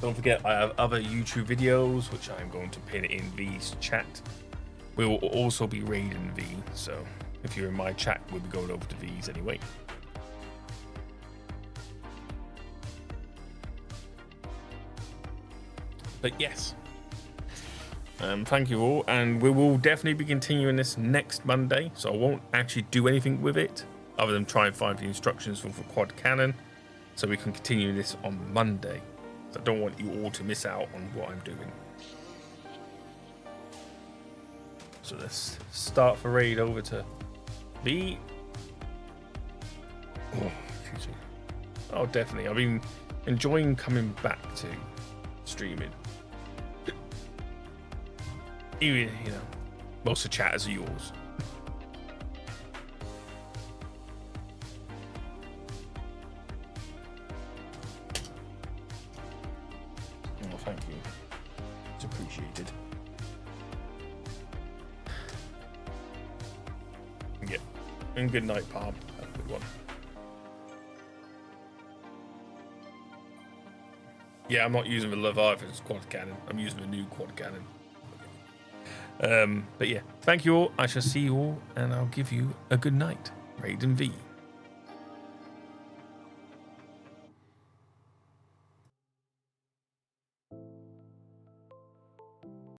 Don't forget, I have other YouTube videos, which I'm going to pin in V's chat. We will also be raiding V, so if you're in my chat, we'll be going over to V's anyway. But yes, thank you all, and we will definitely be continuing this next Monday, so I won't actually do anything with it other than try and find the instructions for quad cannon, so we can continue this on Monday. So I don't want you all to miss out on what I'm doing. So let's start the raid over to V. Oh, excuse me. Oh, definitely. I've been enjoying coming back to streaming. Even, you know, most of the chatters are yours. Oh, thank you. It's appreciated. Yeah. And good night, Palm. Have a good one. Yeah, I'm not using the Leviathan's quad cannon. I'm using the new quad cannon. But yeah, thank you all. I shall see you all, and I'll give you a good night. Raiden V.